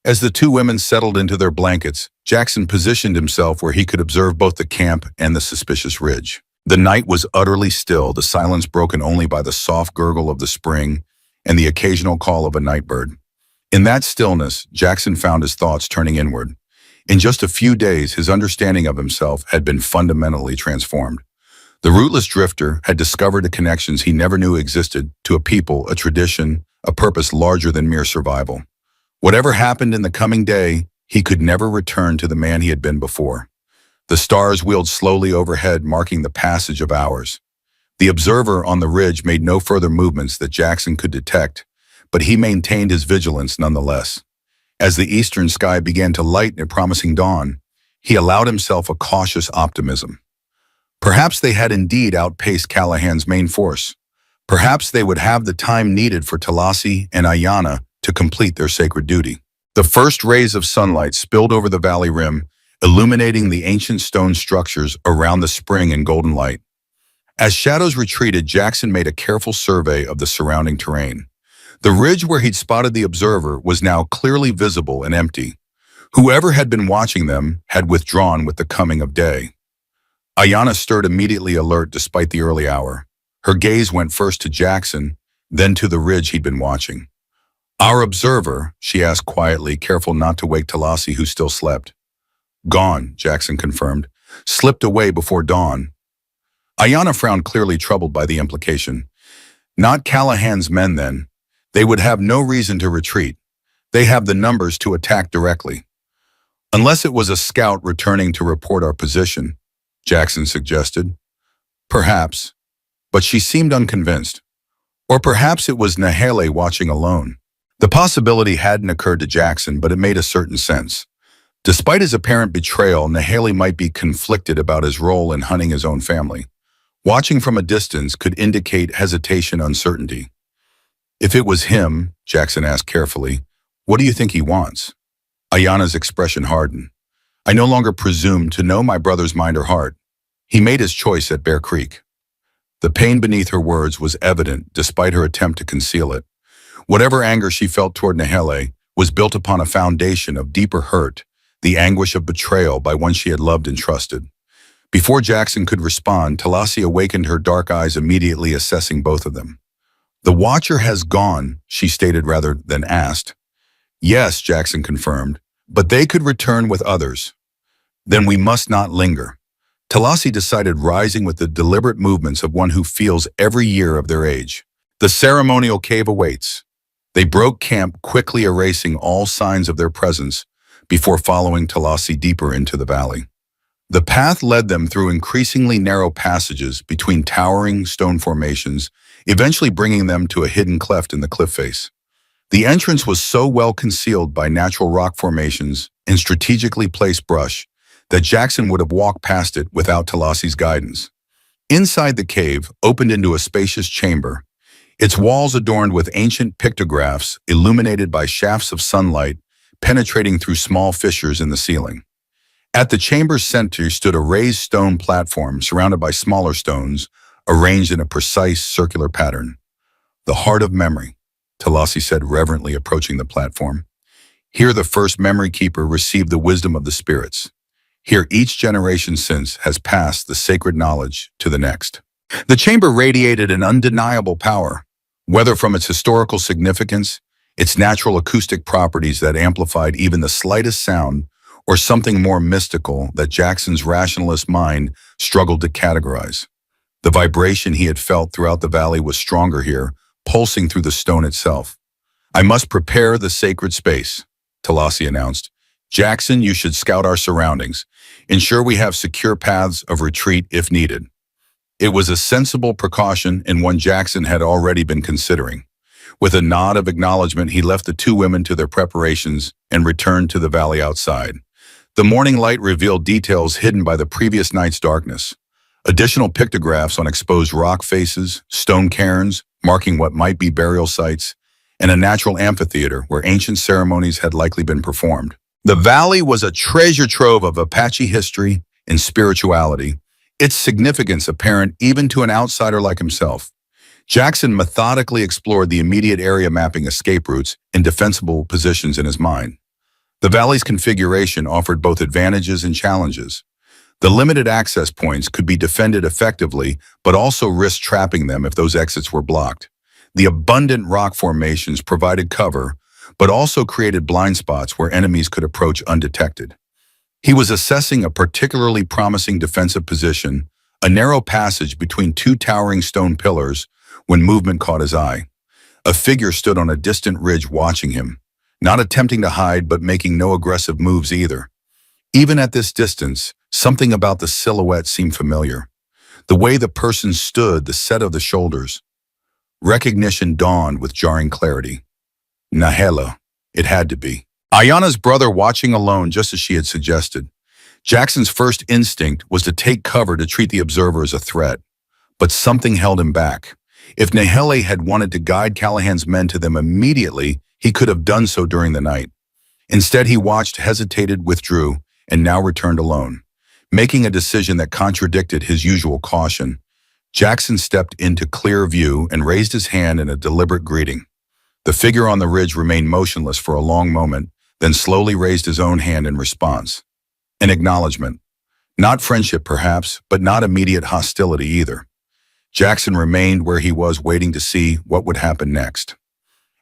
As the two women settled into their blankets, Jackson positioned himself where he could observe both the camp and the suspicious ridge. The night was utterly still, the silence broken only by the soft gurgle of the spring and the occasional call of a nightbird. In that stillness, Jackson found his thoughts turning inward. In just a few days, his understanding of himself had been fundamentally transformed. The rootless drifter had discovered the connections he never knew existed to a people, a tradition, a purpose larger than mere survival. Whatever happened in the coming day, he could never return to the man he had been before. The stars wheeled slowly overhead, marking the passage of hours. The observer on the ridge made no further movements that Jackson could detect, but he maintained his vigilance nonetheless. As the eastern sky began to lighten a promising dawn, he allowed himself a cautious optimism. Perhaps they had indeed outpaced Callahan's main force. Perhaps they would have the time needed for Talasi and Ayana to complete their sacred duty. The first rays of sunlight spilled over the valley rim, illuminating the ancient stone structures around the spring in golden light. As shadows retreated, Jackson made a careful survey of the surrounding terrain. The ridge where he'd spotted the observer was now clearly visible and empty. Whoever had been watching them had withdrawn with the coming of day. Ayanna stirred immediately alert despite the early hour. Her gaze went first to Jackson, then to the ridge he'd been watching. "Our observer," she asked quietly, careful not to wake Talasi, who still slept. "Gone," Jackson confirmed. "Slipped away before dawn." Ayanna frowned, clearly troubled by the implication. Not Callahan's men, then. They would have no reason to retreat. They have the numbers to attack directly. "Unless it was a scout returning to report our position," Jackson suggested. "Perhaps," but she seemed unconvinced. Or perhaps it was Nahele watching alone. The possibility hadn't occurred to Jackson, but it made a certain sense. Despite his apparent betrayal, Nahele might be conflicted about his role in hunting his own family. Watching from a distance could indicate hesitation, uncertainty. "If it was him," Jackson asked carefully, "what do you think he wants?" Ayanna's expression hardened. "I no longer presume to know my brother's mind or heart. He made his choice at Bear Creek." The pain beneath her words was evident despite her attempt to conceal it. Whatever anger she felt toward Nahele was built upon a foundation of deeper hurt, the anguish of betrayal by one she had loved and trusted. Before Jackson could respond, Talasi awakened, her dark eyes immediately assessing both of them. "The Watcher has gone," she stated rather than asked. "Yes," Jackson confirmed, "but they could return with others." "Then we must not linger." Talasi decided, rising with the deliberate movements of one who feels every year of their age. "The ceremonial cave awaits." They broke camp, quickly erasing all signs of their presence before following Talasi deeper into the valley. The path led them through increasingly narrow passages between towering stone formations, eventually bringing them to a hidden cleft in the cliff face. The entrance was so well concealed by natural rock formations and strategically placed brush that Jackson would have walked past it without Talasi's guidance. Inside the cave opened into a spacious chamber, its walls adorned with ancient pictographs illuminated by shafts of sunlight penetrating through small fissures in the ceiling. At the chamber's center stood a raised stone platform surrounded by smaller stones arranged in a precise circular pattern. "The heart of memory," Talasi said reverently, approaching the platform. "Here the first memory keeper received the wisdom of the spirits. Here each generation since has passed the sacred knowledge to the next." The chamber radiated an undeniable power, whether from its historical significance, its natural acoustic properties that amplified even the slightest sound, or something more mystical that Jackson's rationalist mind struggled to categorize. The vibration he had felt throughout the valley was stronger here, pulsing through the stone itself. "I must prepare the sacred space," Talasi announced. "Jackson, you should scout our surroundings. Ensure we have secure paths of retreat if needed." It was a sensible precaution and one Jackson had already been considering. With a nod of acknowledgement, he left the two women to their preparations and returned to the valley outside. The morning light revealed details hidden by the previous night's darkness. Additional pictographs on exposed rock faces, stone cairns marking what might be burial sites, and a natural amphitheater where ancient ceremonies had likely been performed. The valley was a treasure trove of Apache history and spirituality, its significance apparent even to an outsider like himself. Jackson methodically explored the immediate area, mapping escape routes and defensible positions in his mind. The valley's configuration offered both advantages and challenges. The limited access points could be defended effectively, but also risked trapping them if those exits were blocked. The abundant rock formations provided cover, but also created blind spots where enemies could approach undetected. He was assessing a particularly promising defensive position, a narrow passage between two towering stone pillars, when movement caught his eye. A figure stood on a distant ridge watching him, not attempting to hide but making no aggressive moves either. Even at this distance, something about the silhouette seemed familiar. The way the person stood, the set of the shoulders. Recognition dawned with jarring clarity. Nahele, it had to be. Ayanna's brother watching alone, just as she had suggested. Jackson's first instinct was to take cover to treat the observer as a threat, but something held him back. If Nahele had wanted to guide Callahan's men to them immediately, he could have done so during the night. Instead, he watched, hesitated, withdrew, and now returned alone. Making a decision that contradicted his usual caution, Jackson stepped into clear view and raised his hand in a deliberate greeting. The figure on the ridge remained motionless for a long moment, then slowly raised his own hand in response. An acknowledgement. Not friendship, perhaps, but not immediate hostility either. Jackson remained where he was, waiting to see what would happen next.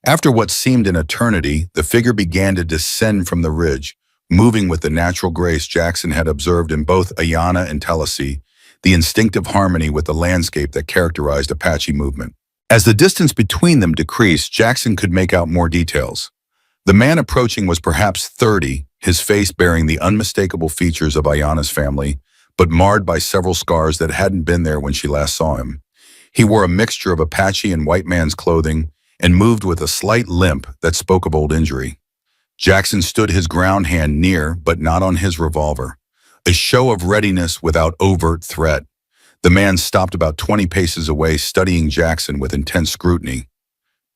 After what seemed an eternity, the figure began to descend from the ridge, moving with the natural grace Jackson had observed in both Ayanna and Talassi, the instinctive harmony with the landscape that characterized Apache movement. As the distance between them decreased, Jackson could make out more details. The man approaching was perhaps 30, his face bearing the unmistakable features of Ayanna's family, but marred by several scars that hadn't been there when she last saw him. He wore a mixture of Apache and white man's clothing and moved with a slight limp that spoke of old injury. Jackson stood his ground, hand near but not on his revolver, a show of readiness without overt threat. The man stopped about 20 paces away, studying Jackson with intense scrutiny.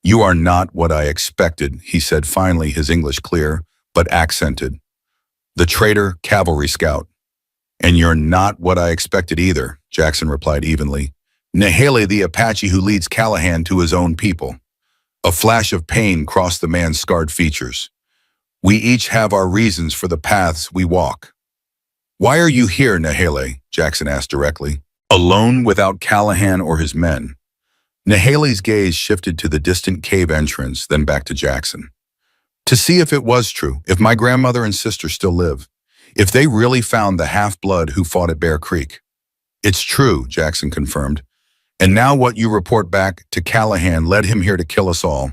"You are not what I expected," he said finally, his English clear, but accented. "The traitor cavalry scout." "And you're not what I expected either," Jackson replied evenly. "Nahele, the Apache who leads Callahan to his own people." A flash of pain crossed the man's scarred features. "We each have our reasons for the paths we walk." "Why are you here, Nahele?" Jackson asked directly. "Alone, without Callahan or his men?" Nahele's gaze shifted to the distant cave entrance, then back to Jackson. "To see if it was true, if my grandmother and sister still live, if they really found the half-blood who fought at Bear Creek." "It's true," Jackson confirmed. "And now what you report back to Callahan led him here to kill us all.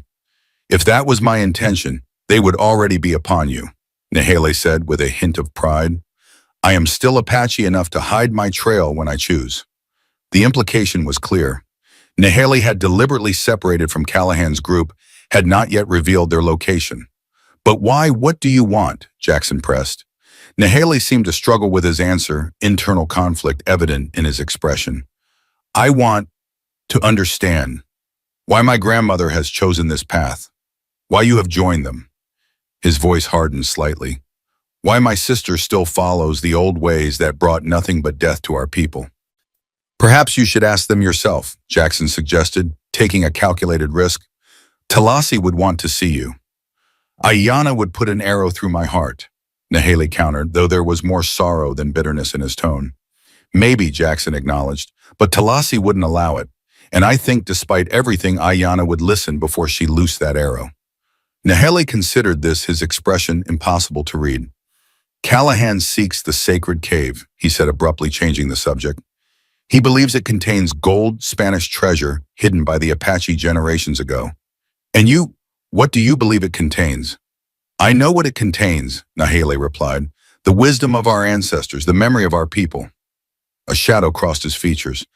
If that was my intention, they would already be upon you," Nahele said with a hint of pride. "I am still Apache enough to hide my trail when I choose." The implication was clear. Nahele had deliberately separated from Callahan's group, had not yet revealed their location. "But why? What do you want?" Jackson pressed. Nahele seemed to struggle with his answer, internal conflict evident in his expression. "I want to understand why my grandmother has chosen this path, why you have joined them." His voice hardened slightly. "Why my sister still follows the old ways that brought nothing but death to our people." "Perhaps you should ask them yourself," Jackson suggested, taking a calculated risk. "Talassi would want to see you." "Ayanna would put an arrow through my heart," Nahele countered, though there was more sorrow than bitterness in his tone. "Maybe," Jackson acknowledged, "but Talassi wouldn't allow it. And I think despite everything, Ayanna would listen before she loosed that arrow." Nahele considered this, his expression impossible to read. "Callahan seeks the sacred cave," he said, abruptly changing the subject. "He believes it contains gold, Spanish treasure hidden by the Apache generations ago." "And you, what do you believe it contains?" "I know what it contains," Nahele replied. "The wisdom of our ancestors, the memory of our people." A shadow crossed his features.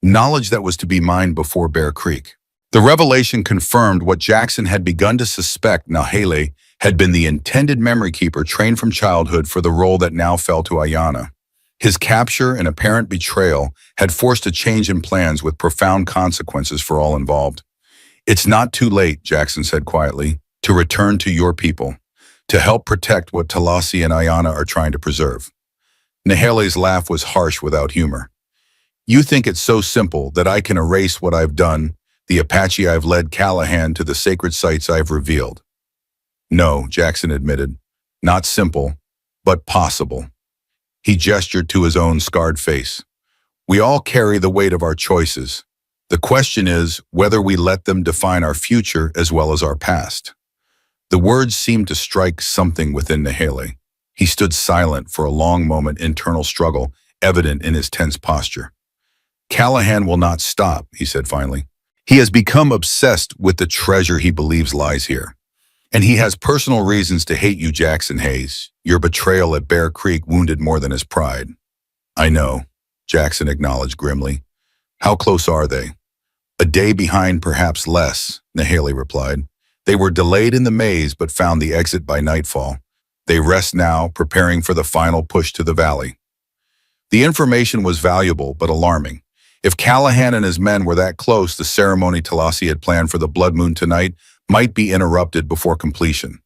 Knowledge that was to be mined before Bear Creek. The revelation confirmed what Jackson had begun to suspect. Nahele had been the intended memory keeper, trained from childhood for the role that now fell to Ayanna. His capture and apparent betrayal had forced a change in plans with profound consequences for all involved. "It's not too late," Jackson said quietly, "to return to your people, to help protect what Talassi and Ayanna are trying to preserve." Nahele's laugh was harsh without humor. "You think it's so simple that I can erase what I've done, the Apache I've led Callahan to the sacred sites I've revealed?" "No," Jackson admitted. "Not simple, but possible." He gestured to his own scarred face. "We all carry the weight of our choices. The question is whether we let them define our future as well as our past." The words seemed to strike something within Nahele. He stood silent for a long moment, internal struggle evident in his tense posture. "Callahan will not stop," he said finally. "He has become obsessed with the treasure he believes lies here. And he has personal reasons to hate you, Jackson Hayes. Your betrayal at Bear Creek wounded more than his pride." "I know," Jackson acknowledged grimly. "How close are they?" "A day behind, perhaps less," Nahele replied. "They were delayed in the maze but found the exit by nightfall. They rest now, preparing for the final push to the valley." The information was valuable but alarming. If Callahan and his men were that close, the ceremony Talassi had planned for the blood moon tonight might be interrupted before completion.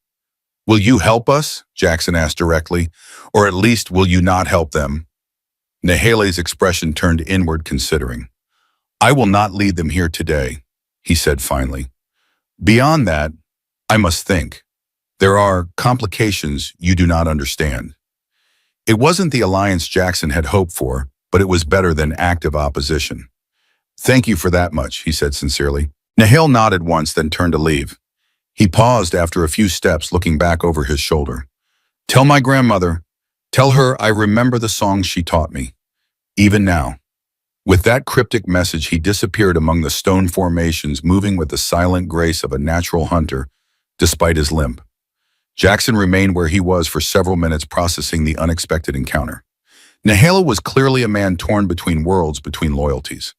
"Will you help us?" Jackson asked directly. "Or at least will you not help them?" Nahele's expression turned inward, considering. "I will not lead them here today," he said finally. "Beyond that, I must think. There are complications you do not understand. It wasn't the alliance Jackson had hoped for, but it was better than active opposition. Thank you for that much, he said sincerely. Nahil nodded once, then turned to leave. He paused after a few steps, looking back over his shoulder. Tell my grandmother, tell her I remember the songs she taught me, even now. With that cryptic message, he disappeared among the stone formations, moving with the silent grace of a natural hunter, despite his limp. Jackson remained where he was for several minutes, processing the unexpected encounter. Nahela was clearly a man torn between worlds, between loyalties.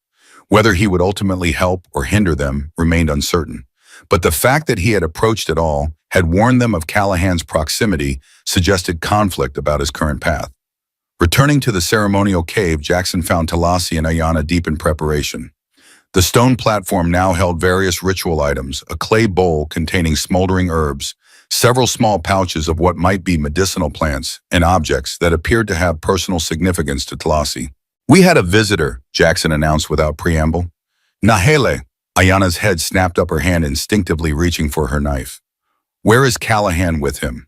Whether he would ultimately help or hinder them remained uncertain. But the fact that he had approached at all, had warned them of Callahan's proximity, suggested conflict about his current path. Returning to the ceremonial cave, Jackson found Talasi and Ayana deep in preparation. The stone platform now held various ritual items, a clay bowl containing smoldering herbs, several small pouches of what might be medicinal plants, and objects that appeared to have personal significance to Talasi. We had a visitor, Jackson announced without preamble. Nahele. Ayana's head snapped up, her hand instinctively reaching for her knife. Where is Callahan with him?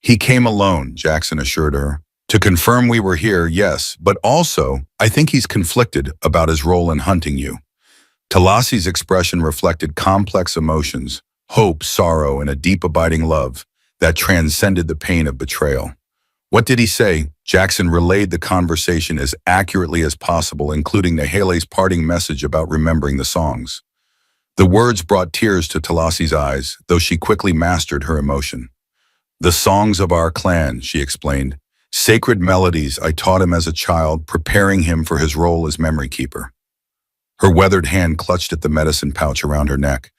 He came alone, Jackson assured her. To confirm we were here, yes, but also, I think he's conflicted about his role in hunting you. Talasi's expression reflected complex emotions, hope, sorrow, and a deep abiding love that transcended the pain of betrayal. What did he say? Jackson relayed the conversation as accurately as possible, including Nahele's parting message about remembering the songs. The words brought tears to Talasi's eyes, though she quickly mastered her emotion. The songs of our clan, she explained. Sacred melodies I taught him as a child, preparing him for his role as memory keeper. Her weathered hand clutched at the medicine pouch around her neck.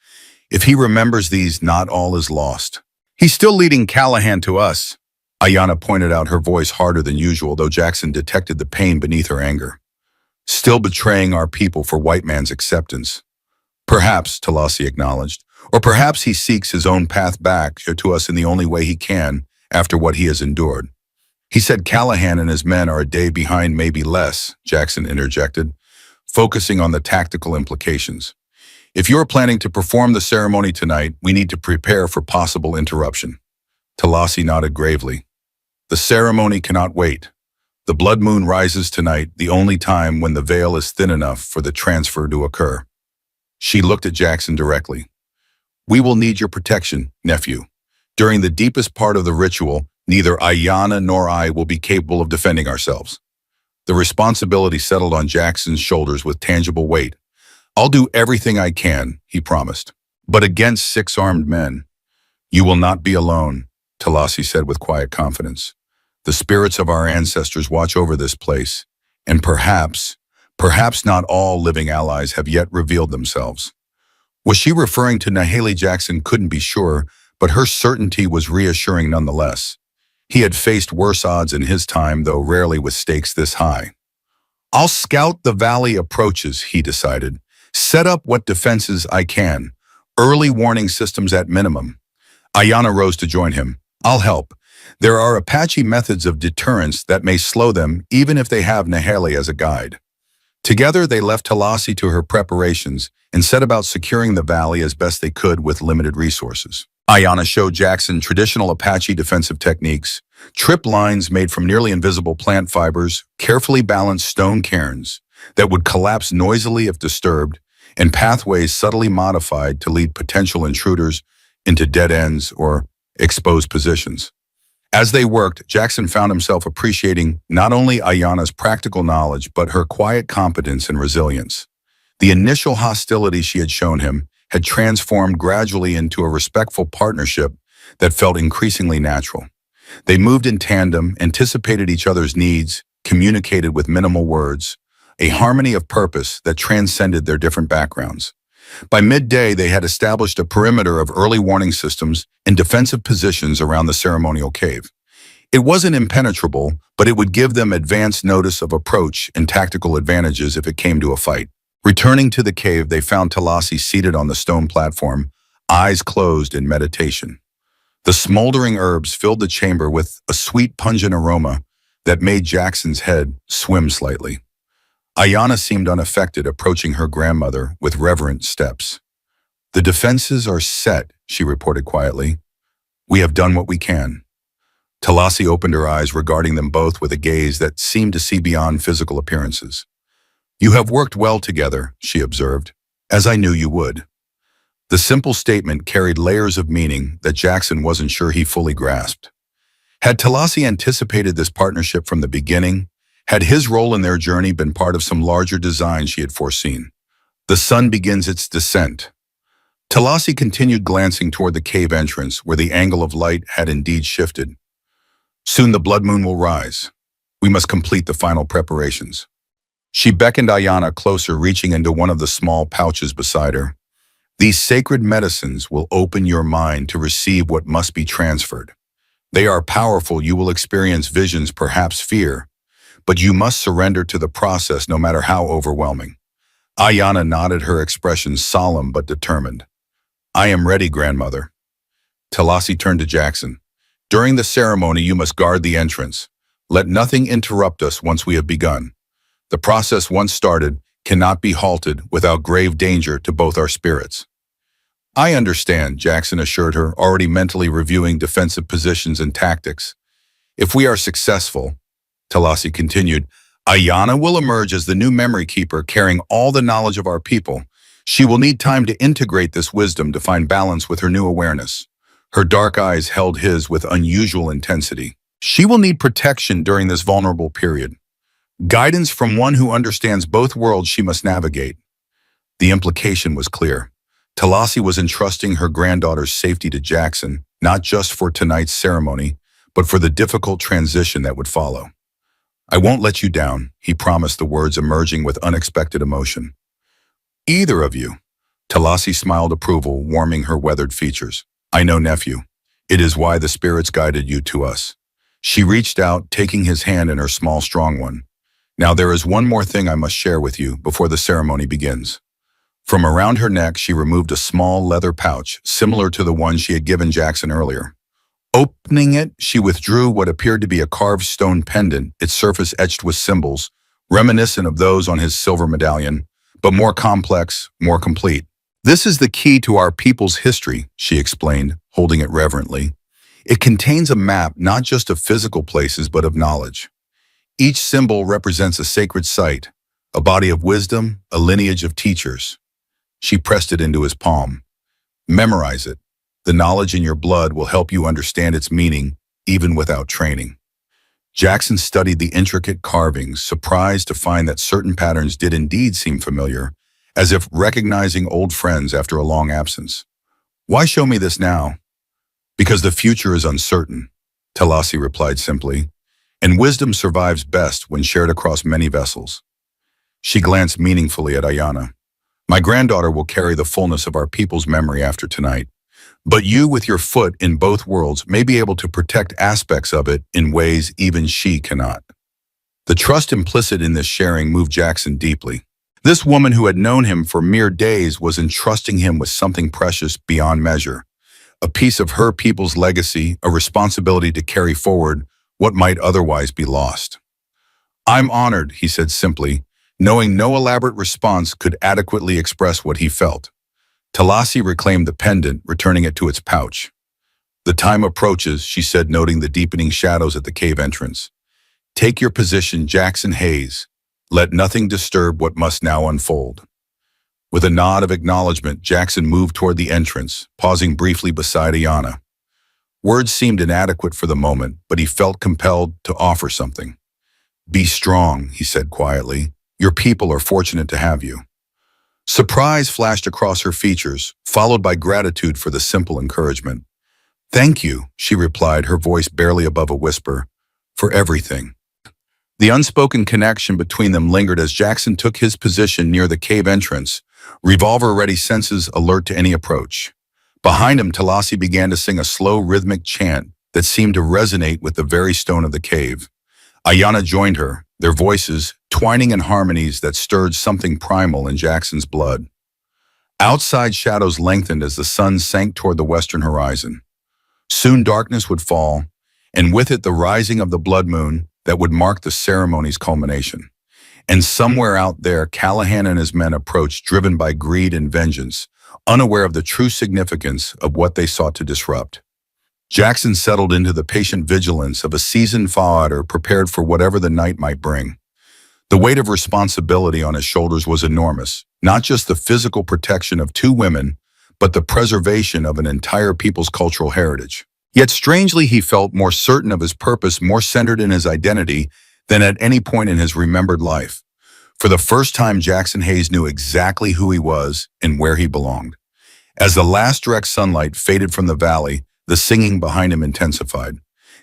If he remembers these, not all is lost. He's still leading Callahan to us. Ayana pointed out, her voice harder than usual, though Jackson detected the pain beneath her anger. Still betraying our people for white man's acceptance. Perhaps, Talasi acknowledged, or perhaps he seeks his own path back to us in the only way he can after what he has endured. He said Callahan and his men are a day behind, maybe less, Jackson interjected, focusing on the tactical implications. If you're planning to perform the ceremony tonight, we need to prepare for possible interruption. Talasi nodded gravely. The ceremony cannot wait. The blood moon rises tonight, the only time when the veil is thin enough for the transfer to occur. She looked at Jackson directly. We will need your protection, nephew. During the deepest part of the ritual, neither Ayana nor I will be capable of defending ourselves. The responsibility settled on Jackson's shoulders with tangible weight. I'll do everything I can, he promised. But against 6 armed men, you will not be alone, Talasi said with quiet confidence. The spirits of our ancestors watch over this place, and perhaps not all living allies have yet revealed themselves. Was she referring to Nahele? Jackson couldn't be sure, but her certainty was reassuring nonetheless. He had faced worse odds in his time, though rarely with stakes this high. I'll scout the valley approaches, he decided. Set up what defenses I can. Early warning systems at minimum. Ayana rose to join him. I'll help. There are Apache methods of deterrence that may slow them, even if they have Nahele as a guide. Together, they left Talasi to her preparations and set about securing the valley as best they could with limited resources. Ayana showed Jackson traditional Apache defensive techniques, trip lines made from nearly invisible plant fibers, carefully balanced stone cairns that would collapse noisily if disturbed, and pathways subtly modified to lead potential intruders into dead ends or exposed positions. As they worked, Jackson found himself appreciating not only Ayana's practical knowledge, but her quiet competence and resilience. The initial hostility she had shown him had transformed gradually into a respectful partnership that felt increasingly natural. They moved in tandem, anticipated each other's needs, communicated with minimal words, a harmony of purpose that transcended their different backgrounds. By midday, they had established a perimeter of early warning systems and defensive positions around the ceremonial cave. It wasn't impenetrable, but it would give them advance notice of approach and tactical advantages if it came to a fight. Returning to the cave, they found Talasi seated on the stone platform, eyes closed in meditation. The smoldering herbs filled the chamber with a sweet, pungent aroma that made Jackson's head swim slightly. Ayana seemed unaffected, approaching her grandmother with reverent steps. The defenses are set, she reported quietly. We have done what we can. Talasi opened her eyes, regarding them both with a gaze that seemed to see beyond physical appearances. You have worked well together, she observed, as I knew you would. The simple statement carried layers of meaning that Jackson wasn't sure he fully grasped. Had Talasi anticipated this partnership from the beginning? Had his role in their journey been part of some larger design she had foreseen? The sun begins its descent. Talasi continued glancing toward the cave entrance, where the angle of light had indeed shifted. Soon the blood moon will rise. We must complete the final preparations. She beckoned Ayana closer, reaching into one of the small pouches beside her. These sacred medicines will open your mind to receive what must be transferred. They are powerful. You will experience visions, perhaps fear, but you must surrender to the process no matter how overwhelming. Ayana nodded, her expression solemn but determined. I am ready, grandmother. Talasi turned to Jackson. During the ceremony, you must guard the entrance. Let nothing interrupt us once we have begun. The process, once started, cannot be halted without grave danger to both our spirits. I understand, Jackson assured her, already mentally reviewing defensive positions and tactics. If we are successful, Talasi continued, Ayana will emerge as the new memory keeper, carrying all the knowledge of our people. She will need time to integrate this wisdom to find balance with her new awareness. Her dark eyes held his with unusual intensity. She will need protection during this vulnerable period. Guidance from one who understands both worlds she must navigate. The implication was clear. Talasi was entrusting her granddaughter's safety to Jackson, not just for tonight's ceremony, but for the difficult transition that would follow. I won't let you down, he promised, the words emerging with unexpected emotion. Either of you. Talasi smiled approval, warming her weathered features. I know, nephew. It is why the spirits guided you to us. She reached out, taking his hand in her small, strong one. Now there is one more thing I must share with you before the ceremony begins. From around her neck, she removed a small leather pouch, similar to the one she had given Jackson earlier. Opening it, she withdrew what appeared to be a carved stone pendant, its surface etched with symbols, reminiscent of those on his silver medallion, but more complex, more complete. This is the key to our people's history, she explained, holding it reverently. It contains a map not just of physical places, but of knowledge. Each symbol represents a sacred site, a body of wisdom, a lineage of teachers. She pressed it into his palm. Memorize it. The knowledge in your blood will help you understand its meaning, even without training. Jackson studied the intricate carvings, surprised to find that certain patterns did indeed seem familiar, as if recognizing old friends after a long absence. Why show me this now? Because the future is uncertain, Talasi replied simply, and wisdom survives best when shared across many vessels. She glanced meaningfully at Ayana. My granddaughter will carry the fullness of our people's memory after tonight, but you, with your foot in both worlds, may be able to protect aspects of it in ways even she cannot. The trust implicit in this sharing moved Jackson deeply. This woman who had known him for mere days was entrusting him with something precious beyond measure, a piece of her people's legacy, a responsibility to carry forward what might otherwise be lost. I'm honored, he said simply, knowing no elaborate response could adequately express what he felt. Talasi reclaimed the pendant, returning it to its pouch. The time approaches, she said, noting the deepening shadows at the cave entrance. Take your position, Jackson Hayes. Let nothing disturb what must now unfold. With a nod of acknowledgement, Jackson moved toward the entrance, pausing briefly beside Ayana. Words seemed inadequate for the moment, but he felt compelled to offer something. Be strong, he said quietly. Your people are fortunate to have you. Surprise flashed across her features, followed by gratitude for the simple encouragement. Thank you, she replied, her voice barely above a whisper, for everything. The unspoken connection between them lingered as Jackson took his position near the cave entrance, revolver-ready, senses alert to any approach. Behind him, Talasi began to sing a slow, rhythmic chant that seemed to resonate with the very stone of the cave. Ayana joined her, their voices twining in harmonies that stirred something primal in Jackson's blood. Outside, shadows lengthened as the sun sank toward the western horizon. Soon darkness would fall, and with it the rising of the blood moon that would mark the ceremony's culmination. And somewhere out there, Callahan and his men approached, driven by greed and vengeance, unaware of the true significance of what they sought to disrupt. Jackson settled into the patient vigilance of a seasoned fighter prepared for whatever the night might bring. The weight of responsibility on his shoulders was enormous, not just the physical protection of two women, but the preservation of an entire people's cultural heritage. Yet strangely, he felt more certain of his purpose, more centered in his identity than at any point in his remembered life. For the first time, Jackson Hayes knew exactly who he was and where he belonged. As the last direct sunlight faded from the valley, the singing behind him intensified.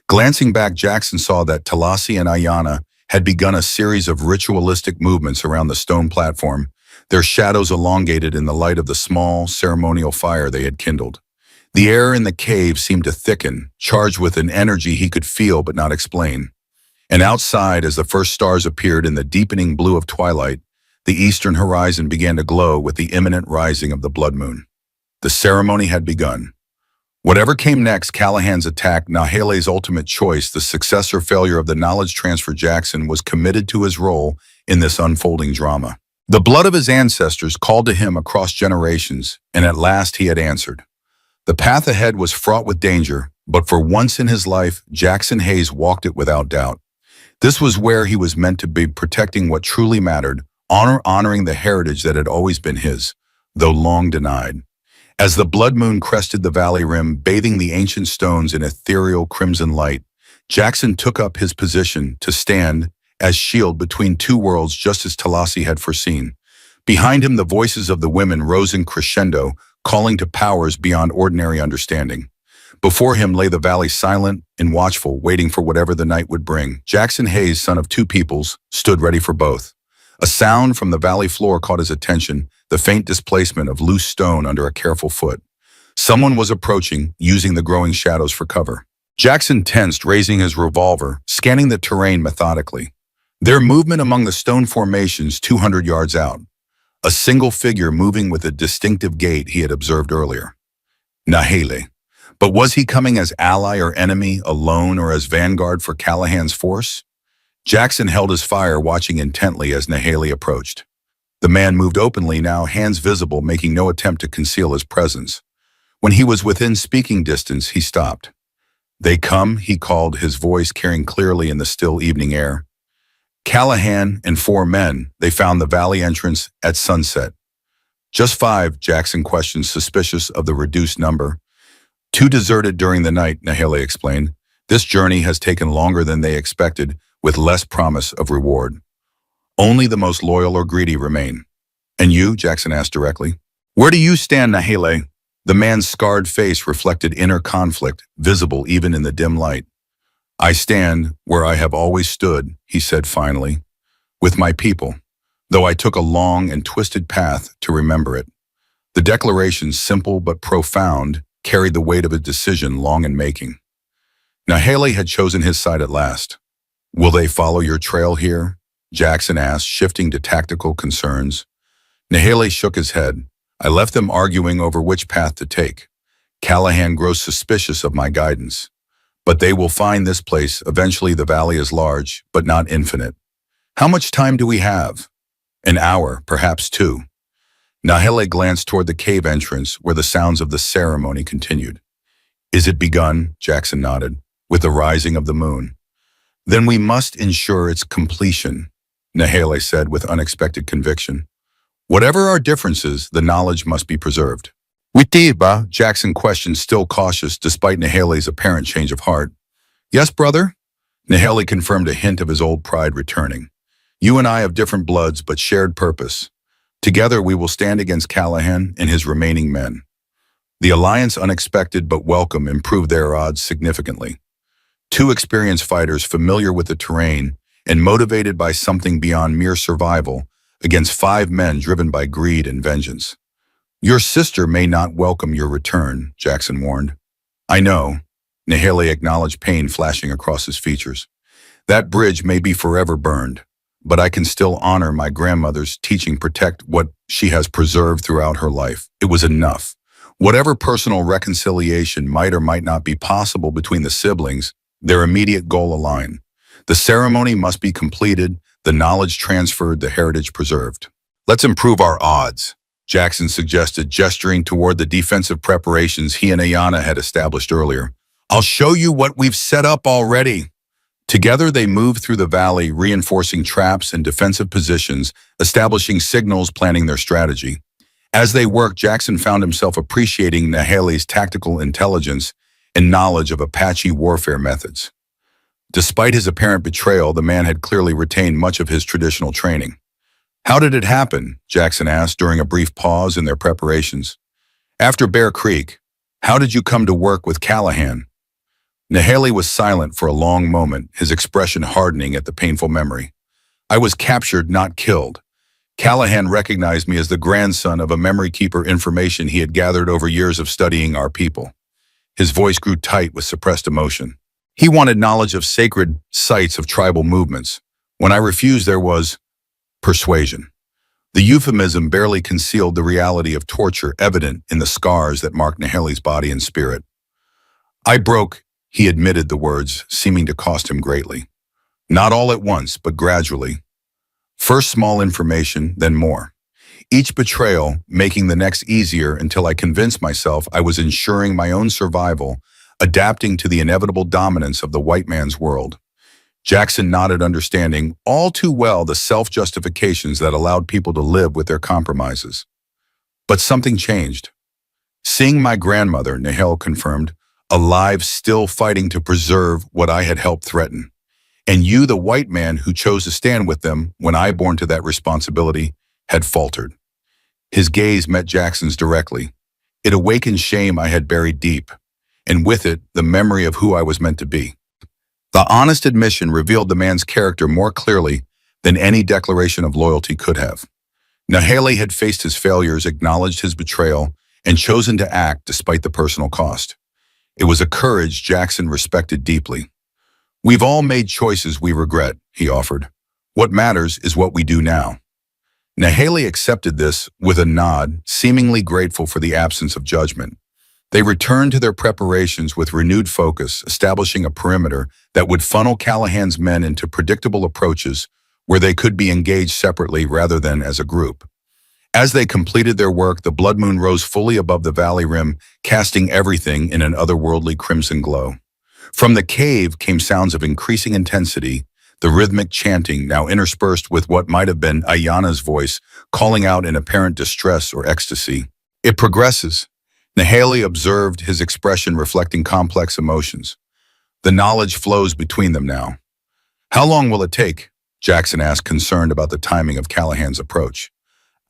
Glancing back, Jackson saw that Talasi and Ayana had begun a series of ritualistic movements around the stone platform, their shadows elongated in the light of the small, ceremonial fire they had kindled. The air in the cave seemed to thicken, charged with an energy he could feel but not explain. And outside, as the first stars appeared in the deepening blue of twilight, the eastern horizon began to glow with the imminent rising of the blood moon. The ceremony had begun. Whatever came next, Callahan's attack, Nahele's ultimate choice, the success or failure of the knowledge transfer, Jackson was committed to his role in this unfolding drama. The blood of his ancestors called to him across generations, and at last he had answered. The path ahead was fraught with danger, but for once in his life, Jackson Hayes walked it without doubt. This was where he was meant to be, protecting what truly mattered, honoring the heritage that had always been his, though long denied. As the blood moon crested the valley rim, bathing the ancient stones in ethereal crimson light, Jackson took up his position to stand as shield between two worlds, just as Talasi had foreseen. Behind him, the voices of the women rose in crescendo, calling to powers beyond ordinary understanding. Before him lay the valley, silent and watchful, waiting for whatever the night would bring. Jackson Hayes, son of two peoples, stood ready for both. A sound from the valley floor caught his attention, the faint displacement of loose stone under a careful foot. Someone was approaching, using the growing shadows for cover. Jackson tensed, raising his revolver, scanning the terrain methodically. Their movement among the stone formations 200 yards out. A single figure moving with a distinctive gait he had observed earlier. Nahele. But was he coming as ally or enemy, alone or as vanguard for Callahan's force? Jackson held his fire, watching intently as Nahele approached. The man moved openly now, hands visible, making no attempt to conceal his presence. When he was within speaking distance, he stopped. "They come," he called, his voice carrying clearly in the still evening air. Callahan and 4 men, they found the valley entrance at sunset. "Just 5, Jackson questioned, suspicious of the reduced number. "2 deserted during the night," Nahele explained. "This journey has taken longer than they expected, with less promise of reward. Only the most loyal or greedy remain." "And you?" Jackson asked directly. "Where do you stand, Nahele?" The man's scarred face reflected inner conflict, visible even in the dim light. "I stand where I have always stood," he said finally, "with my people, though I took a long and twisted path to remember it." The declaration, simple but profound, carried the weight of a decision long in making. Nahele had chosen his side at last. "Will they follow your trail here?" Jackson asked, shifting to tactical concerns. Nahele shook his head. "I left them arguing over which path to take. Callahan grows suspicious of my guidance. But they will find this place. Eventually the valley is large, but not infinite." "How much time do we have?" "An hour, perhaps 2. Nahele glanced toward the cave entrance, where the sounds of the ceremony continued. "Is it begun?" Jackson nodded. "With the rising of the moon." "Then we must ensure its completion," Nahele said with unexpected conviction. "Whatever our differences, the knowledge must be preserved." "Witiba?" Jackson questioned, still cautious despite Nahele's apparent change of heart. "Yes, brother?" Nahele confirmed, a hint of his old pride returning. "You and I have different bloods, but shared purpose. Together we will stand against Callahan and his remaining men." The alliance, unexpected but welcome, improved their odds significantly. 2 experienced fighters familiar with the terrain and motivated by something beyond mere survival against 5 men driven by greed and vengeance. "Your sister may not welcome your return," Jackson warned. "I know," Nahele acknowledged, pain flashing across his features. "That bridge may be forever burned, but I can still honor my grandmother's teaching, protect what she has preserved throughout her life. It was enough. Whatever personal reconciliation might or might not be possible between the siblings, their immediate goal aligned. The ceremony must be completed, the knowledge transferred, the heritage preserved. Let's improve our odds." Jackson suggested, gesturing toward the defensive preparations he and Ayana had established earlier. I'll show you what we've set up already. Together, they moved through the valley, reinforcing traps and defensive positions, establishing signals, planning their strategy. As they worked, Jackson found himself appreciating Naheli's tactical intelligence and knowledge of Apache warfare methods. Despite his apparent betrayal, the man had clearly retained much of his traditional training. How did it happen? Jackson asked during a brief pause in their preparations. After Bear Creek, how did you come to work with Callahan? Naheli was silent for a long moment, his expression hardening at the painful memory. I was captured, not killed. Callahan recognized me as the grandson of a memory keeper, information he had gathered over years of studying our people. His voice grew tight with suppressed emotion. He wanted knowledge of sacred sites of tribal movements. When I refused, there was persuasion. The euphemism barely concealed the reality of torture evident in the scars that marked Naheli's body and spirit. I broke, he admitted the words, seeming to cost him greatly. Not all at once, but gradually. First small information, then more. Each betrayal making the next easier until I convinced myself I was ensuring my own survival, adapting to the inevitable dominance of the white man's world. Jackson nodded, understanding all too well the self-justifications that allowed people to live with their compromises. But something changed. Seeing my grandmother, Nahel confirmed, alive, still fighting to preserve what I had helped threaten. And you, the white man who chose to stand with them when I, born to that responsibility, had faltered. His gaze met Jackson's directly. It awakened shame I had buried deep, and with it, the memory of who I was meant to be. The honest admission revealed the man's character more clearly than any declaration of loyalty could have. Naheli had faced his failures, acknowledged his betrayal, and chosen to act despite the personal cost. It was a courage Jackson respected deeply. We've all made choices we regret, he offered. What matters is what we do now. Naheli accepted this with a nod, seemingly grateful for the absence of judgment. They returned to their preparations with renewed focus, establishing a perimeter that would funnel Callahan's men into predictable approaches where they could be engaged separately rather than as a group. As they completed their work, the blood moon rose fully above the valley rim, casting everything in an otherworldly crimson glow. From the cave came sounds of increasing intensity, the rhythmic chanting now interspersed with what might have been Ayana's voice, calling out in apparent distress or ecstasy. It progresses. Naheli observed, his expression reflecting complex emotions. The knowledge flows between them now. How long will it take? Jackson asked, concerned about the timing of Callahan's approach.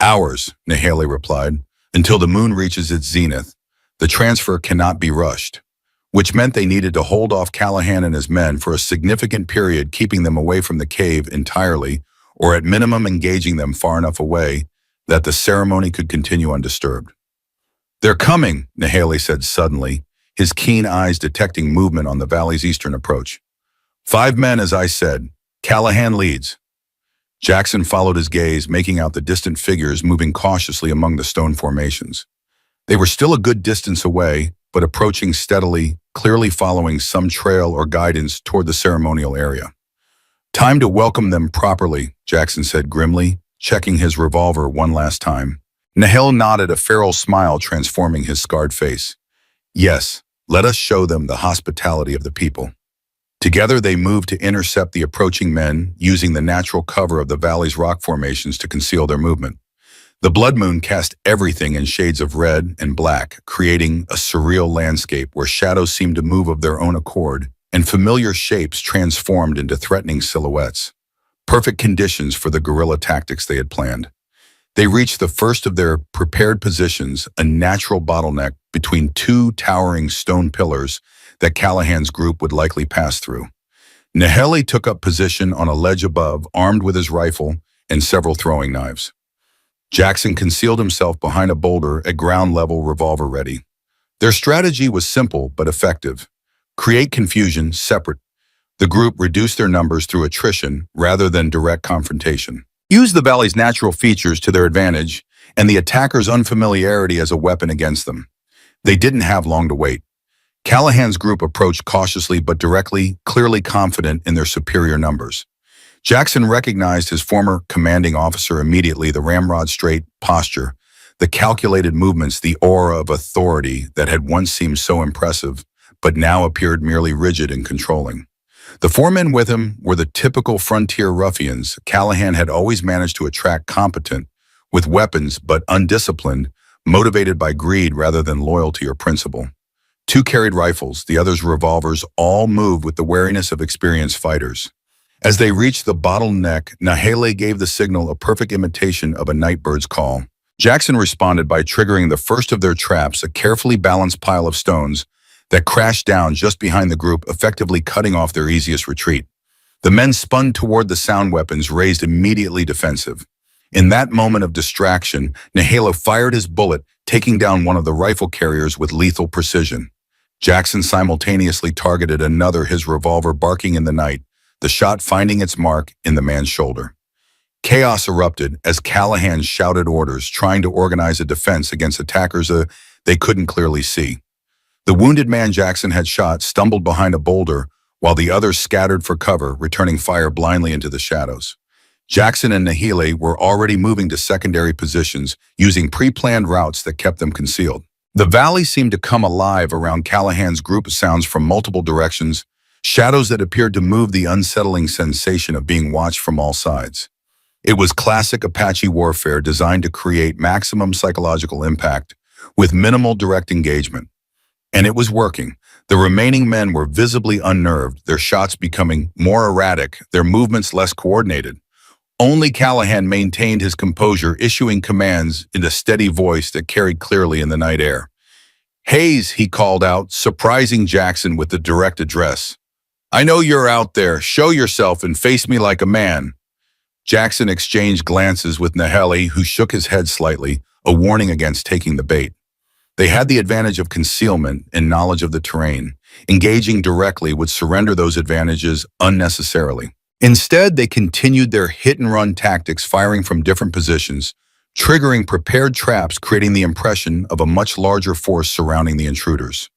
Hours, Naheli replied, until the moon reaches its zenith. The transfer cannot be rushed, which meant they needed to hold off Callahan and his men for a significant period, keeping them away from the cave entirely, or at minimum engaging them far enough away that the ceremony could continue undisturbed. They're coming, Naheli said suddenly, his keen eyes detecting movement on the valley's eastern approach. 5 men, as I said. Callahan leads. Jackson followed his gaze, making out the distant figures moving cautiously among the stone formations. They were still a good distance away, but approaching steadily, clearly following some trail or guidance toward the ceremonial area. Time to welcome them properly, Jackson said grimly, checking his revolver one last time. Nahel nodded, a feral smile transforming his scarred face. Yes, let us show them the hospitality of the people. Together they moved to intercept the approaching men, using the natural cover of the valley's rock formations to conceal their movement. The blood moon cast everything in shades of red and black, creating a surreal landscape where shadows seemed to move of their own accord and familiar shapes transformed into threatening silhouettes. Perfect conditions for the guerrilla tactics they had planned. They reached the first of their prepared positions, a natural bottleneck between 2 towering stone pillars that Callahan's group would likely pass through. Naheli took up position on a ledge above, armed with his rifle and several throwing knives. Jackson concealed himself behind a boulder at ground level, revolver ready. Their strategy was simple but effective. Create confusion, separate. The group reduced their numbers through attrition rather than direct confrontation. Use the valley's natural features to their advantage and the attackers' unfamiliarity as a weapon against them. They didn't have long to wait. Callahan's group approached cautiously but directly, clearly confident in their superior numbers. Jackson recognized his former commanding officer immediately, the ramrod straight posture, The calculated movements, the aura of authority that had once seemed so impressive, but now appeared merely rigid and controlling. The four men with him were the typical frontier ruffians Callahan had always managed to attract, competent, with weapons but undisciplined, motivated by greed rather than loyalty or principle. Two carried rifles, the others revolvers, all moved with the wariness of experienced fighters. As they reached the bottleneck, Nahele gave the signal, a perfect imitation of a night bird's call. Jackson responded by triggering the first of their traps, a carefully balanced pile of stones that crashed down just behind the group, effectively cutting off their easiest retreat. The men spun toward the sound weapons, raised immediately defensive. In that moment of distraction, Nahele fired his bullet, taking down one of the rifle carriers with lethal precision. Jackson simultaneously targeted another, his revolver barking in the night, the shot finding its mark in the man's shoulder. Chaos erupted as Callahan shouted orders, trying to organize a defense against attackers they couldn't clearly see. The wounded man Jackson had shot stumbled behind a boulder, while the others scattered for cover, returning fire blindly into the shadows. Jackson and Nahele were already moving to secondary positions, using pre-planned routes that kept them concealed. The valley seemed to come alive around Callahan's group of sounds from multiple directions, shadows that appeared to move, the unsettling sensation of being watched from all sides. It was classic Apache warfare designed to create maximum psychological impact with minimal direct engagement. And it was working. The remaining men were visibly unnerved, their shots becoming more erratic, their movements less coordinated. Only Callahan maintained his composure, issuing commands in a steady voice that carried clearly in the night air. "Hayes," he called out, surprising Jackson with the direct address. "I know you're out there. Show yourself and face me like a man." Jackson exchanged glances with Nahele, who shook his head slightly, a warning against taking the bait. They had the advantage of concealment and knowledge of the terrain. Engaging directly would surrender those advantages unnecessarily. Instead, they continued their hit-and-run tactics, firing from different positions, triggering prepared traps, creating the impression of a much larger force surrounding the intruders.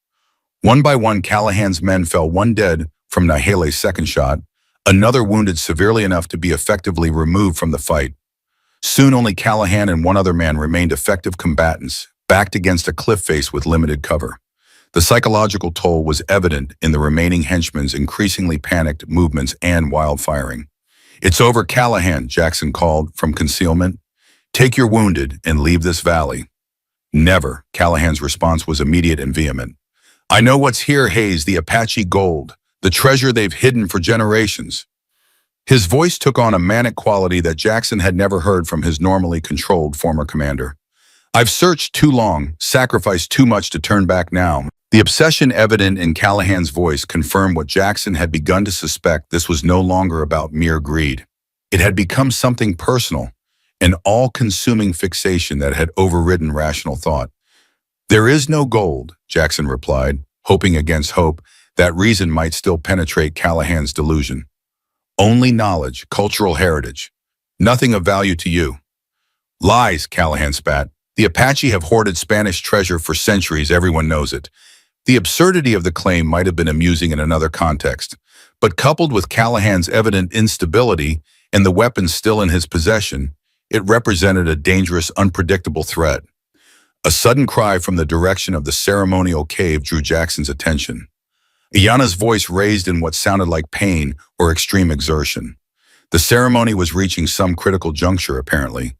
One by one, Callahan's men fell, one dead from Nahele's second shot, another wounded severely enough to be effectively removed from the fight. Soon only Callahan and one other man remained effective combatants, backed against a cliff face with limited cover. The psychological toll was evident in the remaining henchmen's increasingly panicked movements and wild firing. "It's over, Callahan," Jackson called from concealment. "Take your wounded and leave this valley." "Never," Callahan's response was immediate and vehement. "I know what's here, Hayes, the Apache gold, the treasure they've hidden for generations." His voice took on a manic quality that Jackson had never heard from his normally controlled former commander. "I've searched too long, sacrificed too much to turn back now." The obsession evident in Callahan's voice confirmed what Jackson had begun to suspect. This was no longer about mere greed. It had become something personal, an all-consuming fixation that had overridden rational thought. "There is no gold," Jackson replied, hoping against hope that reason might still penetrate Callahan's delusion. "Only knowledge, cultural heritage. Nothing of value to you." "Lies," Callahan spat. "The Apache have hoarded Spanish treasure for centuries, everyone knows it." The absurdity of the claim might have been amusing in another context, but coupled with Callahan's evident instability and the weapons still in his possession, it represented a dangerous, unpredictable threat. A sudden cry from the direction of the ceremonial cave drew Jackson's attention. Ayana's voice raised in what sounded like pain or extreme exertion. The ceremony was reaching some critical juncture, apparently.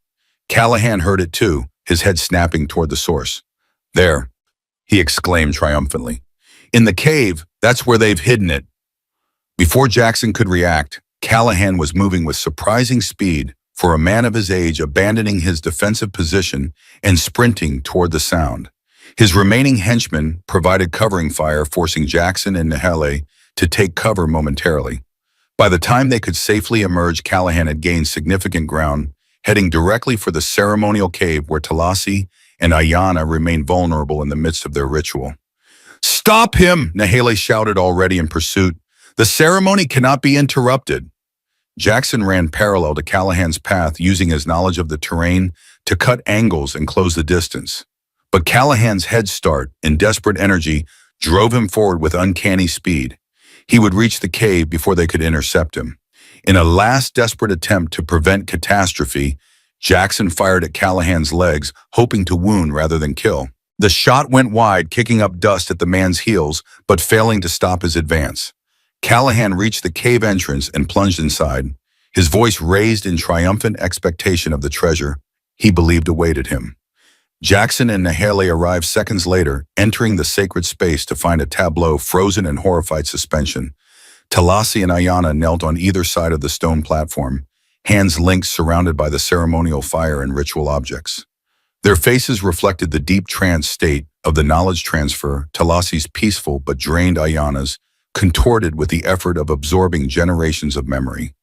Callahan heard it too, his head snapping toward the source. "There," he exclaimed triumphantly. "In the cave, that's where they've hidden it." Before Jackson could react, Callahan was moving with surprising speed for a man of his age, abandoning his defensive position and sprinting toward the sound. His remaining henchmen provided covering fire, forcing Jackson and Nahele to take cover momentarily. By the time they could safely emerge, Callahan had gained significant ground, heading directly for the ceremonial cave where Talasi and Ayana remained vulnerable in the midst of their ritual. "Stop him!" Nahele shouted, already in pursuit. "The ceremony cannot be interrupted." Jackson ran parallel to Callahan's path, using his knowledge of the terrain to cut angles and close the distance. But Callahan's head start and desperate energy drove him forward with uncanny speed. He would reach the cave before they could intercept him. In a last desperate attempt to prevent catastrophe, Jackson fired at Callahan's legs, hoping to wound rather than kill. The shot went wide, kicking up dust at the man's heels, but failing to stop his advance. Callahan reached the cave entrance and plunged inside, his voice raised in triumphant expectation of the treasure he believed awaited him. Jackson and Nahele arrived seconds later, entering the sacred space to find a tableau frozen in horrified suspension. Talasi and Ayana knelt on either side of the stone platform, hands linked, surrounded by the ceremonial fire and ritual objects. Their faces reflected the deep trance state of the knowledge transfer, Talasi's peaceful but drained, Ayana's contorted with the effort of absorbing generations of memory.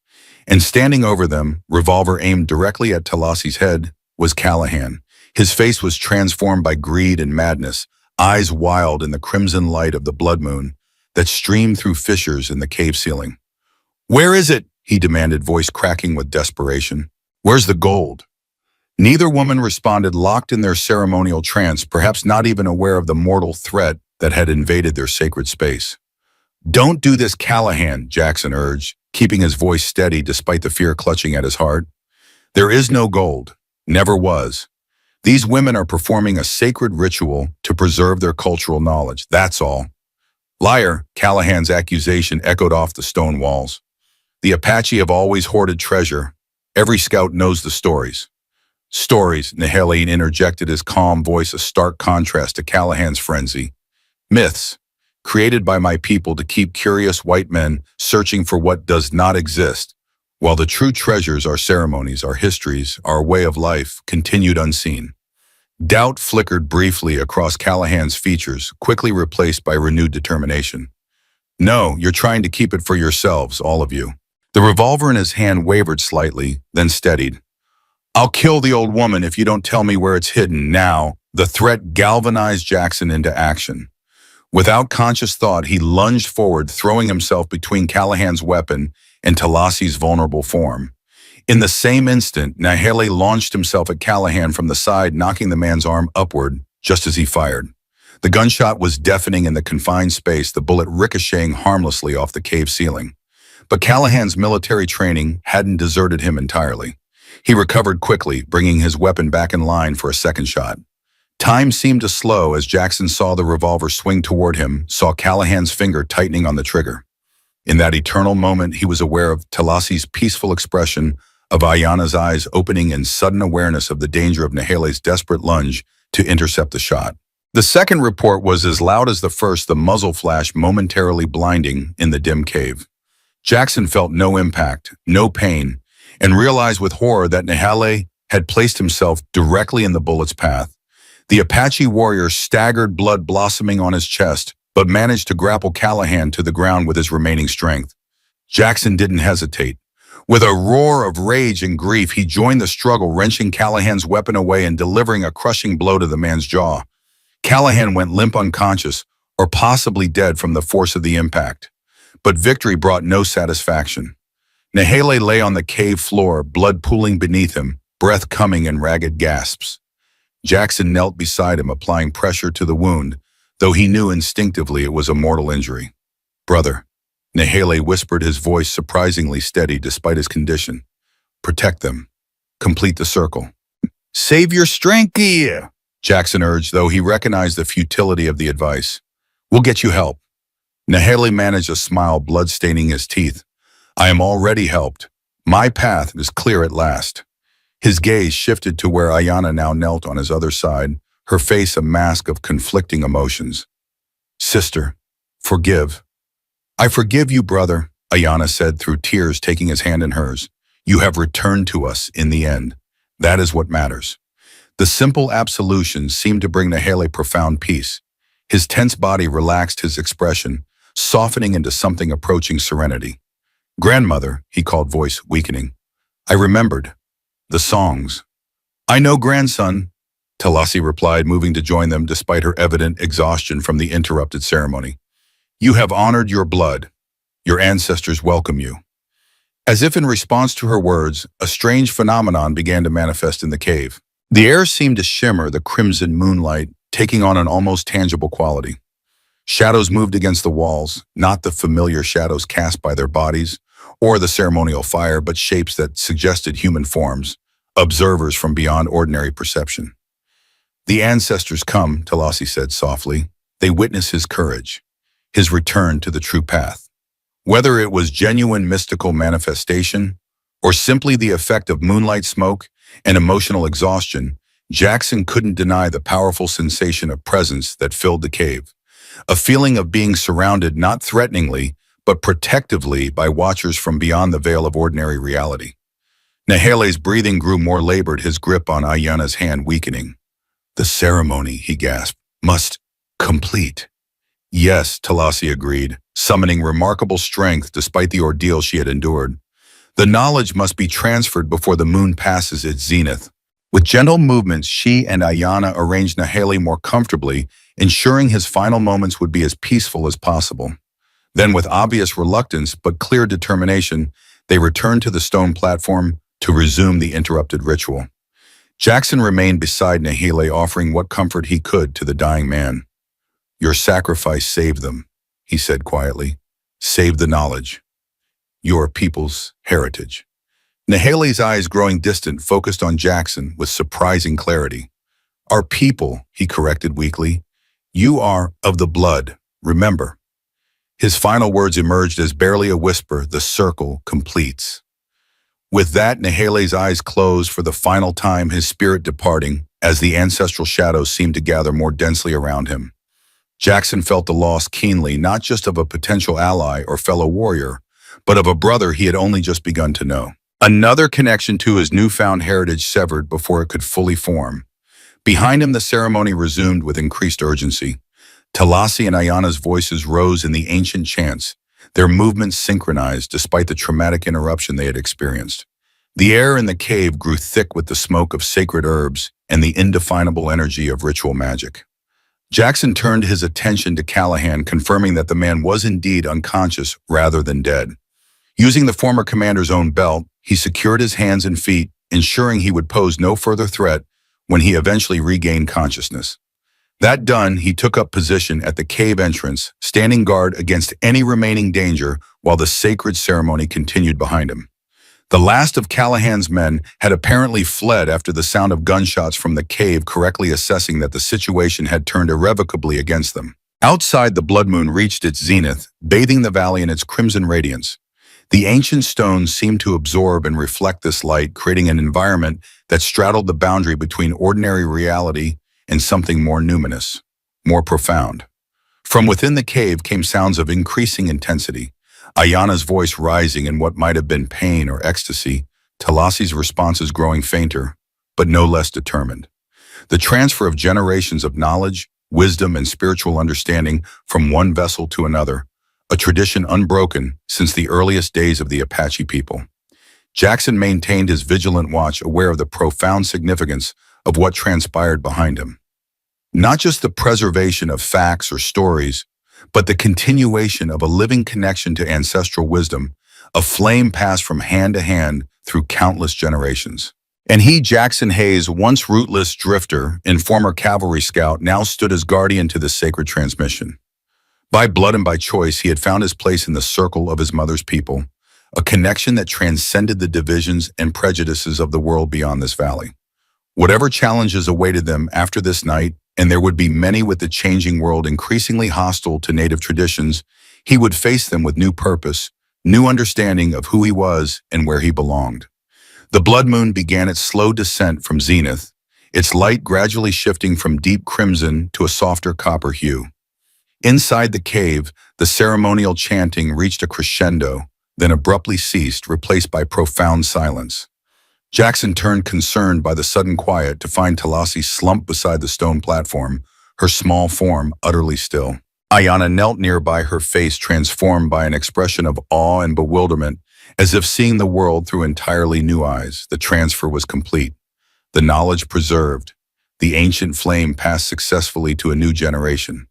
And standing over them, revolver aimed directly at Talasi's head, was Callahan. His face was transformed by greed and madness, eyes wild in the crimson light of the blood moon that streamed through fissures in the cave ceiling. "Where is it?" he demanded, voice cracking with desperation. "Where's the gold?" Neither woman responded, locked in their ceremonial trance, perhaps not even aware of the mortal threat that had invaded their sacred space. "Don't do this, Callahan," Jackson urged, keeping his voice steady despite the fear clutching at his heart. "There is no gold. Never was. These women are performing a sacred ritual to preserve their cultural knowledge, that's all." "Liar," Callahan's accusation echoed off the stone walls. "The Apache have always hoarded treasure. Every scout knows the stories." "Stories," Nahele interjected, his calm voice a stark contrast to Callahan's frenzy. "Myths, created by my people to keep curious white men searching for what does not exist, while the true treasures are ceremonies, our histories, our way of life, continued unseen." Doubt flickered briefly across Callahan's features, quickly replaced by renewed determination. "No, you're trying to keep it for yourselves, all of you." The revolver in his hand wavered slightly, then steadied. "I'll kill the old woman if you don't tell me where it's hidden now." The threat galvanized Jackson into action. Without conscious thought, he lunged forward, throwing himself between Callahan's weapon and Talasi's vulnerable form. In the same instant, Nahele launched himself at Callahan from the side, knocking the man's arm upward just as he fired. The gunshot was deafening in the confined space, the bullet ricocheting harmlessly off the cave ceiling. But Callahan's military training hadn't deserted him entirely. He recovered quickly, bringing his weapon back in line for a second shot. Time seemed to slow as Jackson saw the revolver swing toward him, saw Callahan's finger tightening on the trigger. In that eternal moment, he was aware of Talasi's peaceful expression, of Ayana's eyes opening in sudden awareness of the danger of Nahele's desperate lunge to intercept the shot. The second report was as loud as the first, the muzzle flash momentarily blinding in the dim cave. Jackson felt no impact, no pain, and realized with horror that Nahele had placed himself directly in the bullet's path. The Apache warrior staggered, blood blossoming on his chest, but managed to grapple Callahan to the ground with his remaining strength. Jackson didn't hesitate. With a roar of rage and grief, he joined the struggle, wrenching Callahan's weapon away and delivering a crushing blow to the man's jaw. Callahan went limp, unconscious, or possibly dead from the force of the impact. But victory brought no satisfaction. Nahele lay on the cave floor, blood pooling beneath him, breath coming in ragged gasps. Jackson knelt beside him, applying pressure to the wound, though he knew instinctively it was a mortal injury. "Brother," Nahele whispered, his voice surprisingly steady despite his condition. "Protect them. Complete the circle." "Save your strength here," Jackson urged, though he recognized the futility of the advice. "We'll get you help." Nahele managed a smile, blood staining his teeth. "I am already helped. My path is clear at last." His gaze shifted to where Ayana now knelt on his other side, her face a mask of conflicting emotions. "Sister, forgive." "I forgive you, brother," Ayana said through tears, taking his hand in hers. "You have returned to us in the end. That is what matters." The simple absolution seemed to bring Nahele profound peace. His tense body relaxed, his expression softening into something approaching serenity. "Grandmother," he called, voice weakening. "I remembered. The songs." "I know, grandson," Talasi replied, moving to join them despite her evident exhaustion from the interrupted ceremony. "You have honored your blood. Your ancestors welcome you." As if in response to her words, a strange phenomenon began to manifest in the cave. The air seemed to shimmer, the crimson moonlight taking on an almost tangible quality. Shadows moved against the walls, not the familiar shadows cast by their bodies or the ceremonial fire, but shapes that suggested human forms, observers from beyond ordinary perception. The ancestors come, Talasi said softly. They witness his courage, his return to the true path. Whether it was genuine mystical manifestation or simply the effect of moonlight smoke and emotional exhaustion, Jackson couldn't deny the powerful sensation of presence that filled the cave. A feeling of being surrounded not threateningly, but protectively by watchers from beyond the veil of ordinary reality. Nahele's breathing grew more labored, his grip on Ayana's hand weakening. "The ceremony," he gasped, "must complete." "Yes," Talasi agreed, summoning remarkable strength despite the ordeal she had endured. "The knowledge must be transferred before the moon passes its zenith." With gentle movements, she and Ayana arranged Nahele more comfortably, ensuring his final moments would be as peaceful as possible. Then, with obvious reluctance but clear determination, they returned to the stone platform to resume the interrupted ritual. Jackson remained beside Nahele, offering what comfort he could to the dying man. "Your sacrifice saved them," he said quietly. "Saved the knowledge. Your people's heritage." Nahele's eyes, growing distant, focused on Jackson with surprising clarity. "Our people," he corrected weakly. "You are of the blood, remember." His final words emerged as barely a whisper. "The circle completes." With that, Nahele's eyes closed for the final time, his spirit departing as the ancestral shadows seemed to gather more densely around him. Jackson felt the loss keenly, not just of a potential ally or fellow warrior, but of a brother he had only just begun to know. Another connection to his newfound heritage severed before it could fully form. Behind him, the ceremony resumed with increased urgency. Talasi and Ayana's voices rose in the ancient chants, their movements synchronized despite the traumatic interruption they had experienced. The air in the cave grew thick with the smoke of sacred herbs and the indefinable energy of ritual magic. Jackson turned his attention to Callahan, confirming that the man was indeed unconscious rather than dead. Using the former commander's own belt, he secured his hands and feet, ensuring he would pose no further threat when he eventually regained consciousness. That done, he took up position at the cave entrance, standing guard against any remaining danger while the sacred ceremony continued behind him. The last of Callahan's men had apparently fled after the sound of gunshots from the cave, correctly assessing that the situation had turned irrevocably against them. Outside, the blood moon reached its zenith, bathing the valley in its crimson radiance. The ancient stones seemed to absorb and reflect this light, creating an environment that straddled the boundary between ordinary reality and something more numinous, more profound. From within the cave came sounds of increasing intensity, Ayana's voice rising in what might have been pain or ecstasy, Talasi's responses growing fainter, but no less determined. The transfer of generations of knowledge, wisdom, and spiritual understanding from one vessel to another, a tradition unbroken since the earliest days of the Apache people. Jackson maintained his vigilant watch, aware of the profound significance of what transpired behind him. Not just the preservation of facts or stories, but the continuation of a living connection to ancestral wisdom, a flame passed from hand to hand through countless generations. And he, Jackson Hayes, once rootless drifter and former cavalry scout, now stood as guardian to this sacred transmission. By blood and by choice, he had found his place in the circle of his mother's people, a connection that transcended the divisions and prejudices of the world beyond this valley. Whatever challenges awaited them after this night, and there would be many with the changing world increasingly hostile to native traditions, he would face them with new purpose, new understanding of who he was and where he belonged. The blood moon began its slow descent from zenith, its light gradually shifting from deep crimson to a softer copper hue. Inside the cave, the ceremonial chanting reached a crescendo, then abruptly ceased, replaced by profound silence. Jackson turned, concerned by the sudden quiet, to find Talasi slumped beside the stone platform, her small form utterly still. Ayana knelt nearby, her face transformed by an expression of awe and bewilderment, as if seeing the world through entirely new eyes. The transfer was complete, the knowledge preserved, the ancient flame passed successfully to a new generation.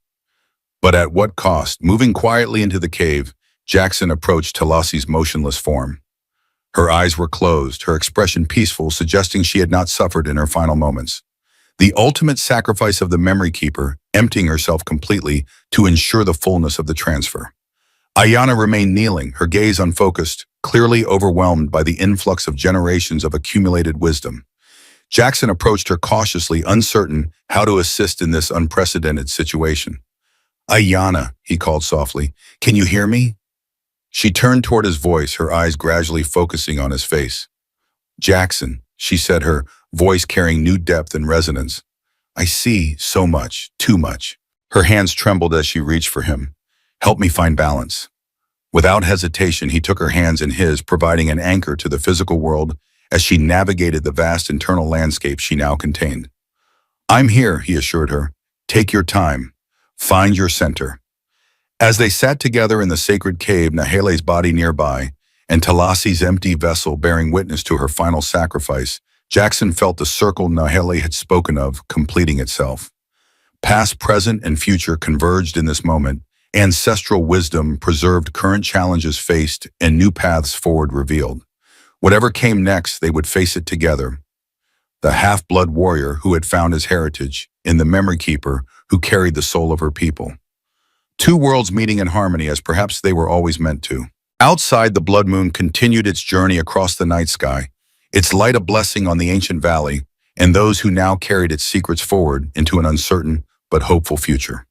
But at what cost? Moving quietly into the cave, Jackson approached Talasi's motionless form. Her eyes were closed, her expression peaceful, suggesting she had not suffered in her final moments. The ultimate sacrifice of the memory keeper, emptying herself completely to ensure the fullness of the transfer. Ayana remained kneeling, her gaze unfocused, clearly overwhelmed by the influx of generations of accumulated wisdom. Jackson approached her cautiously, uncertain how to assist in this unprecedented situation. Ayana, he called softly, can you hear me? She turned toward his voice, her eyes gradually focusing on his face. Jackson, she said, her voice carrying new depth and resonance. I see so much, too much. Her hands trembled as she reached for him. Help me find balance. Without hesitation, he took her hands in his, providing an anchor to the physical world as she navigated the vast internal landscape she now contained. I'm here, he assured her. Take your time. Find your center. As they sat together in the sacred cave, Nahele's body nearby, and Talasi's empty vessel bearing witness to her final sacrifice, Jackson felt the circle Nahele had spoken of completing itself. Past, present, and future converged in this moment. Ancestral wisdom preserved, current challenges faced, and new paths forward revealed. Whatever came next, they would face it together. The half-blood warrior who had found his heritage, and the memory keeper who carried the soul of her people. Two worlds meeting in harmony as perhaps they were always meant to. Outside, the blood moon continued its journey across the night sky, its light a blessing on the ancient valley and those who now carried its secrets forward into an uncertain but hopeful future.